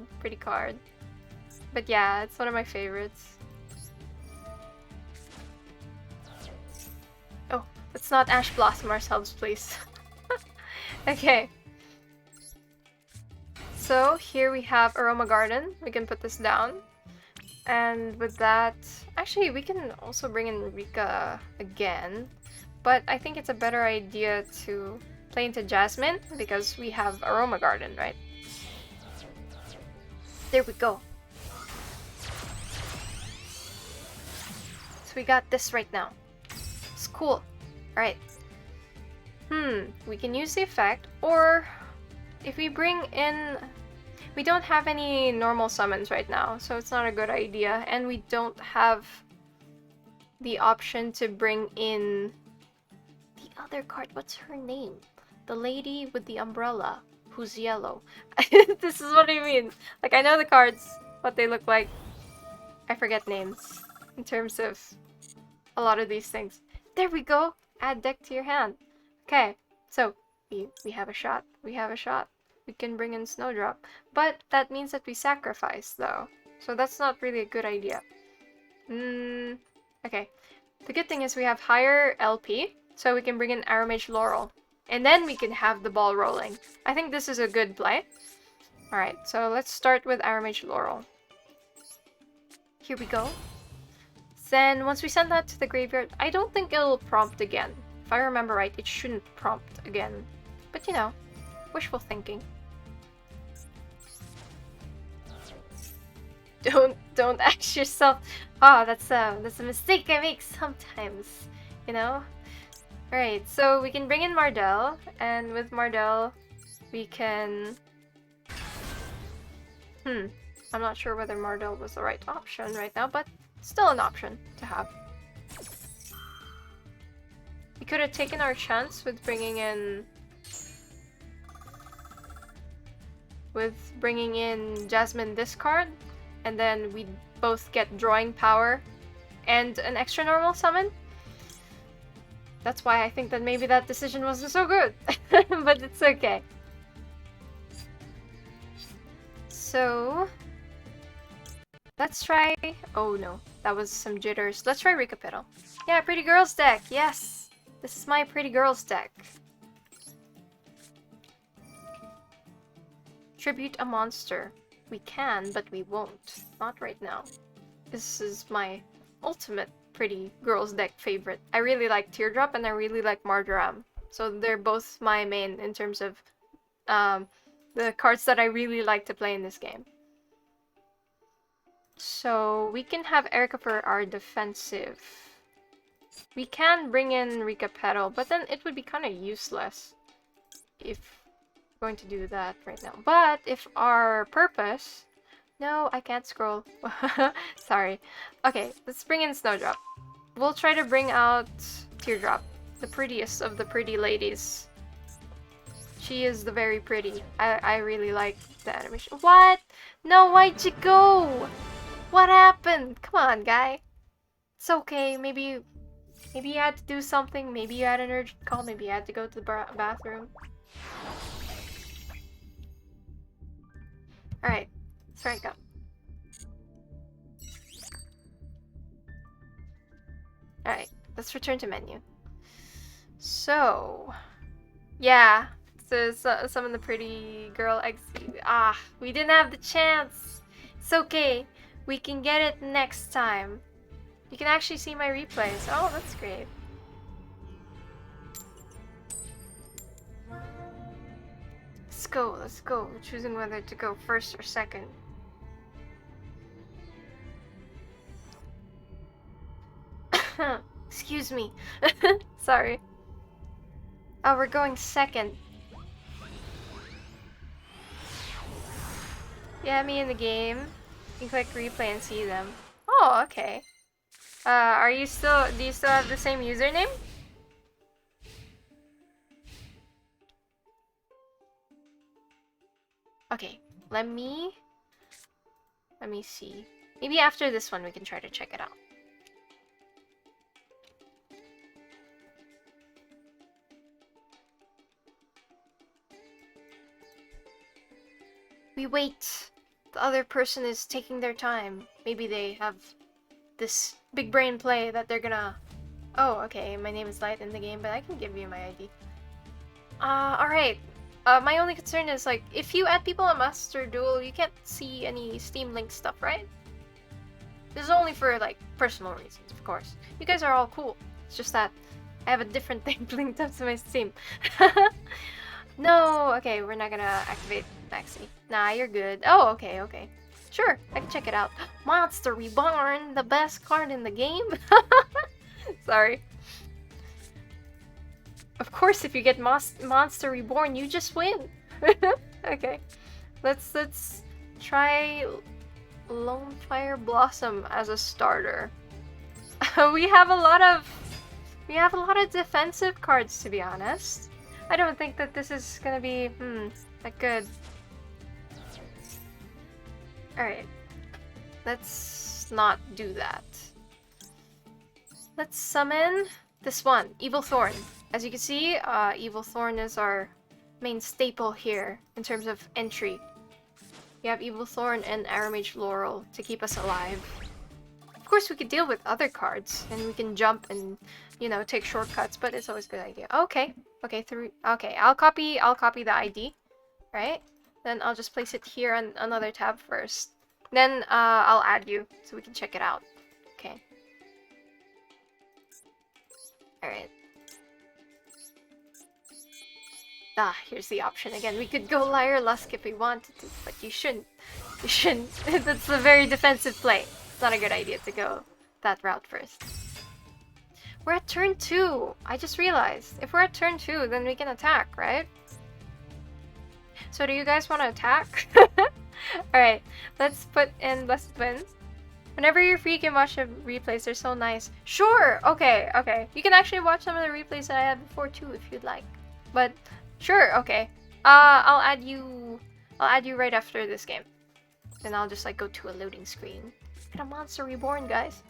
But yeah, it's one of my favorites. Oh, let's not Ash Blossom ourselves, please. Okay. So here we have Aroma Garden. We can put this down. And with that... Actually, we can also bring in Rika again. But I think it's a better idea to play into Jasmine, because we have Aroma Garden, right? There we go. So we got this right now. It's cool. Alright. We can use the effect, or if we bring in... We don't have any normal summons right now, so it's not a good idea. And we don't have the option to bring in the other card. What's her name? The lady with the umbrella, who's yellow. This is what I mean. Like, I know the cards, what they look like. I forget names in terms of a lot of these things. There we go. Add deck to your hand. Okay, so we have a shot. We can bring in Snowdrop, but that means that we sacrifice though. So that's not really a good idea. Okay. The good thing is we have higher LP, so we can bring in Aromage Laurel. And then we can have the ball rolling. I think this is a good play. Alright, so let's start with Aromage Laurel. Here we go. Then once we send that to the graveyard, I don't think it'll prompt again. If I remember right, it shouldn't prompt again. But you know, wishful thinking. Don't ask yourself, oh, that's a mistake I make sometimes, you know? Alright, so we can bring in Mardell, and with Mardell, we can... I'm not sure whether Mardell was the right option right now, but still an option to have. We could have taken our chance with bringing in... Jasmine this card, and then we both get drawing power and an extra normal summon. That's why I think that maybe that decision wasn't so good. But it's okay. So... let's try... Oh no, that was some jitters. Let's try Recapittle. Yeah, Pretty Girls deck, yes! This is my Pretty Girls deck. Tribute a monster. We can, but we won't. Not right now. This is my ultimate Pretty Girls deck favorite. I really like Teardrop and I really like Marjoram. So they're both my main in terms of The cards that I really like to play in this game. So we can have Erica for our defensive. We can bring in Rika Petal, but then it would be kind of useless if we're going to do that right now. But if our purpose... No, I can't scroll. Sorry. Okay, let's bring in Snowdrop. We'll try to bring out Teardrop, the prettiest of the pretty ladies. She is the very pretty. I really like the animation. What? No, why'd you go? What happened? Come on, guy. It's okay. Maybe you had to do something. Maybe you had an urgent call. Maybe you had to go to the bathroom. Alright. Let's rank up. Alright. Let's return to menu. So... yeah. So some of the pretty girl eggs. Ah, we didn't have the chance. It's okay. We can get it next time. You can actually see my replays. Oh, that's great. Let's go, let's go. We're choosing whether to go first or second. Excuse me. Sorry. Oh, we're going second. Yeah, me in the game. You can click replay and see them. Oh, okay. Do you still have the same username? Okay, let me see. Maybe after this one we can try to check it out. We wait. The other person is taking their time. Maybe they have this big brain play that they're gonna... Oh, okay, my name is Light in the game, but I can give you my ID. Alright. My only concern is, like, if you add people on Master Duel, you can't see any Steam Link stuff, right? This is only for, like, personal reasons, of course. You guys are all cool. It's just that I have a different thing linked up to my Steam. No! Okay, we're not gonna activate Maxi. Nah, you're good. Oh, okay, okay. Sure, I can check it out. Monster Reborn, the best card in the game. Sorry. Of course, if you get Monster Reborn, you just win. Okay, let's try Lone Fire Blossom as a starter. we have a lot of defensive cards, to be honest. I don't think that this is gonna be that good. Alright. Let's not do that. Let's summon this one, Evil Thorn. As you can see, Evil Thorn is our main staple here in terms of entry. We have Evil Thorn and Aramage Laurel to keep us alive. Of course, we could deal with other cards, and we can jump and, you know, take shortcuts, but it's always a good idea. Okay. Okay, okay, I'll copy the ID, right? Then I'll just place it here on another tab first. Then I'll add you so we can check it out. Okay. Alright. Ah, here's the option again. We could go Liar Lusk if we wanted to, but you shouldn't. You shouldn't. That's a very defensive play. It's not a good idea to go that route first. We're at turn 2. I just realized. If we're at turn 2, then we can attack, right? So do you guys want to attack? Alright, let's put in Blessed Twins. Whenever you're free, you can watch the replays. They're so nice. Sure! Okay, okay. You can actually watch some of the replays that I had before too, if you'd like. But, sure, okay. I'll add you right after this game. Then I'll just, like, go to a loading screen. Get a Monster Reborn, guys.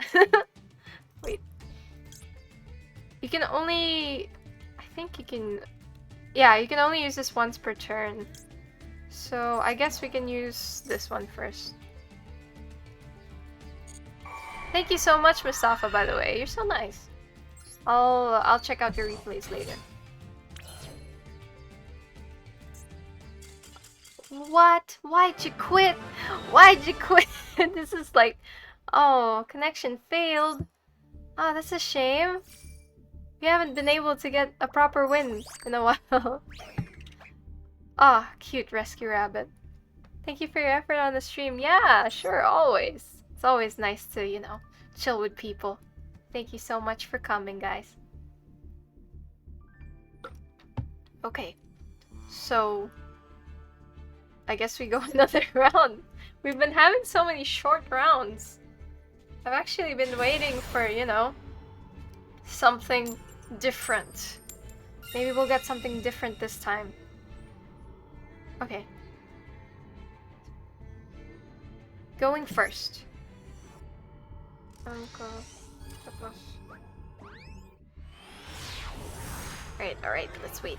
Wait. You can only... I think you can... Yeah, you can only use this once per turn. So, I guess we can use this one first. Thank you so much, Mustafa, by the way. You're so nice. I'll check out your replays later. What? Why'd you quit? Why'd you quit? This is like... Oh, connection failed. Oh, that's a shame. We haven't been able to get a proper win in a while. Ah, cute rescue rabbit. Thank you for your effort on the stream. Yeah, sure, always. It's always nice to, you know, chill with people. Thank you so much for coming, guys. Okay, so I guess we go another round. We've been having so many short rounds. I've actually been waiting for, you know, something different. Maybe we'll get something different this time. Okay. Going first. Alright, let's wait.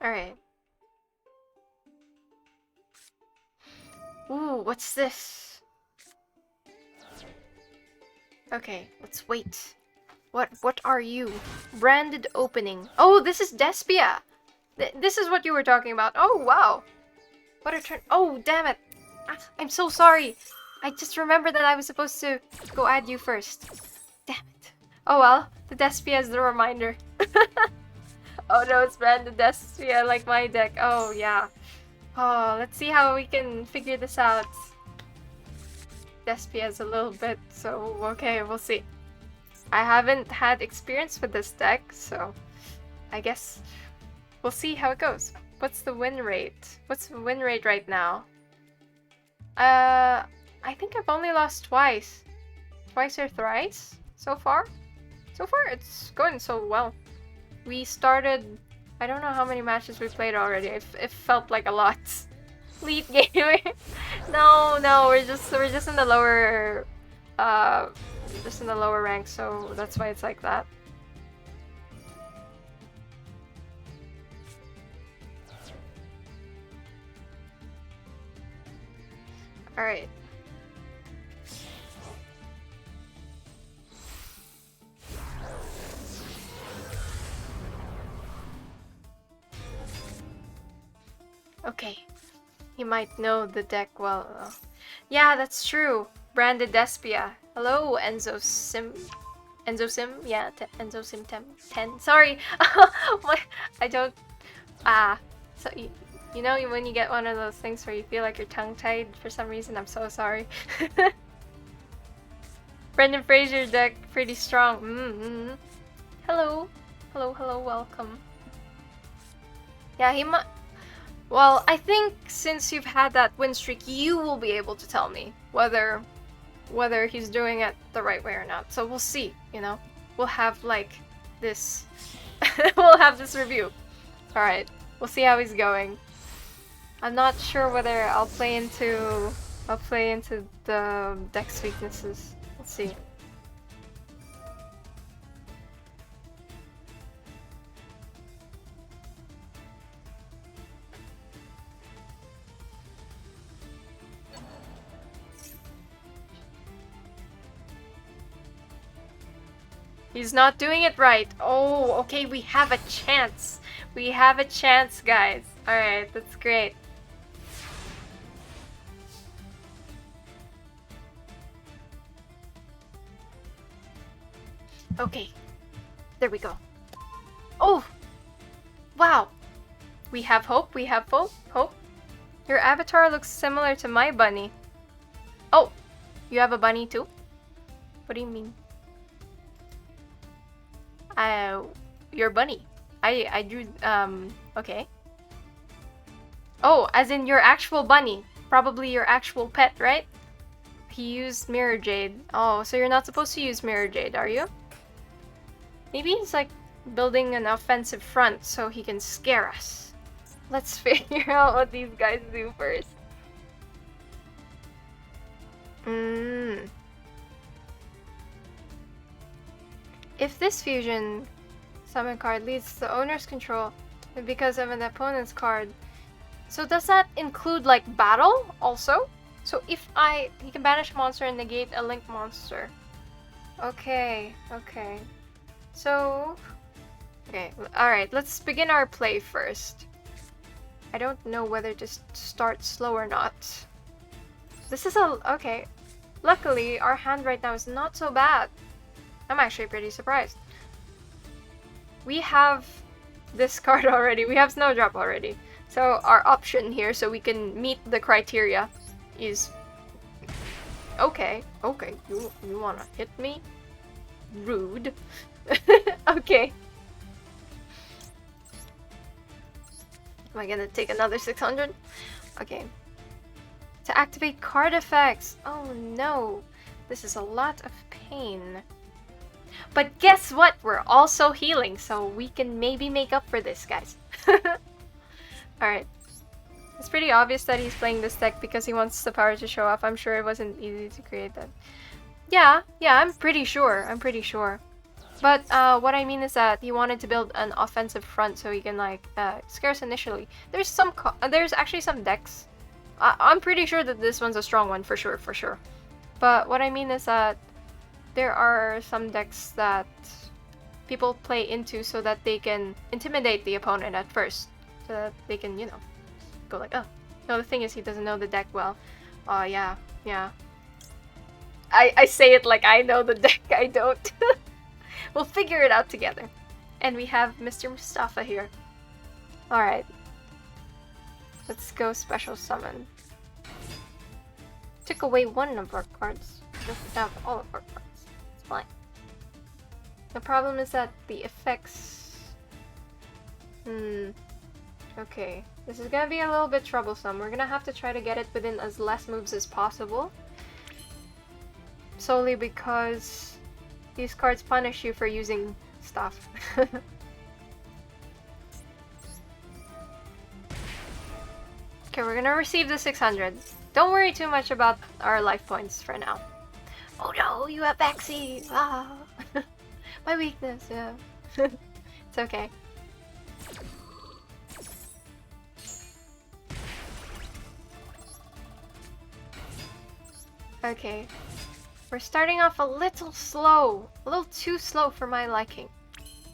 Alright. Ooh, what's this? Okay, let's wait. What are you? Branded opening. Oh, this is Despia! This is what you were talking about. Oh, wow! What a turn. Oh, damn it! I'm so sorry! I just remembered that I was supposed to go add you first. Damn it. Oh well, the Despia is the reminder. Oh no, it's branded Despia like my deck. Oh yeah. Oh, let's see how we can figure this out. Despia is a little bit, so okay, we'll see. I haven't had experience with this deck, so I guess we'll see how it goes. What's the win rate? What's the win rate right now? I think I've only lost twice. Twice or thrice so far? So far, it's going so well. We started... I don't know how many matches we played already. It felt like a lot. Lead gamer. No, we're just in the lower... just in the lower rank, so that's why it's like that. Alright. Okay. You might know the deck well. Yeah, that's true. Branded Despia. Hello, Enzo Sim. Enzo Sim? Yeah, Enzo Sim 10. Sorry! I don't... So you know when you get one of those things where you feel like you're tongue-tied for some reason? I'm so sorry. Brendan Fraser deck, pretty strong. Hello. Hello, welcome. Yeah, he might... Well, I think since you've had that win streak, you will be able to tell me whether he's doing it the right way or not. So we'll see, you know? We'll have, like, this... we'll have this review. Alright, we'll see how he's going. I'm not sure whether I'll play into the deck's weaknesses. Let's see. He's not doing it right. Oh, okay, we have a chance. We have a chance, guys. Alright, that's great. Okay, there we go. Oh! Wow! We have hope, we have hope. Your avatar looks similar to my bunny. Oh! You have a bunny too? What do you mean? Your bunny. I drew, okay. Oh, as in your actual bunny. Probably your actual pet, right? He used Mirror Jade. Oh, so you're not supposed to use Mirror Jade, are you? Maybe he's like building an offensive front so he can scare us. Let's figure out what these guys do first. If this fusion summon card leads to owner's control because of an opponent's card, so does that include like battle also? So if he can banish a monster and negate a linked monster. Okay. So, okay, alright, let's begin our play first. I don't know whether to start slow or not. This is okay. luckily, our hand right now is not so bad. I'm actually pretty surprised. We have this card already. We have Snowdrop already. So our option here, so we can meet the criteria, is... Okay, you wanna hit me? Rude. Okay. Am I gonna take another 600? Okay. To activate card effects! Oh no! This is a lot of pain. But guess what? We're also healing, so we can maybe make up for this, guys. Alright. It's pretty obvious that he's playing this deck because he wants the power to show off. I'm sure it wasn't easy to create that. Yeah, I'm pretty sure. But what I mean is that he wanted to build an offensive front so he can like scare us initially. There's actually some decks. I'm pretty sure that this one's a strong one for sure. But what I mean is that there are some decks that people play into so that they can intimidate the opponent at first, so that they can, you know, go like, oh. No, the thing is he doesn't know the deck well. Oh yeah. I say it like I know the deck. I don't. We'll figure it out together. And we have Mr. Mustafa here. Alright. Let's go special summon. Took away one of our cards. Just have all of our cards. It's fine. The problem is that the effects... Okay. This is gonna be a little bit troublesome. We're gonna have to try to get it within as less moves as possible. Solely because these cards punish you for using stuff. Okay, we're gonna receive the 600. Don't worry too much about our life points for now. Oh no, you have backseat! Ah. My weakness, yeah. It's okay. Okay. We're starting off a little slow. A little too slow for my liking.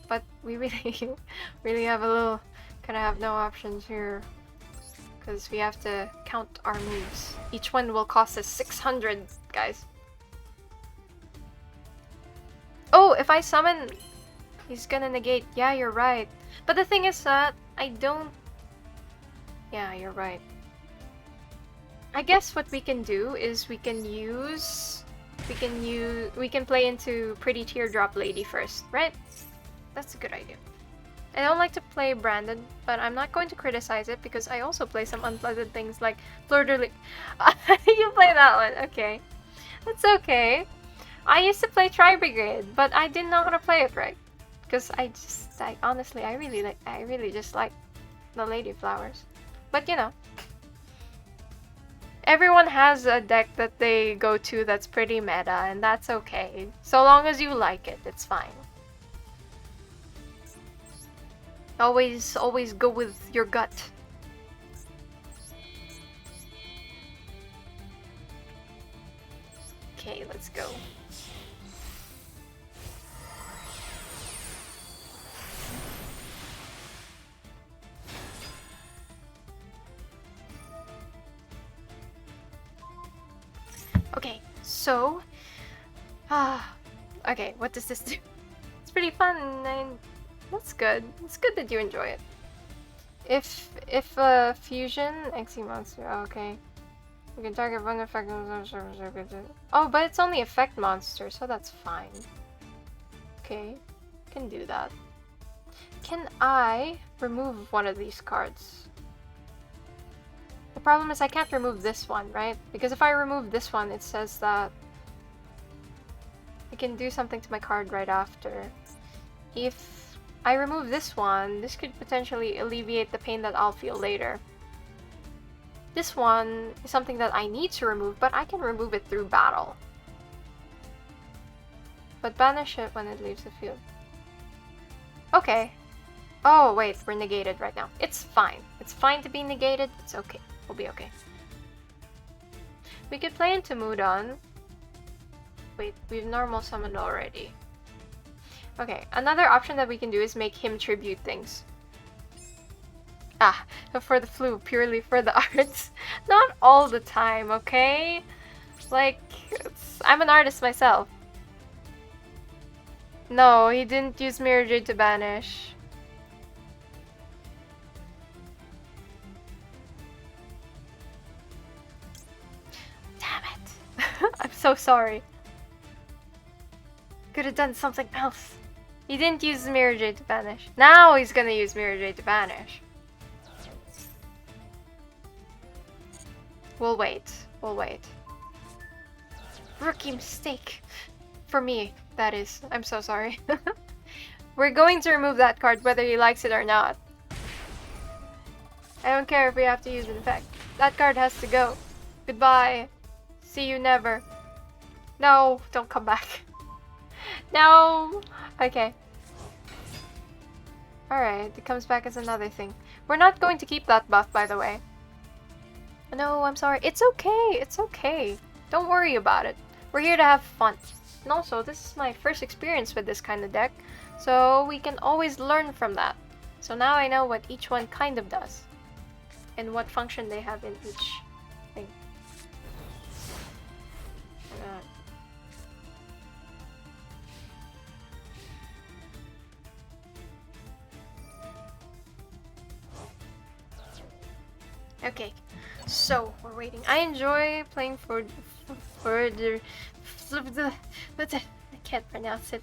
But we really have a little... kind of have no options here. Because we have to count our moves. Each one will cost us 600, guys. Oh, if I summon... He's gonna negate. Yeah, you're right. But the thing is that I don't... Yeah, you're right. I guess what we can do is we can play into Pretty Teardrop Lady first, right? That's a good idea. I don't like to play Branded, but I'm not going to criticize it because I also play some unpleasant things like Fleur de Lis. You play that one, okay. That's okay. I used to play Tri-Brigade, but I didn't know how to play it right. Because honestly, I really just like the Lady Flowers. But you know. Everyone has a deck that they go to that's pretty meta, and that's okay. So long as you like it, it's fine. Always go with your gut. Okay, let's go. Okay, so... okay, what does this do? It's pretty fun, and that's good. It's good that you enjoy it. If fusion, XE monster, okay. You can target one effect. Oh, but it's only effect monster, so that's fine. Okay, can do that. Can I remove one of these cards? The problem is I can't remove this one, right? Because if I remove this one, it says that I can do something to my card right after. If I remove this one, this could potentially alleviate the pain that I'll feel later. This one is something that I need to remove, but I can remove it through battle. But banish it when it leaves the field. Okay. Oh, wait, we're negated right now. It's fine. It's fine to be negated. It's okay. We'll be okay. We could play into Mudon. Wait, we've normal summoned already. Okay, another option that we can do is make him tribute things. Ah, for the flu, purely for the arts. Not all the time, okay? Like, I'm an artist myself. No, he didn't use Mirror Jade to banish. Damn it. I'm so sorry. Could have done something else. He didn't use Mirror Jade to banish. Now he's gonna use Mirror Jade to banish. We'll wait. We'll wait. Rookie mistake. For me, that is. I'm so sorry. We're going to remove that card whether he likes it or not. I don't care if we have to use an effect. That card has to go. Goodbye. See you never. No, don't come back. No! Okay. Alright, it comes back as another thing. We're not going to keep that buff, by the way. No, I'm sorry. It's okay. It's okay. Don't worry about it. We're here to have fun. And also, this is my first experience with this kind of deck, so we can always learn from that. So now I know what each one kind of does, and what function they have in each thing. Okay, so we're waiting. I enjoy playing for the I can't pronounce it.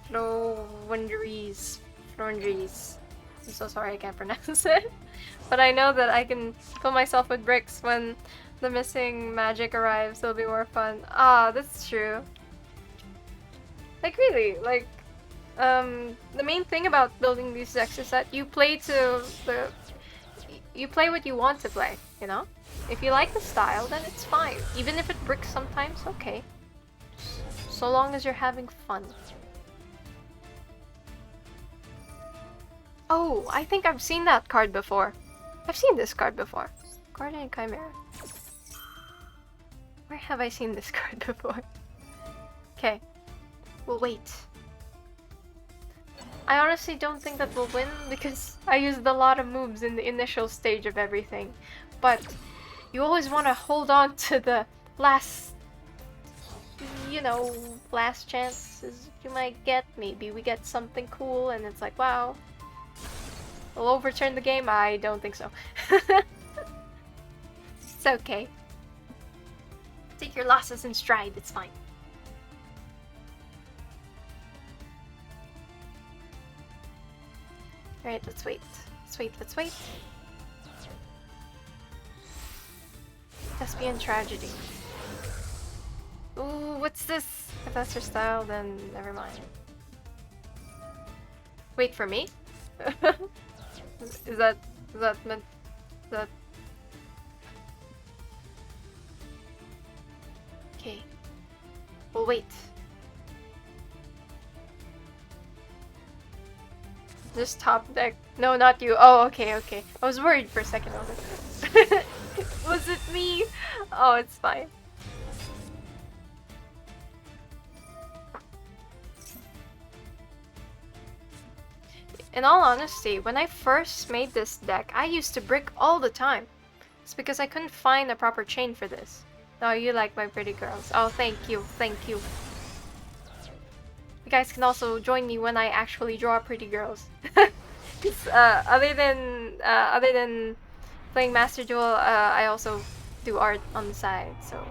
Florindries. I'm so sorry I can't pronounce it. But I know that I can fill myself with bricks when the missing magic arrives. It'll be more fun. Ah, that's true. Like really, like the main thing about building these decks is that you play what you want to play, you know? If you like the style, then it's fine. Even if it bricks sometimes, okay. So long as you're having fun. Oh, I think I've seen that card before. I've seen this card before. Guardian Chimera. Where have I seen this card before? Okay. We'll wait. I honestly don't think that we'll win because I used a lot of moves in the initial stage of everything. But you always want to hold on to the last, you know, last chances you might get. Maybe we get something cool and it's like, wow. We'll overturn the game? I don't think so. It's okay. Take your losses in stride, it's fine. Alright, let's wait. Let's wait. Thespian Tragedy. Ooh, what's this? If that's your style, then never mind. Wait for me? Is that meant that? Okay. We'll wait. This top deck. No, not you. Oh, okay. I was worried for a second. Was it me? Oh, it's fine. In all honesty, when I first made this deck, I used to brick all the time. It's because I couldn't find a proper chain for this. Oh, you like my pretty girls. Oh, thank you. You guys can also join me when I actually draw pretty girls. Other than playing Master Duel, I also do art on the side. So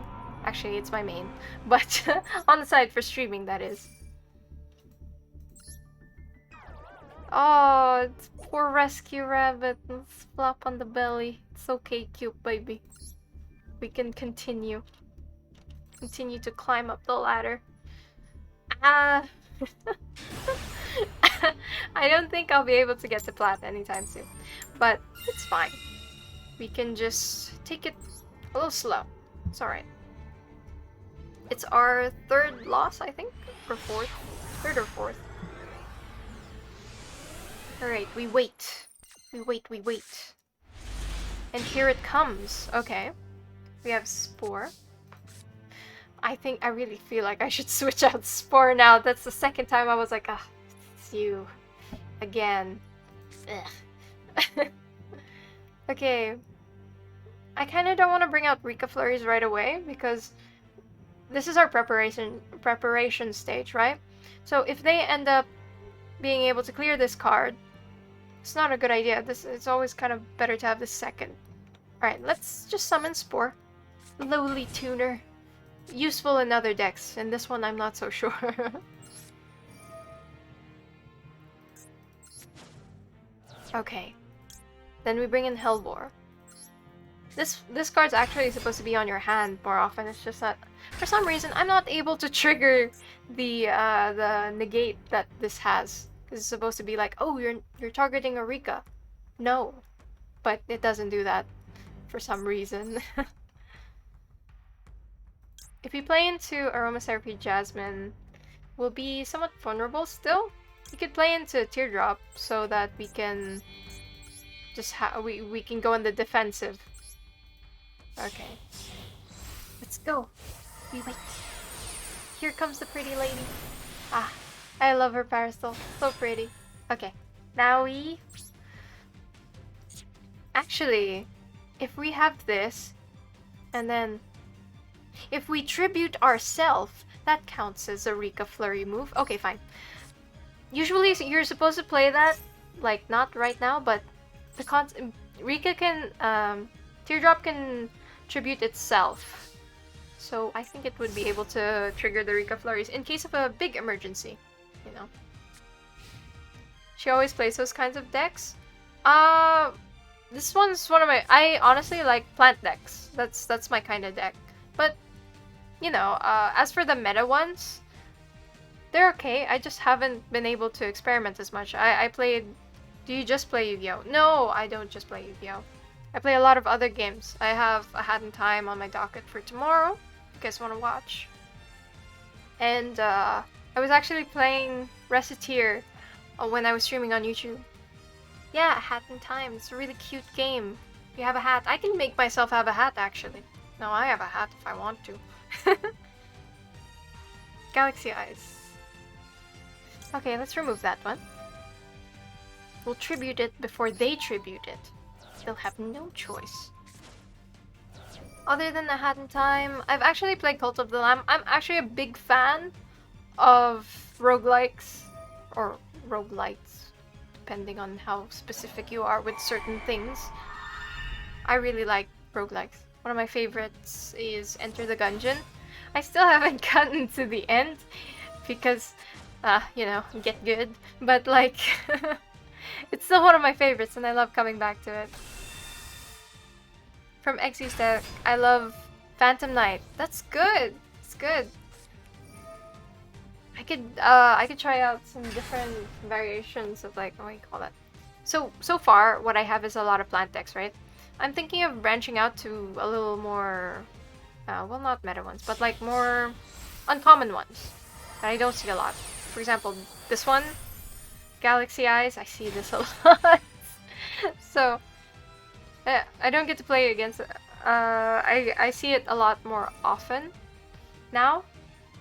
actually, it's my main, but on the side for streaming, that is. Oh, it's poor rescue rabbit. Let's flop on the belly. It's okay, cute baby. We can continue to climb up the ladder. I don't think I'll be able to get to plat anytime soon, but it's fine. We can just take it a little slow. It's alright. It's our third loss, I think, or fourth. Third or fourth. Alright, we wait. We wait. And here it comes. Okay. We have Spore. I really feel like I should switch out Spore now. That's the second time I was like, ah, it's you. Again. Ugh. Okay. I kind of don't want to bring out Rika Flurries right away because this is our preparation stage, right? So if they end up being able to clear this card, it's not a good idea. It's always kind of better to have the second. Alright, let's just summon Spore. Lowly Tuner. Useful in other decks. In this one, I'm not so sure. Okay. Then we bring in Hellbore. This card's actually supposed to be on your hand more often. It's just that for some reason I'm not able to trigger the negate that this has. Because it's supposed to be like, oh, you're targeting Eureka. No, but it doesn't do that for some reason. If we play into Aromatherapy Jasmine, we'll be somewhat vulnerable still. We could play into Teardrop so that we can just we can go in the defensive. Okay. Let's go. We wait. Here comes the pretty lady. Ah, I love her parasol. So pretty. Okay. Now we... Actually, if we have this, and then if we tribute ourselves, that counts as a Rika Flurry move. Okay, fine. Usually you're supposed to play that, like, not right now, but the Rika can, Teardrop can tribute itself. So I think it would be able to trigger the Rika Flurries in case of a big emergency, you know. She always plays those kinds of decks. This one's one of my... I honestly like plant decks. That's my kind of deck. But, you know, as for the meta ones, they're okay. I just haven't been able to experiment as much. I played... Do you just play Yu-Gi-Oh? No, I don't just play Yu-Gi-Oh. I play a lot of other games. I have A Hat in Time on my docket for tomorrow, if you guys want to watch. And I was actually playing Reciteer when I was streaming on YouTube. Yeah, A Hat in Time. It's a really cute game. If you have a hat, I can make myself have a hat actually. No, I have a hat if I want to. Galaxy Eyes. Okay, let's remove that one. We'll tribute it before they tribute it. They'll have no choice. Other than A Hat in Time, I've actually played Cult of the Lamb. I'm actually a big fan of roguelikes, or roguelites, depending on how specific you are with certain things. I really like roguelikes. One of my favorites is Enter the Gungeon. I still haven't gotten to the end because, you know, get good. But like, it's still one of my favorites and I love coming back to it. From Xy's deck, I love Phantom Knight. That's good. It's good. I could try out some different variations of like, what do you call that? So far, what I have is a lot of plant decks, right? I'm thinking of branching out to a little more, well, not meta ones, but like more uncommon ones that I don't see a lot. For example, this one, Galaxy Eyes, I see this a lot. So, I don't get to play against it. I see it a lot more often now.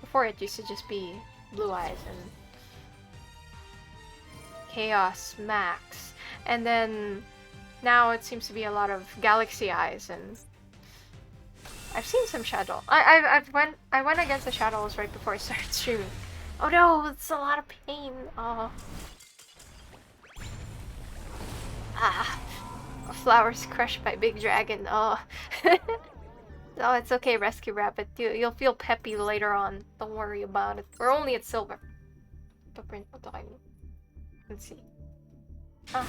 Before it used to just be Blue Eyes and Chaos Max. And then now it seems to be a lot of Galaxy Eyes, and I've seen some Shadow. I went against the Shadows right before I started streaming. Oh no, it's a lot of pain. Oh. Ah. Flowers crushed by Big Dragon. Oh. Oh, it's okay, Rescue Rabbit. You'll feel peppy later on. Don't worry about it. We're only at silver. Let's see. Ah.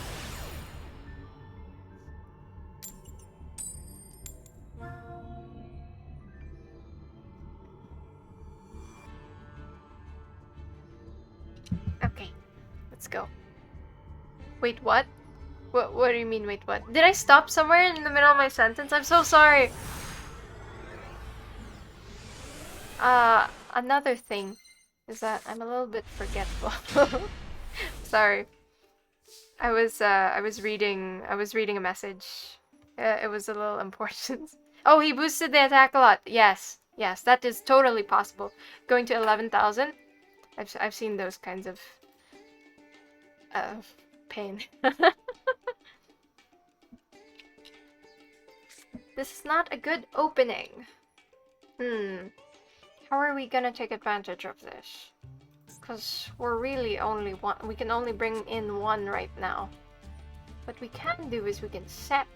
Okay, let's go. Wait, what? What do you mean, wait, what? Did I stop somewhere in the middle of my sentence? I'm so sorry. Another thing is that I'm a little bit forgetful. Sorry. I was reading a message. It was a little important. Oh, he boosted the attack a lot. Yes, that is totally possible. Going to 11,000. I've seen those kinds of pain. This is not a good opening. How are we gonna take advantage of this? Because we're really only one. We can only bring in one right now. What we can do is we can set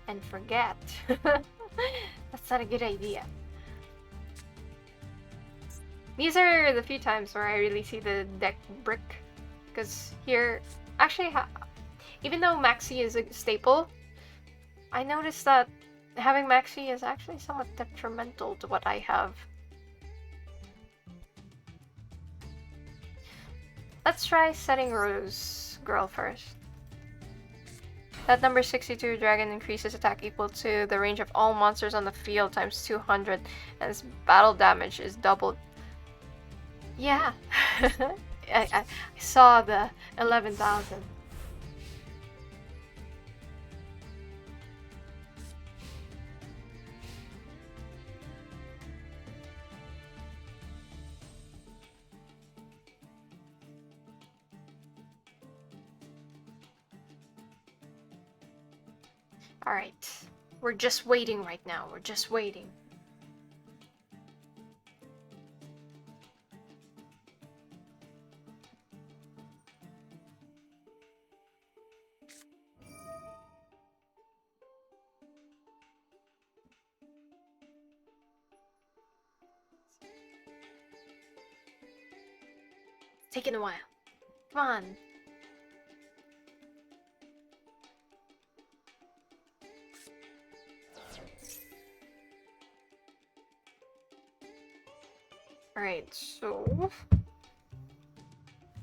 and forget. That's not a good idea. These are the few times where I really see the deck brick. Because here, actually, even though Maxi is a staple, I noticed that having Maxi is actually somewhat detrimental to what I have. Let's try setting Rose Girl first. That number 62 dragon increases attack equal to the range of all monsters on the field times 200, and its battle damage is doubled. Yeah, I saw the 11,000. Alright, we're just waiting right now, we're just waiting. It's taking a while. Come on. Alright, so...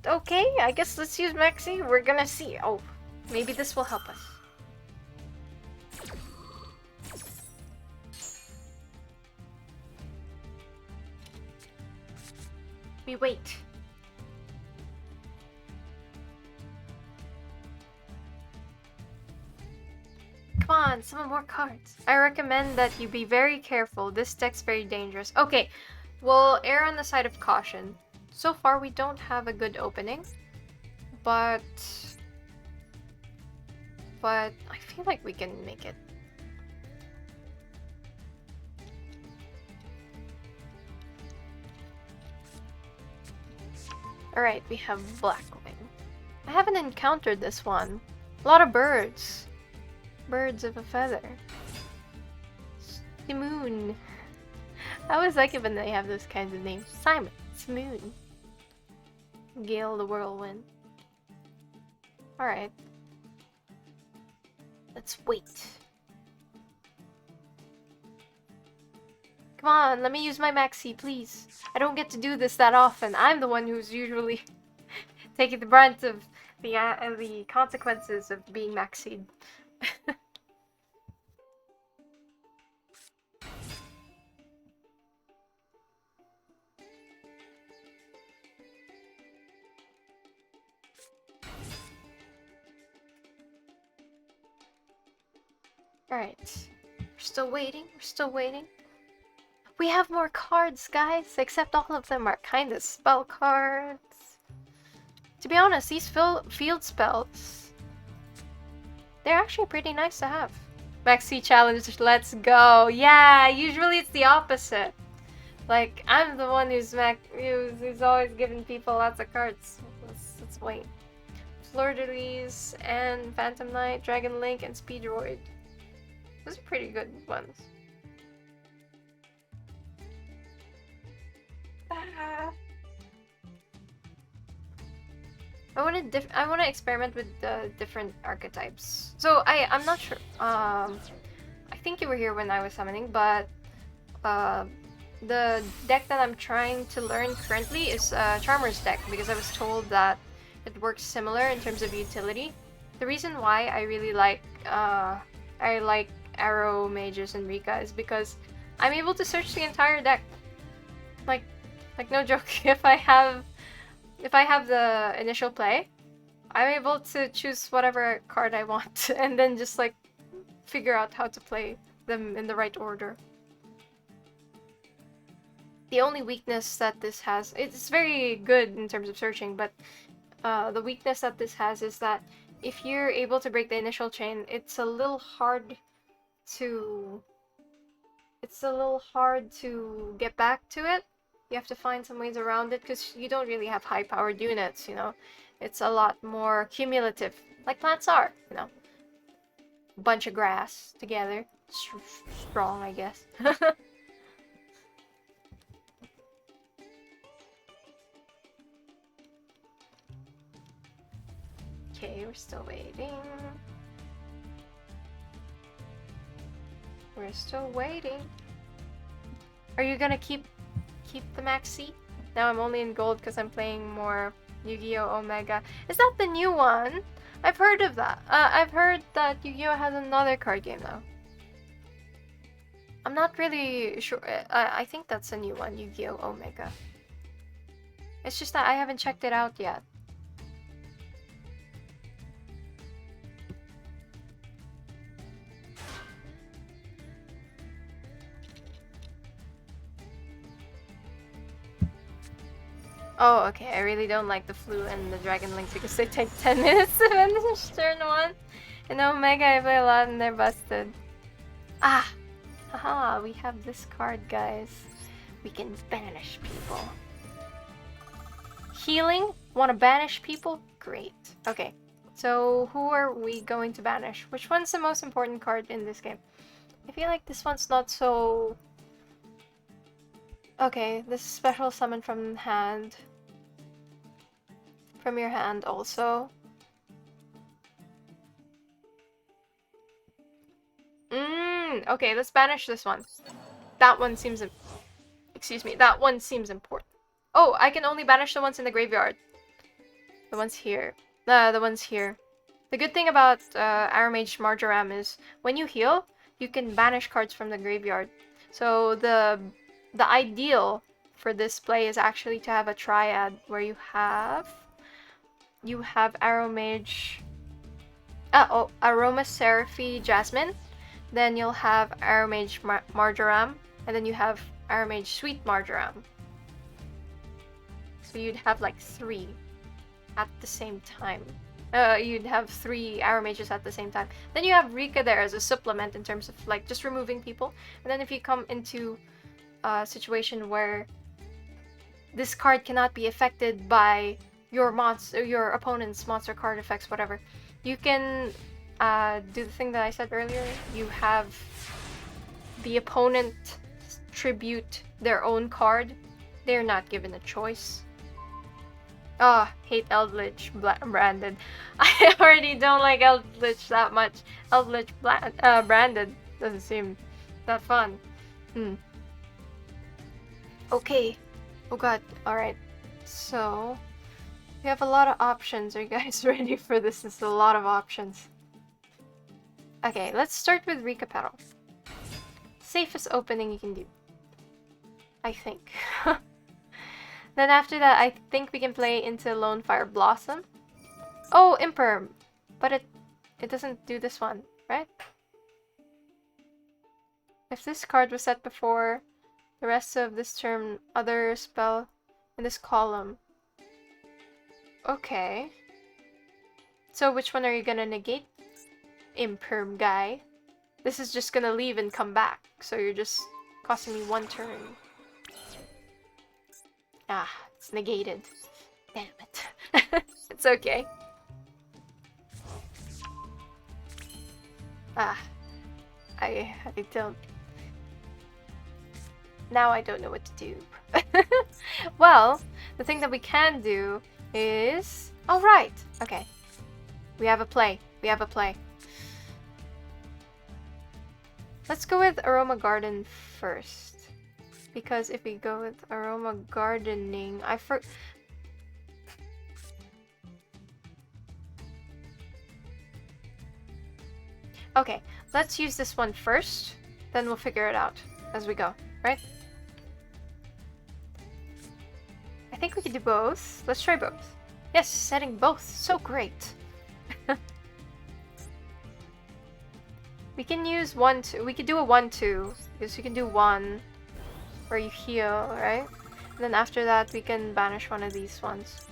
Okay, I guess let's use Maxi. We're gonna see. Oh, maybe this will help us. We wait. Come on, some more cards. I recommend that you be very careful. This deck's very dangerous. Okay, we'll err on the side of caution. So far, we don't have a good opening, but I feel like we can make it. Alright, we have Blackwing. I haven't encountered this one. A lot of birds. Birds of a feather. Simoon. I always like it when they have those kinds of names. Simon. Simoon. Gale the Whirlwind. Alright. Let's wait. Come on, let me use my Maxi, please. I don't get to do this that often. I'm the one who's usually taking the brunt of the consequences of being Maxied. Alright. We're still waiting. We're still waiting. We have more cards, guys, except all of them are kind of spell cards. To be honest, these field spells, they're actually pretty nice to have. Maxi challenge, let's go. Yeah, usually it's the opposite. Like, I'm the one who's always giving people lots of cards. Let's wait. Fleur-de-Lis and Phantom Knight, Dragon Link, and Speedroid. Those are pretty good ones. I want to experiment with the different archetypes. So I'm not sure. I think you were here when I was summoning, but the deck that I'm trying to learn currently is Charmer's deck, because I was told that it works similar in terms of utility. The reason why I really like Arrow Mages and Rika is because I'm able to search the entire deck. Like no joke, if I have the initial play, I'm able to choose whatever card I want and then just like figure out how to play them in the right order. The only weakness that this has, it's very good in terms of searching, but the weakness that this has is that if you're able to break the initial chain, it's a little hard to it's a little hard to get back to it. You have to find some ways around it because you don't really have high-powered units, you know. It's a lot more cumulative, like plants are, you know. Bunch of grass together. Strong, I guess. Okay, we're still waiting. We're still waiting. Are you gonna keep the maxi? Now I'm only in gold because I'm playing more Yu-Gi-Oh! Omega. Is that the new one? I've heard of that. I've heard that Yu-Gi-Oh! Has another card game now. I'm not really sure. I think that's a new one, Yu-Gi-Oh! Omega. It's just that I haven't checked it out yet. Oh, okay. I really don't like the Flu and the Dragon Link because they take 10 minutes to finish turn 1. In Omega, I play a lot and they're busted. Ah! Haha, we have this card, guys. We can banish people. Healing? Wanna banish people? Great. Okay. So, who are we going to banish? Which one's the most important card in this game? I feel like this one's not so... Okay, this special summon from hand. From your hand also. Okay, let's banish this one. That one seems... Excuse me, that one seems important. Oh, I can only banish the ones in the graveyard. The ones here. The ones here. The good thing about Aramage Marjoram is when you heal, you can banish cards from the graveyard. So the ideal for this play is actually to have a triad where you have Aramage... Aromaseraphie Jasmine. Then you'll have Aramage Marjoram. And then you have Aramage Sweet Marjoram. So you'd have like 3 at the same time. You'd have 3 Aramages at the same time. Then you have Rika there as a supplement in terms of like just removing people. And then if you come into a situation where this card cannot be affected by your opponent's monster card effects, whatever, you can do the thing that I said earlier. You have the opponent tribute their own card. They're not given a choice. Hate Eldritch branded. I already don't like Eldritch that much. Eldritch branded doesn't seem that fun. Okay. Oh god. Alright. So, we have a lot of options. Are you guys ready for this? This is a lot of options. Okay, let's start with Rika Petal. Safest opening you can do. I think. Then after that, I think we can play into Lone Fire Blossom. Oh, Imperm! But it doesn't do this one, right? If this card was set before the rest of this term, other spell in this column. Okay. So which one are you gonna negate? Imperm guy. This is just gonna leave and come back, so you're just costing me 1 turn. Ah, it's negated. Damn it. It's okay. I don't... Now I don't know what to do. Well, the thing that we can do is... Oh, right! Okay. We have a play. We have a play. Let's go with Aroma Garden first. Because if we go with Aroma Gardening, Okay, let's use this one first, then we'll figure it out as we go, right? I think we could do both. Let's try both. Yes, setting both. So great. We can use 1-2. We could do a 1-2, because you can do 1 where you heal, right? And then after that, we can banish one of these ones.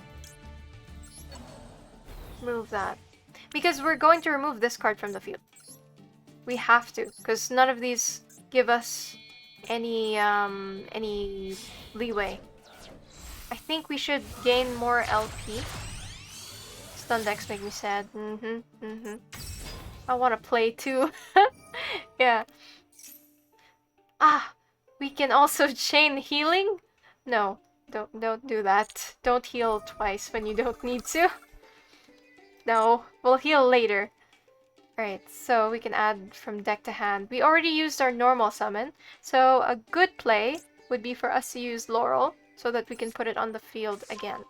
Move that. Because we're going to remove this card from the field. We have to, because none of these give us any leeway. I think we should gain more LP. Stun decks make me sad. I want to play too. Yeah. Ah, we can also chain healing? No, don't do that. Don't heal twice when you don't need to. No, we'll heal later. Alright, so we can add from deck to hand. We already used our normal summon, so a good play would be for us to use Laurel so that we can put it on the field again,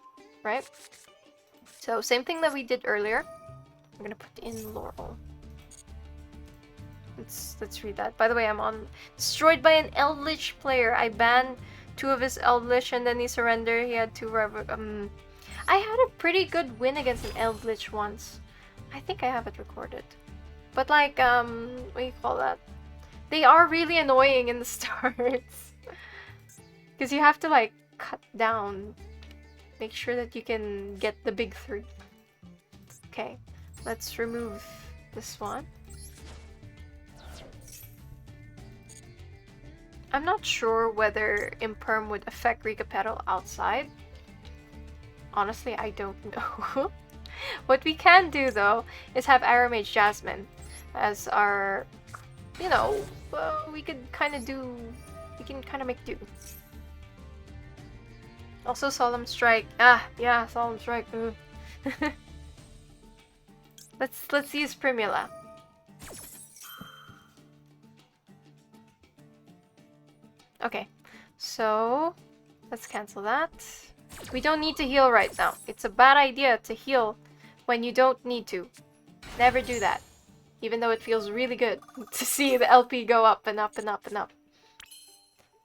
right? So same thing that we did earlier. I'm gonna put in Laurel. Let's read that. By the way, I'm on destroyed by an Eldritch player. I banned 2 of his Eldritch and then he surrendered. He had 2 I had a pretty good win against an Eldritch once. I think I have it recorded. But like, what do you call that? They are really annoying in the starts. Because you have to like cut down. Make sure that you can get the big 3. Okay, let's remove this one. I'm not sure whether Imperm would affect Recapedal outside. Honestly, I don't know. What we can do though is have Aromage Jasmine as our, you know, well, we can kind of make do. Also Solemn Strike. Ah, yeah, Solemn Strike. Let's use Primula. Okay, so let's cancel that. We don't need to heal right now. It's a bad idea to heal when you don't need to. Never do that. Even though it feels really good to see the LP go up and up and up and up.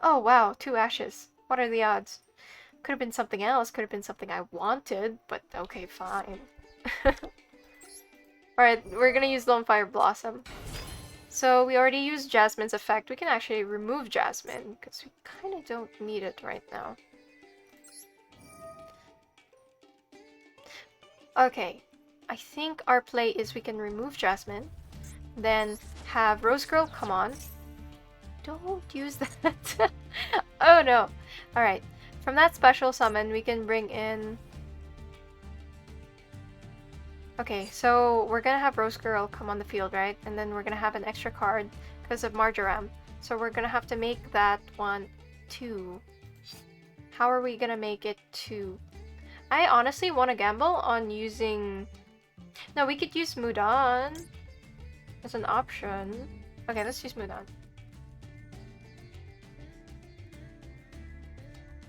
Oh wow, 2 ashes. What are the odds? Could have been something else. Could have been something I wanted, but okay, fine. Alright, we're gonna use Lone Fire Blossom. So we already used Jasmine's effect. We can actually remove Jasmine because we kind of don't need it right now. Okay, I think our play is we can remove Jasmine, then have Rose Girl come on. Don't use that. Oh no. Alright, from that special summon we can bring in... Okay, so we're gonna have Rose Girl come on the field, right? And then we're gonna have an extra card because of Marjoram. So we're gonna have to make that one 2. How are we gonna make it 2? I honestly want to gamble on using... No, we could use Mudan as an option. Okay, let's use Mudan.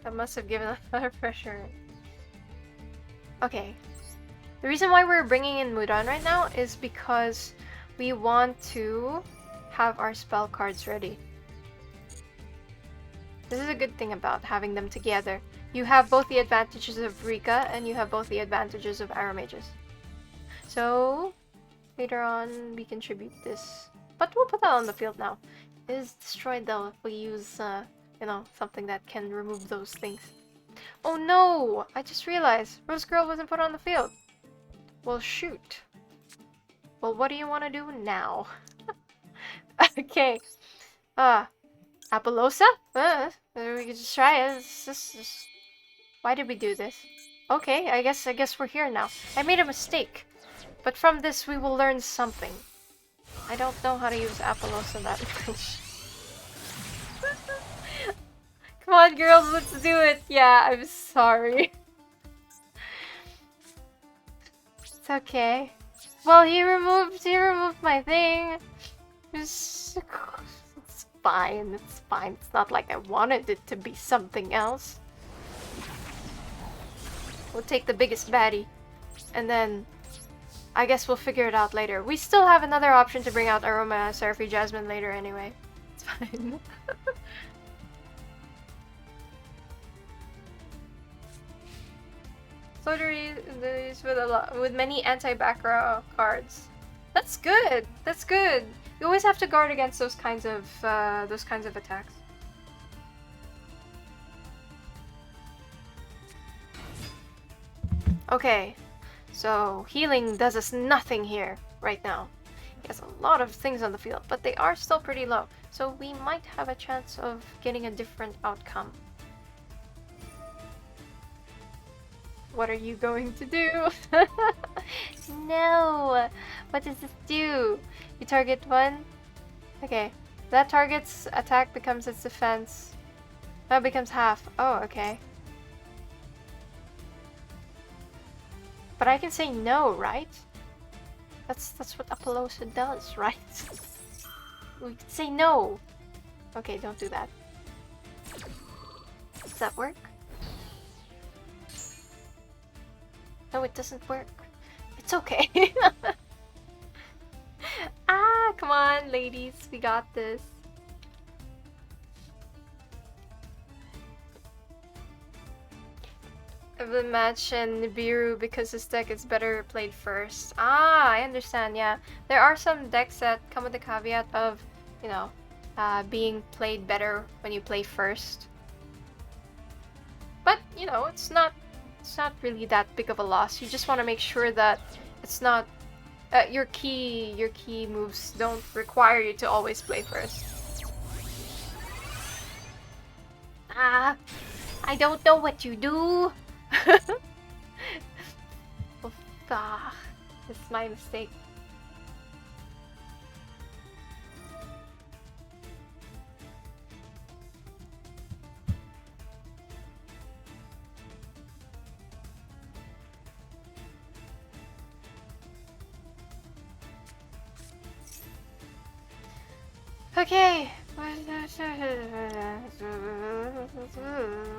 That must have given a lot of pressure. Okay. The reason why we're bringing in Mudan right now is because we want to have our spell cards ready. This is a good thing about having them together. You have both the advantages of Rika and you have both the advantages of Aromages. So later on we contribute this. But we'll put that on the field now. It is destroyed though if we use, you know, something that can remove those things. Oh no! I just realized Rose Girl wasn't put on the field. Well, shoot. Well, what do you want to do now? Okay. Apollosa? We could just try it. Why did we do this? Okay, I guess we're here now. I made a mistake. But from this we will learn something. I don't know how to use Apollosa that much. Come on, girls, let's do it. Yeah, I'm sorry. It's okay. Well, he removed my thing. It's fine. It's fine. It's not like I wanted it to be something else. We'll take the biggest baddie, and then I guess we'll figure it out later. We still have another option to bring out Aroma Seraphie Jasmine later anyway. It's fine. with many anti-background cards. That's good. That's good. You always have to guard against those kinds of attacks. Okay, so healing does us nothing here right now. He has a lot of things on the field, but they are still pretty low. So we might have a chance of getting a different outcome. What are you going to do? No! What does this do? You target one? Okay. That target's attack becomes its defense. That becomes half. Oh, okay. But I can say no, right? That's what Apollosa does, right? We can say no. Okay, don't do that. Does that work? No, it doesn't work. It's okay. Ah, come on, ladies. We got this. The match and Nibiru because this deck is better played first. Ah, I understand, yeah. There are some decks that come with the caveat of, you know, being played better when you play first. But, you know, it's not really that big of a loss. You just want to make sure that it's not your key moves don't require you to always play first. Ah, I don't know what you do. Oh, ah, this is my mistake. Okay.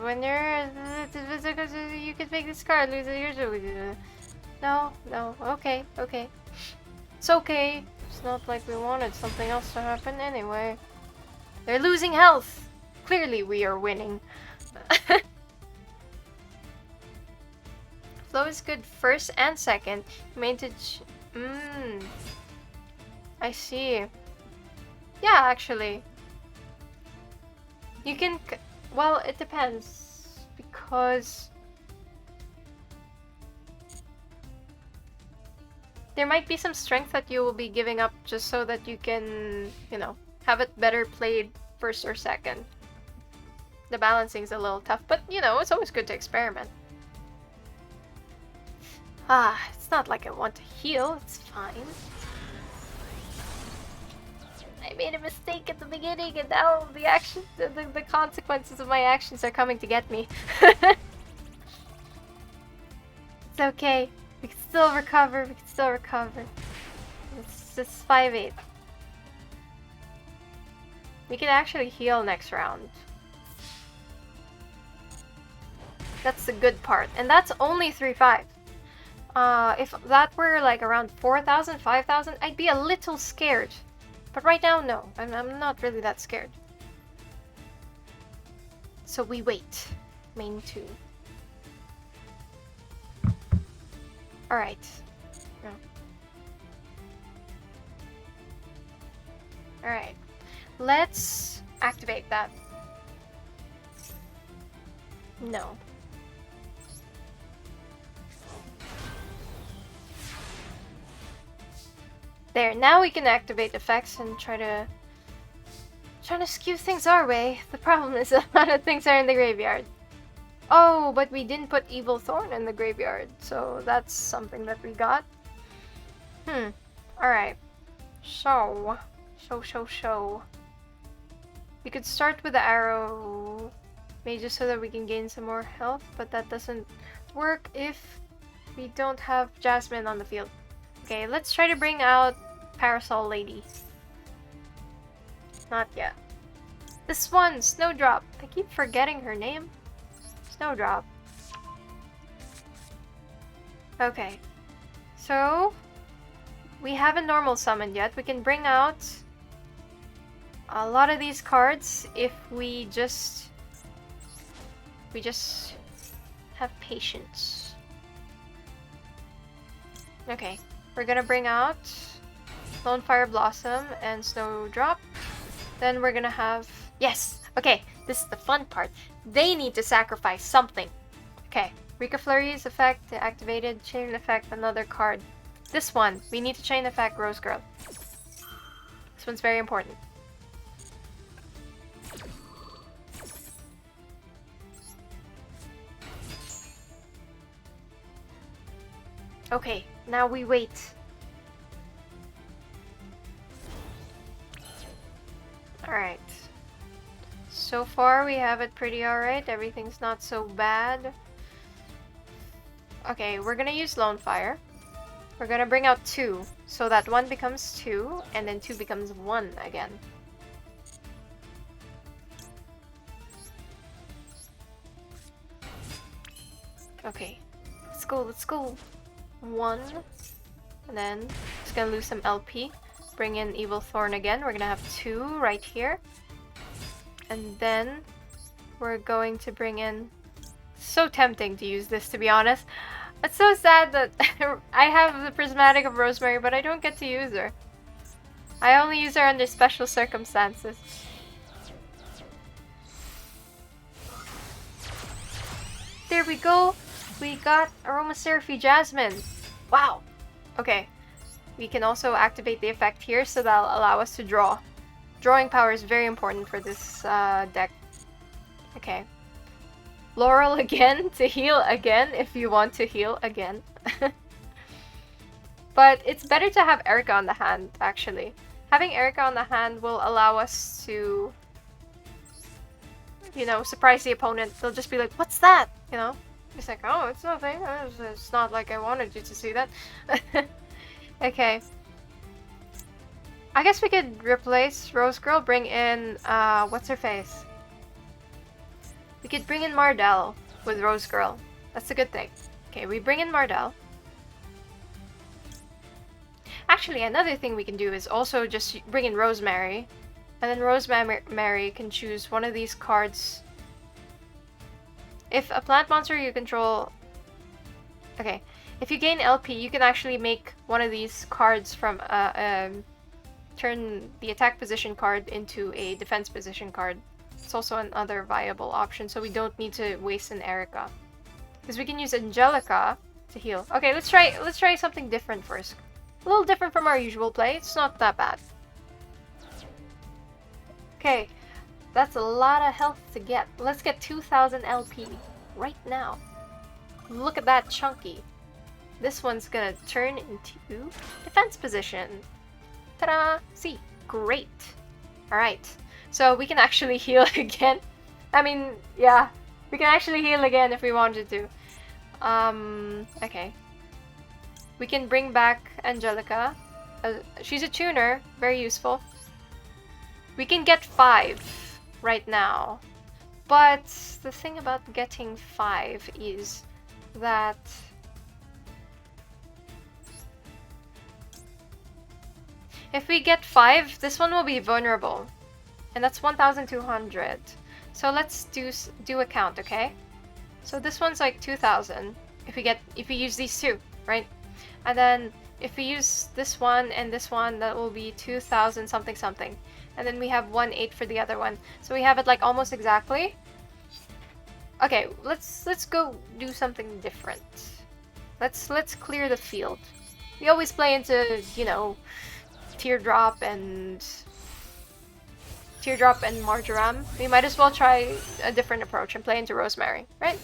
When you can make this card lose your. No, okay. It's okay. It's not like we wanted something else to happen anyway. They're losing health. Clearly we are winning. Flow is good first and second. Maintage. I see. Yeah, actually. You can... Well, it depends. Because... there might be some strength that you will be giving up just so that you can, you know, have it better played first or second. The balancing's a little tough, but, you know, it's always good to experiment. Ah, it's not like I want to heal. It's fine. I made a mistake at the beginning, and now the consequences of my actions are coming to get me. It's okay. We can still recover. It's just 5-8. We can actually heal next round. That's the good part. And that's only 3-5. If that were like around 4,000, 5,000, I'd be a little scared. But right now, no. I'm not really that scared. So we wait. Main 2. Alright. No. Alright. Let's activate that. No. There, now we can activate effects and try to skew things our way. The problem is a lot of things are in the graveyard. Oh, but we didn't put Evil Thorn in the graveyard, so that's something that we got. Alright. So. We could start with the arrow, maybe just so that we can gain some more health, but that doesn't work if we don't have Jasmine on the field. Okay, let's try to bring out Parasol Lady. Not yet. This one, Snowdrop. I keep forgetting her name. Snowdrop. Okay. So, we haven't normal summoned yet. We can bring out a lot of these cards if we just have patience. Okay. We're gonna bring out Lone Fire Blossom and Snowdrop. Then we're gonna have... Yes! Okay, this is the fun part. They need to sacrifice something. Okay, Rika Flurry's effect activated. Chain effect, another card. This one, we need to chain effect Rose Girl. one's very important. Okay, now we wait. Alright. So far we have it pretty alright. Everything's not so bad. Okay, we're gonna use Lone Fire. We're gonna bring out 2, so that 1 becomes 2, and then 2 becomes 1 again. Okay, let's go, let's go. 1, and then just gonna lose some LP. Bring in Evil Thorn again. We're gonna have 2 right here. And then we're going to bring in... So tempting to use this, to be honest. It's so sad that I have the Prismatic of Rosemary, but I don't get to use her. I only use her under special circumstances. There we go! We got Aromaseraphy Jasmine! Wow! Okay. We can also activate the effect here, so that'll allow us to draw. Drawing power is very important for this deck. Okay. Laurel again to heal again if you want to heal again. But it's better to have Erica on the hand, actually. Having Erica on the hand will allow us to, you know, surprise the opponent. They'll just be like, what's that? You know? It's like, oh, it's nothing. It's not like I wanted you to see that. Okay. I guess we could replace Rose Girl, bring in, what's her face? We could bring in Mardell with Rose Girl. That's a good thing. Okay, we bring in Mardell. Actually, another thing we can do is also just bring in Rosemary. And then Rosemary can choose one of these cards. If a plant monster you control... Okay, if you gain LP, you can actually make one of these cards from turn the attack position card into a defense position card. It's also another viable option, so we don't need to waste an Erica. Because we can use Angelica to heal. Okay, let's try something different first. A little different from our usual play. It's not that bad. Okay, that's a lot of health to get. Let's get 2000 LP right now. Look at that chunky. This one's gonna turn into defense position. Ta-da! See, great. Alright, so we can actually heal again. I mean, yeah, we can actually heal again if we wanted to. Okay. We can bring back Angelica. She's a tuner, very useful. We can get 5 right now. But the thing about getting 5 is that if we get 5, this one will be vulnerable. And that's 1,200. So let's do a count, okay? So this one's like 2,000 if we use these two, right? And then if we use this one and this one, that will be 2,000 something something. And then we have 1,800 for the other one. So we have it like almost exactly. Okay, let's go do something different. Let's clear the field. We always play into, you know, Teardrop and Marjoram. We might as well try a different approach and play into Rosemary, right?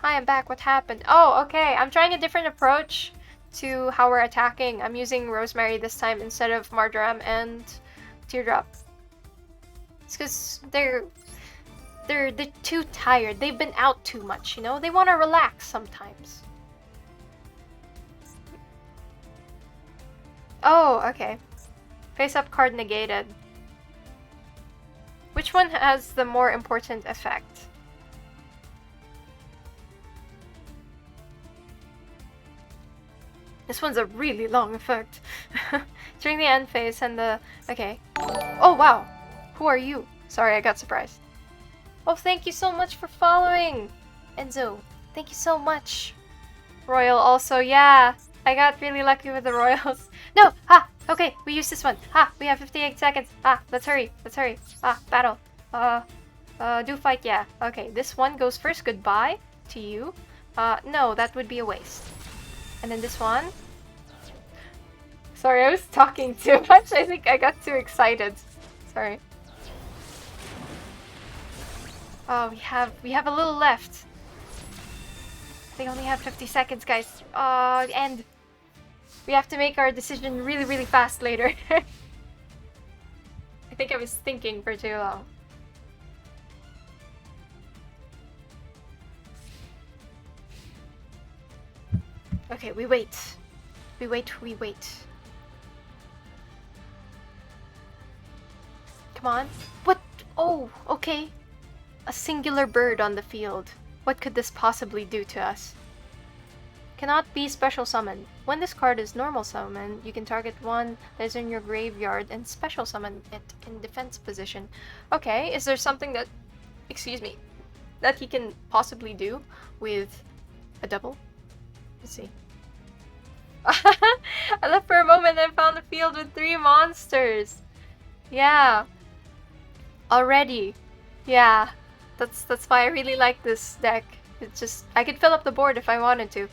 Hi, I'm back. What happened? Oh, okay. I'm trying a different approach to how we're attacking. I'm using Rosemary this time instead of Marjoram and Teardrop. It's because they're too tired. They've been out too much, you know? They want to relax sometimes. Oh, okay. Face-up card negated. Which one has the more important effect? This one's a really long effect. During the end phase and the... Okay. Oh, wow. Who are you? Sorry, I got surprised. Oh, thank you so much for following! Enzo, thank you so much. Royal also, yeah. I got really lucky with the Royals. No! Ha! Okay, we use this one. Ha! We have 58 seconds. Ah, let's hurry. Let's hurry. Ah, battle. Do fight, yeah. Okay, this one goes first. Goodbye to you. No, that would be a waste. And then this one. Sorry, I was talking too much. I think I got too excited. Sorry. Oh, we have a little left. They only have 50 seconds, guys. And we have to make our decision really, really fast later. I think I was thinking for too long. Okay, we wait. We wait, we wait. Come on. What? Oh, okay. A singular bird on the field. What could this possibly do to us? Cannot be special summoned. When this card is normal summoned, you can target one that is in your graveyard and special summon it in defense position. Okay, is there something that, excuse me, that he can possibly do with a double? Let's see. I left for a moment and found a field with 3 monsters. Yeah. Already. Yeah. That's why I really like this deck. It's just, I could fill up the board if I wanted to.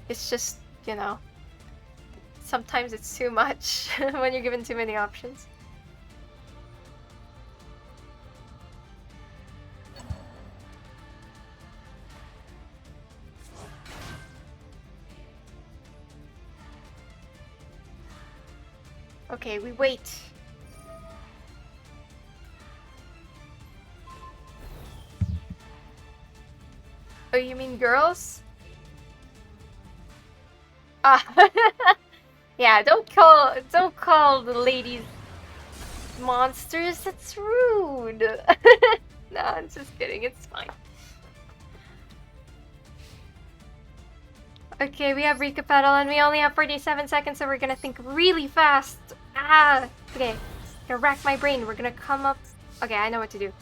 It's just, you know, sometimes it's too much when you're given too many options. Okay, we wait. Oh, you mean girls? Ah, yeah. Don't call the ladies monsters. That's rude. No, I'm just kidding. It's fine. Okay, we have Rika Pedal and we only have 47 seconds, so we're gonna think really fast. Okay. Gonna rack my brain. We're gonna come up. Okay, I know what to do.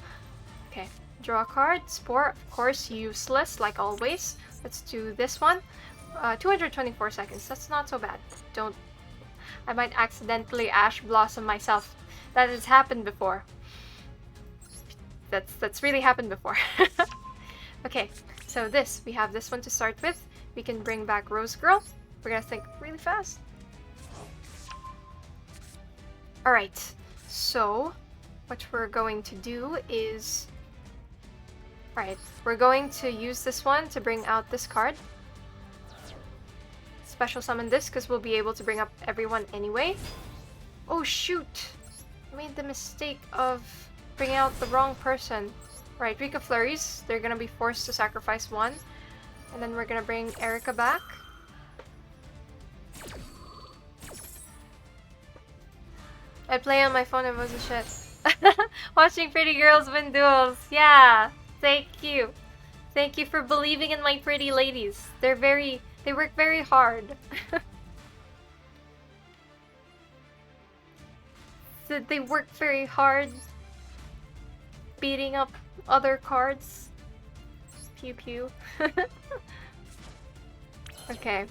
Okay. Draw a card. Spore, of course, useless, like always. Let's do this one. 224 seconds. That's not so bad. Don't... I might accidentally Ash Blossom myself. That has happened before. That's really happened before. Okay, so we have this one to start with. We can bring back Rose Girl. We're gonna think really fast. Alright, so what we're going to do is... Alright, we're going to use this one to bring out this card. Special summon this because we'll be able to bring up everyone anyway. Oh shoot! I made the mistake of bringing out the wrong person. Right, Rika Flurries. They're gonna be forced to sacrifice one. And then we're gonna bring Erica back. I'd play on my phone if it was a shit. Watching pretty girls win duels. Yeah, thank you. Thank you for believing in my pretty ladies. They work very hard. They work very hard beating up other cards. Pew pew. Okay,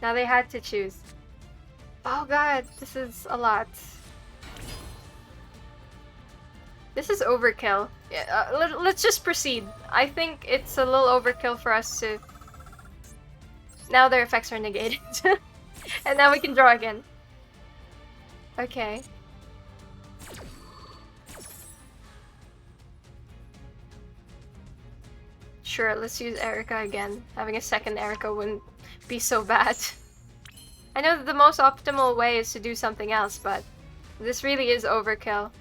now they had to choose. Oh god, this is a lot. This is overkill. Yeah, let's just proceed. I think it's a little overkill for us to... Now their effects are negated. And now we can draw again. Okay. Sure, let's use Erica again. Having a second Erica wouldn't be so bad. I know that the most optimal way is to do something else, but this really is overkill.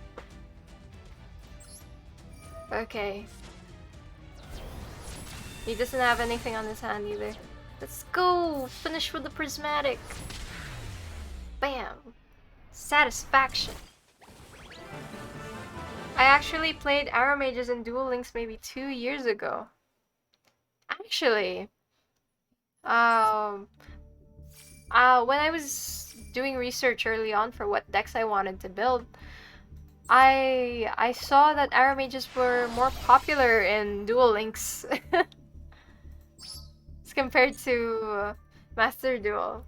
Okay. He doesn't have anything on his hand either. Let's go! Finish with the prismatic! Bam! Satisfaction! I actually played Arrow Mages and Duel Links maybe 2 years ago. Actually, when I was doing research early on for what decks I wanted to build, I saw that Arrow Mages were more popular in Duel Links as compared to Master Duel.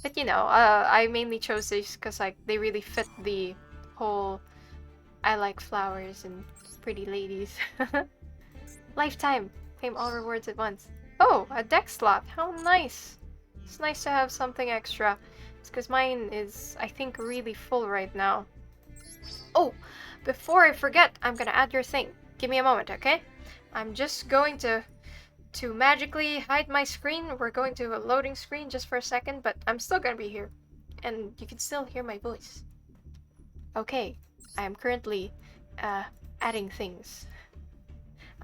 But you know, I mainly chose these because like they really fit the whole I like flowers and pretty ladies. Lifetime! Claim all rewards at once. Oh, a deck slot. How nice! It's nice to have something extra. It's because mine is, I think, really full right now. Oh, before I forget, I'm gonna add your thing. Give me a moment, okay? I'm just going to magically hide my screen. We're going to a loading screen just for a second, but I'm still gonna be here. And you can still hear my voice. Okay, I am currently adding things.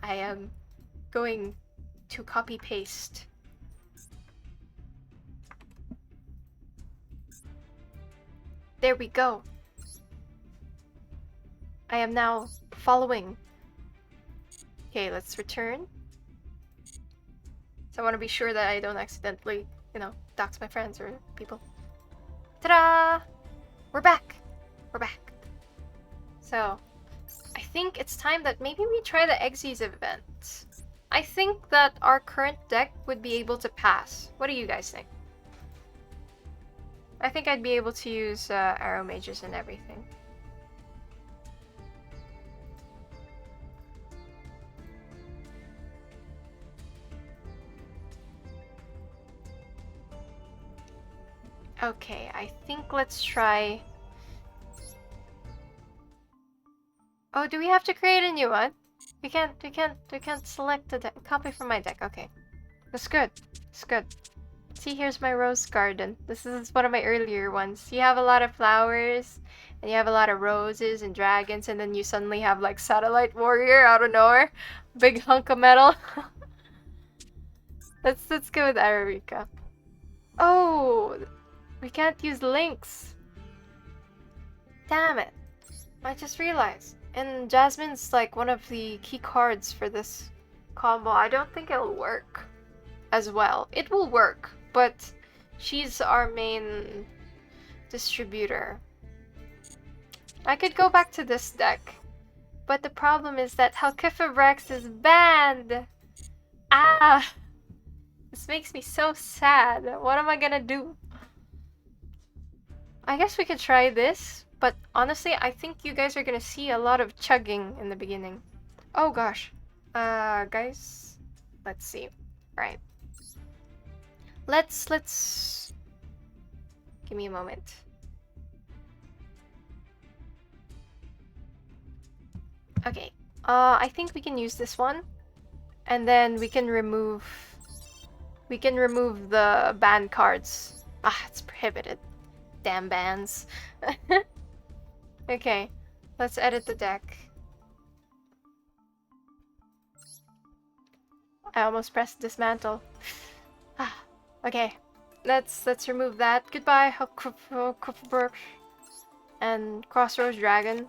I am going to copy paste. There we go. I am now following. Okay, let's return. So I want to be sure that I don't accidentally, you know, dox my friends or people. Ta-da! We're back! We're back. So, I think it's time that maybe we try the Exys event. I think that our current deck would be able to pass. What do you guys think? I think I'd be able to use arrow mages and everything. Okay, I think let's try... Oh, do we have to create a new one? We can't select a deck. Copy from my deck, okay. That's good. It's good. See, here's my rose garden. This is one of my earlier ones. You have a lot of flowers, and you have a lot of roses and dragons, and then you suddenly have like Satellite Warrior out of nowhere. Big hunk of metal. Let's go with Ararika. Oh, we can't use links. Damn it. I just realized. And Jasmine's like one of the key cards for this combo. I don't think it'll work as well. It will work, but she's our main distributor. I could go back to this deck, but the problem is that Halkifibrax is banned. Ah! This makes me so sad. What am I gonna do? I guess we could try this, but honestly, I think you guys are gonna see a lot of chugging in the beginning. Oh gosh. Guys, let's see. Alright. Let's... Give me a moment. Okay. I think we can use this one. And then we can remove... We can remove the ban cards. Ah, it's prohibited. Damn bans. Okay, let's edit the deck. I almost pressed dismantle. Ah, okay, let's remove that. Goodbye, and Crossroads Dragon.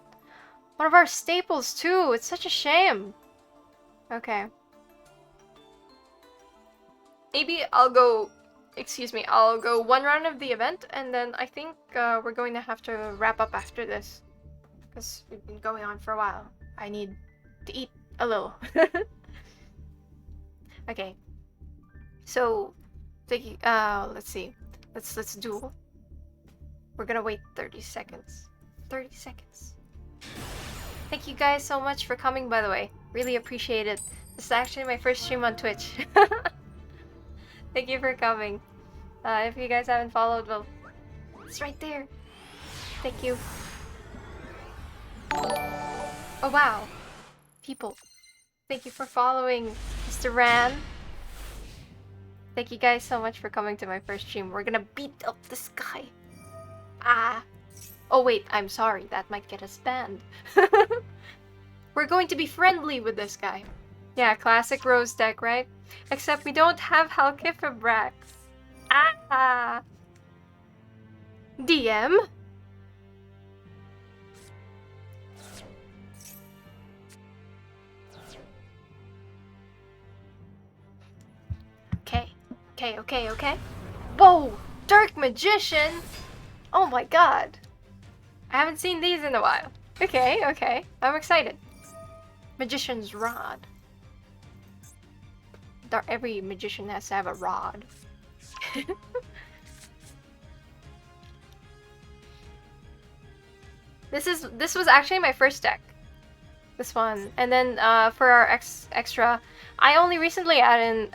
One of our staples too. It's such a shame. Okay. Maybe I'll go. Excuse me. I'll go one round of the event, and then I think we're going to have to wrap up after this. Because we've been going on for a while. I need to eat a little. Okay. So, let's see. Let's duel. We're gonna wait 30 seconds. 30 seconds. Thank you guys so much for coming, by the way. Really appreciate it. This is actually my first stream on Twitch. Thank you for coming. If you guys haven't followed, well, it's right there. Thank you. Oh wow. People. Thank you for following, Mr. Ran. Thank you guys so much for coming to my first stream. We're gonna beat up this guy. Ah. Oh wait, I'm sorry. That might get us banned. We're going to be friendly with this guy. Yeah, classic Rose deck, right? Except we don't have Halkifibrax. Ah! DM? Okay. Whoa! Dark Magician? Oh my god. I haven't seen these in a while. Okay. I'm excited. Magician's Rod. Every magician has to have a rod. This was actually my first deck. This one. And then for our extra, I only recently added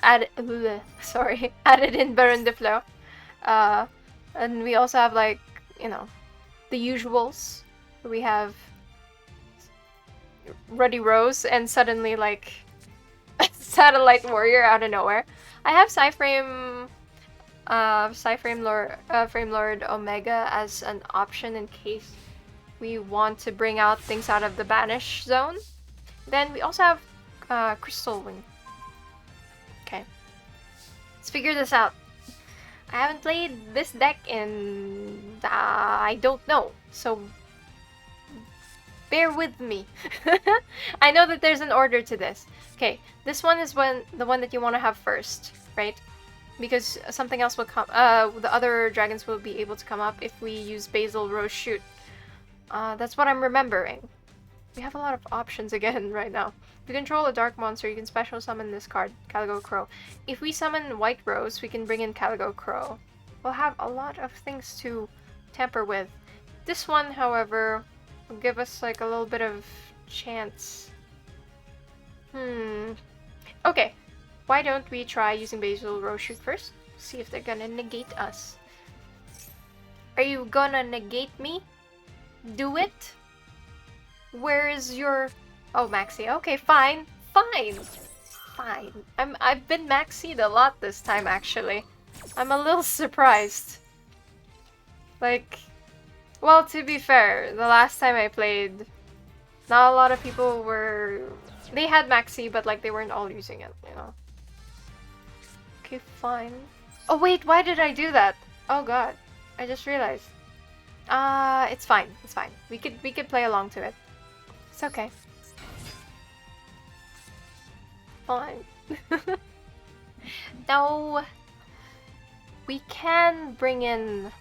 in Baron de Flo. And we also have like, you know, the usuals. We have Ruddy Rose and suddenly like Satellite Warrior out of nowhere. I have Frame Lord Omega as an option in case we want to bring out things out of the banish zone. Then we also have Crystal Wing. Okay. Let's figure this out. I haven't played this deck in I don't know, so bear with me. I know that there's an order to this. Okay, this one is the one that you want to have first, right? Because something else will come. The other dragons will be able to come up if we use Basil Rose Shoot. That's what I'm remembering. We have a lot of options again right now. If you control a dark monster, you can special summon this card, Calico Crow. If we summon White Rose, we can bring in Calico Crow. We'll have a lot of things to tamper with. This one, however, will give us like a little bit of chance. Okay, why don't we try using Basil Rose Shoot first? See if they're gonna negate us. Are you gonna negate me? Do it? Where is your... Oh, Maxi. Okay, fine. Fine. Fine. I've been Maxied a lot this time, actually. I'm a little surprised. Like... Well, to be fair, the last time I played, not a lot of people were... They had Maxi, but like they weren't all using it, you know? Okay, fine. Oh wait, why did I do that? Oh god. I just realized. It's fine. It's fine. We could play along to it. It's okay. Fine. Now, we can bring in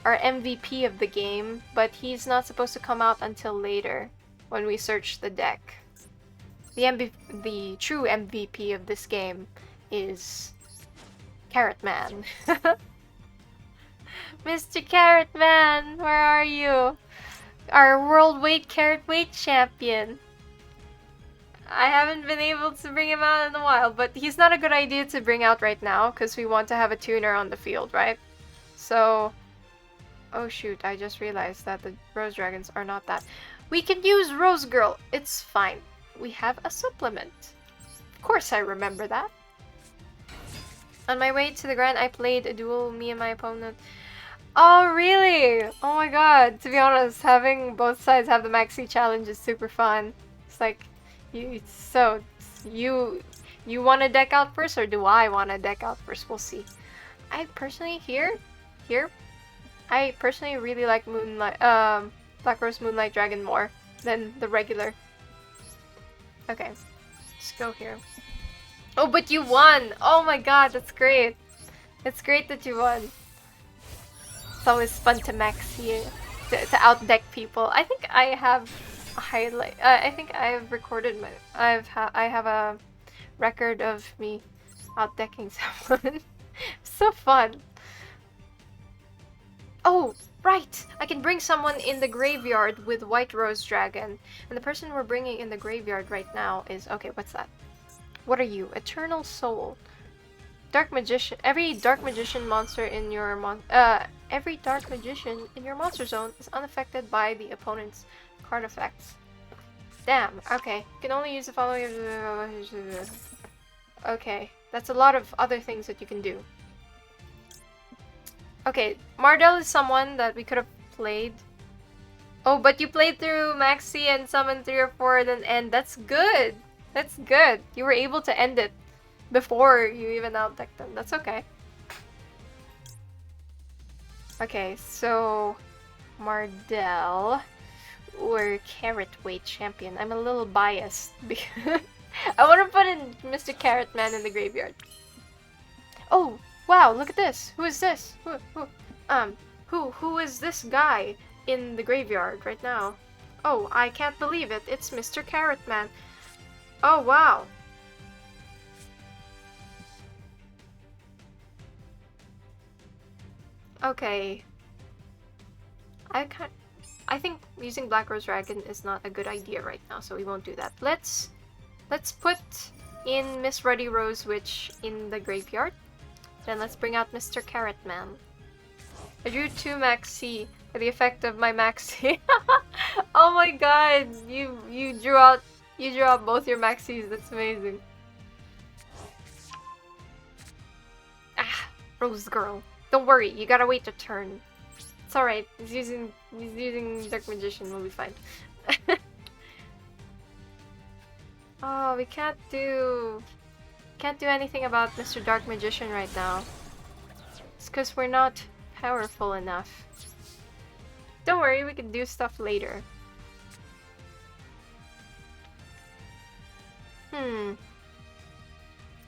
our MVP of the game, but he's not supposed to come out until later when we search the deck. The true MVP of this game is Carrot Man. Mr. Carrot Man, where are you? Our world weight carrot weight champion. I haven't been able to bring him out in a while, but he's not a good idea to bring out right now because we want to have a tuner on the field, right? So, oh shoot, I just realized that the Rose Dragons are not that. We can use Rose Girl, it's fine. We have a supplement. Of course I remember that. On my way to the Grand, I played a duel, me and my opponent. Oh really? Oh my god, to be honest, having both sides have the Maxi challenge is super fun. It's like, you want to deck out first, or do I want to deck out first? We'll see. I personally, here, I personally really like Black Rose Moonlight Dragon more than the regular. Okay, let's go here. Oh, but you won! Oh my god, that's great. It's great that you won. It's always fun to Maxi, to outdeck people. I think I have a highlight. I think I've recorded my. I have a record of me outdecking someone. So fun. Oh, right! I can bring someone in the graveyard with White Rose Dragon. And the person we're bringing in the graveyard right now is... Okay, what's that? What are you? Eternal Soul. Dark Magician. Every Dark Magician monster in your monster zone is unaffected by the opponent's card effects. Damn, okay. You can only use the following... Okay, that's a lot of other things that you can do. Okay, Mardell is someone that we could have played. Oh, but you played through Maxi and summoned 3 or 4 and then end. That's good! That's good! You were able to end it before you even outdecked them. That's okay. Okay, so... Mardell or Carrot Weight Champion. I'm a little biased because I want to put in Mr. Carrot Man in the graveyard. Oh! Wow, look at this! Who is this? Who is this guy in the graveyard right now? Oh, I can't believe it. It's Mr. Carrot Man. Oh, wow. Okay. I think using Black Rose Dragon is not a good idea right now, so we won't do that. Let's put in Miss Ruddy Rose Witch in the graveyard. Then let's bring out Mr. Carrot Man. I drew 2 Max C for the effect of my Max C. Oh my god, you drew out both your Max Cs. That's amazing. Ah, Rose Girl. Don't worry, you gotta wait your turn. It's alright. He's using Dark Magician. We'll be fine. Oh, we can't do anything about Mr. Dark Magician right now. It's because we're not powerful enough. Don't worry, we can do stuff later.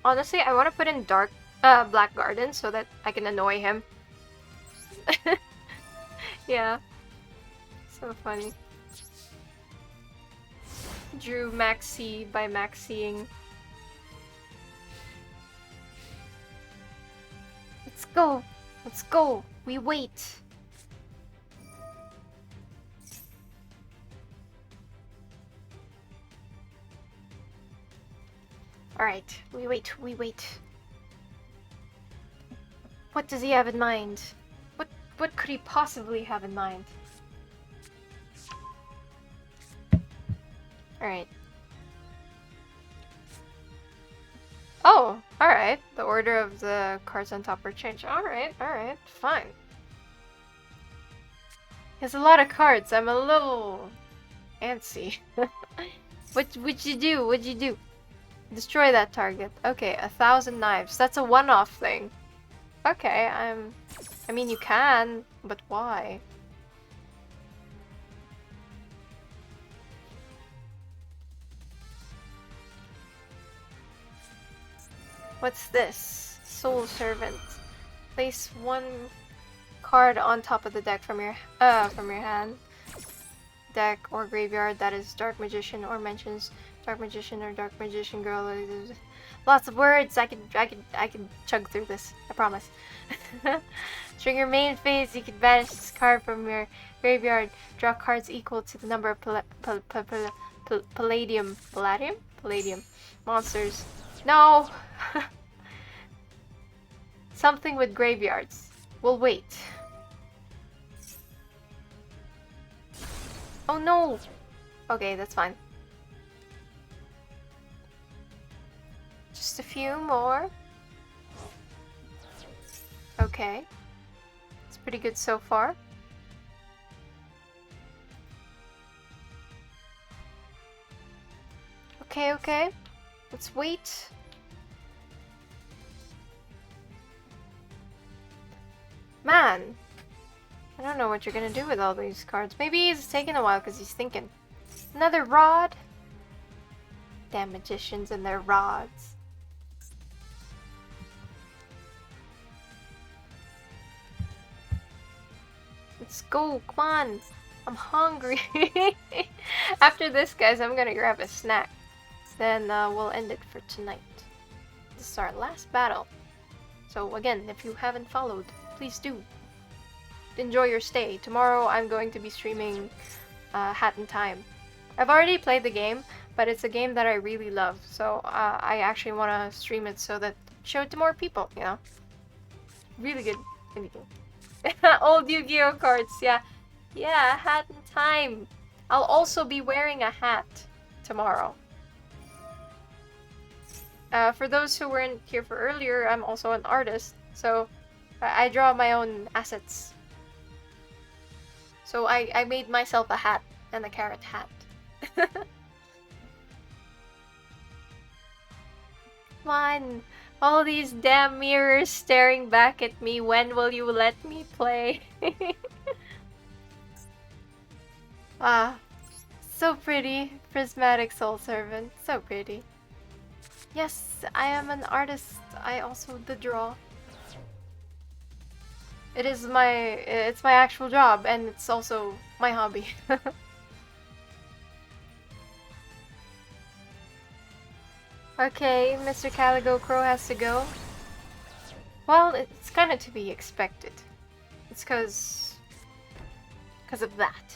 Honestly, I want to put in Black Garden so that I can annoy him. Yeah. So funny. Drew Maxi by Maxieing. Let's go! Let's go! We wait! Alright, we wait, we wait. What does he have in mind? What could he possibly have in mind? Alright. Oh, alright. The order of the cards on top are changed. Alright, fine. He has a lot of cards. I'm a little antsy. What'd you do? What'd you do? Destroy that target. Okay, 1,000 knives. That's a one-off thing. Okay, I mean, you can, but why? What's this? Soul Servant. Place 1 card on top of the deck from your hand, deck or graveyard that is Dark Magician or mentions Dark Magician or Dark Magician Girl. Lots of words. I can chug through this. I promise. During your main phase, you can banish this card from your graveyard. Draw cards equal to the number of palladium monsters. No. Something with graveyards. We'll wait. Oh no. Okay, that's fine. Just a few more. Okay. It's pretty good so far. Okay. Let's wait. Man. I don't know what you're gonna do with all these cards. Maybe he's taking a while because he's thinking. Another rod? Damn magicians and their rods. Let's go, come on. I'm hungry. After this, guys, I'm gonna grab a snack. Then we'll end it for tonight. This is our last battle. So again, if you haven't followed, please do. Enjoy your stay. Tomorrow I'm going to be streaming Hat in Time. I've already played the game, but it's a game that I really love. So I actually want to stream it so that show it to more people, you know. Really good. Really good. Old Yu-Gi-Oh cards, yeah. Yeah, Hat in Time. I'll also be wearing a hat tomorrow. For those who weren't here for earlier, I'm also an artist, so I draw my own assets. So I made myself a hat and a carrot hat. Come on! All these damn mirrors staring back at me. When will you let me play? Ah, so pretty. Prismatic Soul Servant. So pretty. Yes, I am an artist. I also draw. It's my actual job, and it's also my hobby. Okay, Mr. Calico Crow has to go. Well, it's kind of to be expected. It's because of that.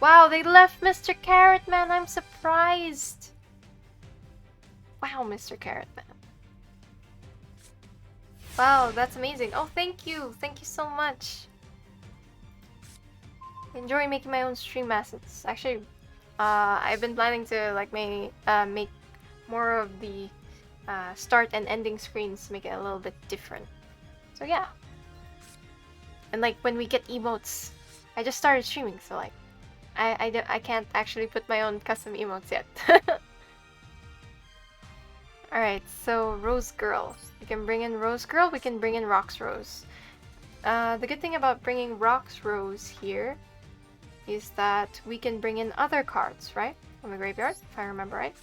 Wow, they left Mr. Carrot Man. I'm surprised. Wow, Mr. Carrot Man. Wow, that's amazing. Oh, thank you. Thank you so much. Enjoy making my own stream assets. Actually, I've been planning to like make more of the start and ending screens to make it a little bit different. So yeah. And like when we get emotes, I just started streaming, so like I can't actually put my own custom emotes yet. Alright, so Rose Girl. We can bring in Rose Girl, we can bring in Rocks Rose. The good thing about bringing Rocks Rose here is that we can bring in other cards, right? From the graveyard, if I remember right.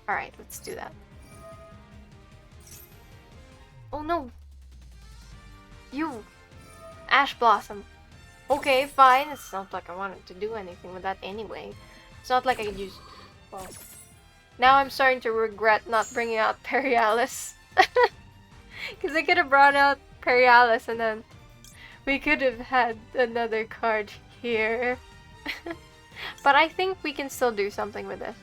Alright, let's do that. Oh no! You! Ash Blossom. Okay, fine. It's not like I wanted to do anything with that anyway. It's not like I could use... Well... Now I'm starting to regret not bringing out Perialis. Because I could have brought out Perialis and then we could have had another card here. But I think we can still do something with this.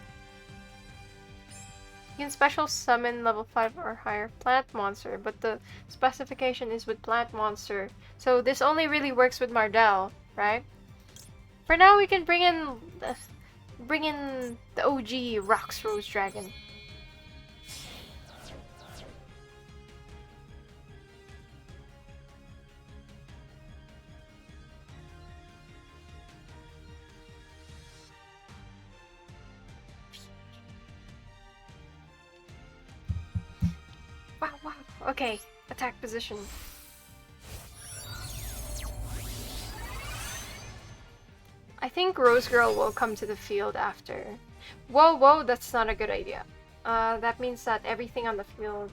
You can special summon level 5 or higher plant monster, but the specification is with plant monster. So this only really works with Mardell, right? For now we can bring in the OG Rocks Rose Dragon. Wow, wow. Okay, attack position. I think Rose Girl will come to the field after. Whoa, whoa, that's not a good idea. That means that everything on the field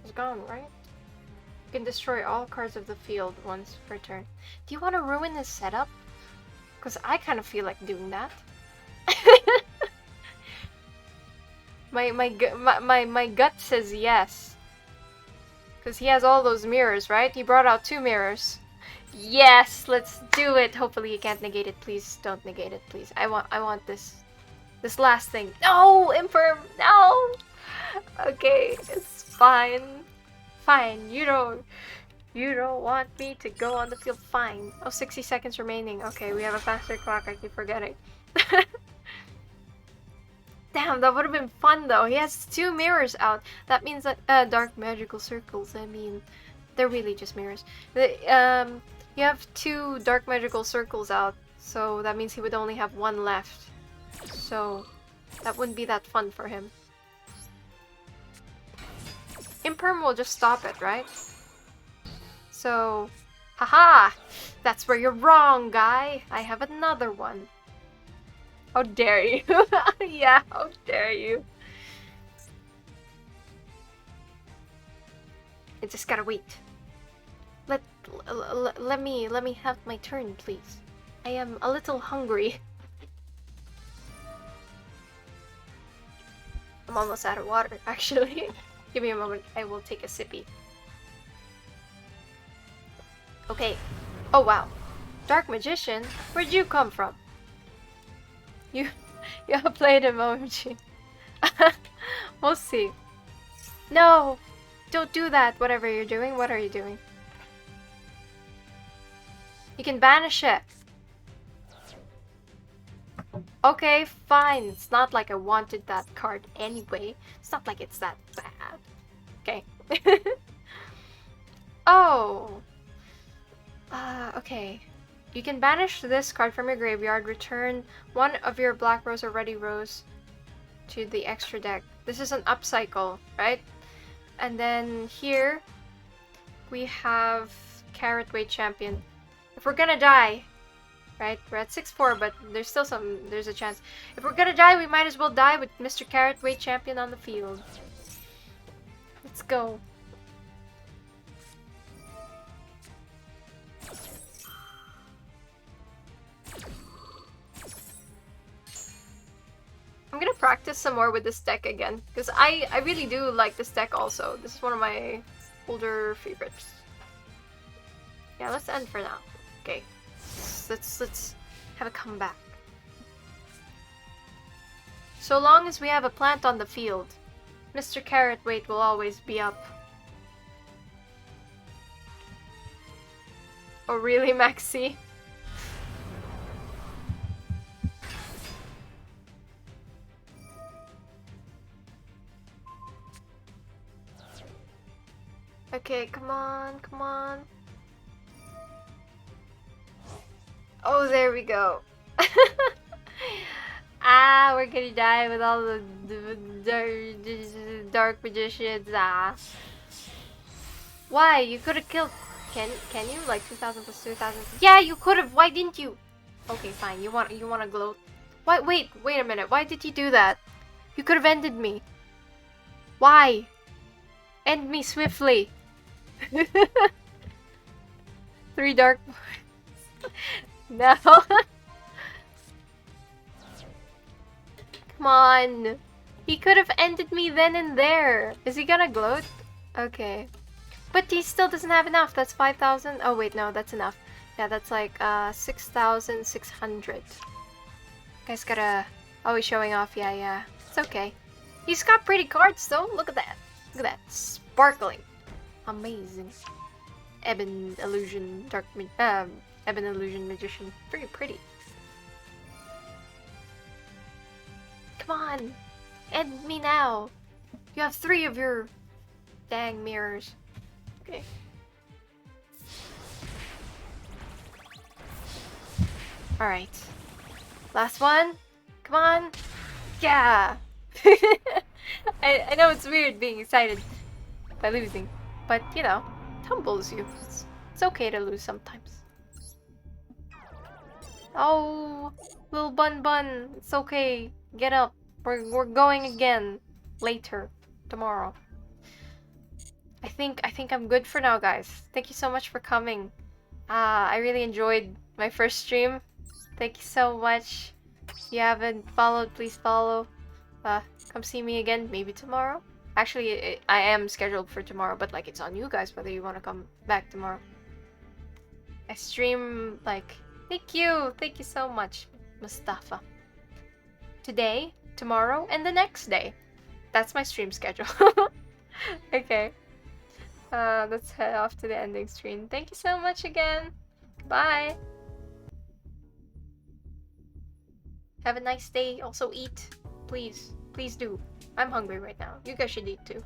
is gone, right? You can destroy all cards of the field once per turn. Do you want to ruin this setup? Because I kind of feel like doing that. my gut says yes. Because he has all those mirrors, right? He brought out 2 mirrors. Yes, let's do it. Hopefully you can't negate it. Please don't negate it, please. I want this last thing. No, Infirm, no. Okay, it's fine. Fine. You don't want me to go on the field. Fine. Oh, 60 seconds remaining. Okay, we have a faster clock. I keep forgetting. Damn, that would have been fun though. He has 2 mirrors out. That means that dark magical circles. I mean, they're really just mirrors. You have 2 dark magical circles out, so that means he would only have 1 left. So that wouldn't be that fun for him. Imperm will just stop it, right? So, haha! That's where you're wrong, guy! I have another one. How dare you? Yeah, how dare you? I just gotta wait. Let me have my turn, please. I am a little hungry. I'm almost out of water, actually. Give me a moment. I will take a sippy. Okay. Oh wow. Dark Magician? Where'd you come from? You played emoji. We'll see. No! Don't do that, whatever you're doing. What are you doing? You can banish it. Okay, fine. It's not like I wanted that card anyway. It's not like it's that bad. Okay. Oh. Okay. You can banish this card from your graveyard. Return 1 of your black rose or ready rose to the extra deck. This is an upcycle, right? And then here we have Carrot Weight Champion. If we're gonna die, right? We're at 6-4, but there's a chance. If we're gonna die, we might as well die with Mr. Carrot Weight Champion on the field. Let's go. I'm gonna practice some more with this deck again, because I really do like this deck also. This is one of my older favorites. Yeah, let's end for now. Okay, let's have a comeback. So long as we have a plant on the field, Mr. Carrot Weight will always be up. Oh really, Maxi? Okay, come on, come on. Oh, there we go. Ah, we're gonna die with all the dark magicians. Ah. Why? You could have killed. Can you like 2,000 plus 2,000? Yeah, you could have. Why didn't you? Okay, fine. You want to gloat. Why? Wait a minute. Why did you do that? You could have ended me. Why? End me swiftly. 3 dark. No. Come on. He could have ended me then and there. Is he gonna gloat? Okay. But he still doesn't have enough. That's 5,000. Oh wait, no, that's enough. Yeah, that's like 6,600. Guys gotta... Oh, he's showing off. Yeah. It's okay. He's got pretty cards though. Look at that. Look at that. Sparkling. Amazing. Ebon Illusion Ebon Illusion Magician. Very pretty. Come on! End me now! You have 3 of your dang mirrors. Okay. Alright. Last one. Come on! Yeah! I know it's weird being excited by losing, but you know, it humbles you. It's okay to lose sometimes. Oh, little bun, it's okay. Get up. We're going again later tomorrow. I think I'm good for now, guys. Thank you so much for coming. I really enjoyed my first stream. Thank you so much. If you haven't followed, please follow. Come see me again, maybe tomorrow. Actually, I am scheduled for tomorrow, but like it's on you guys whether you want to come back tomorrow. I stream like... Thank you so much, Mustafa. Today, tomorrow, and the next day. That's my stream schedule. Okay. Let's head off to the ending screen. Thank you so much again. Bye. Have a nice day. Also eat. Please. Please do. I'm hungry right now. You guys should eat too.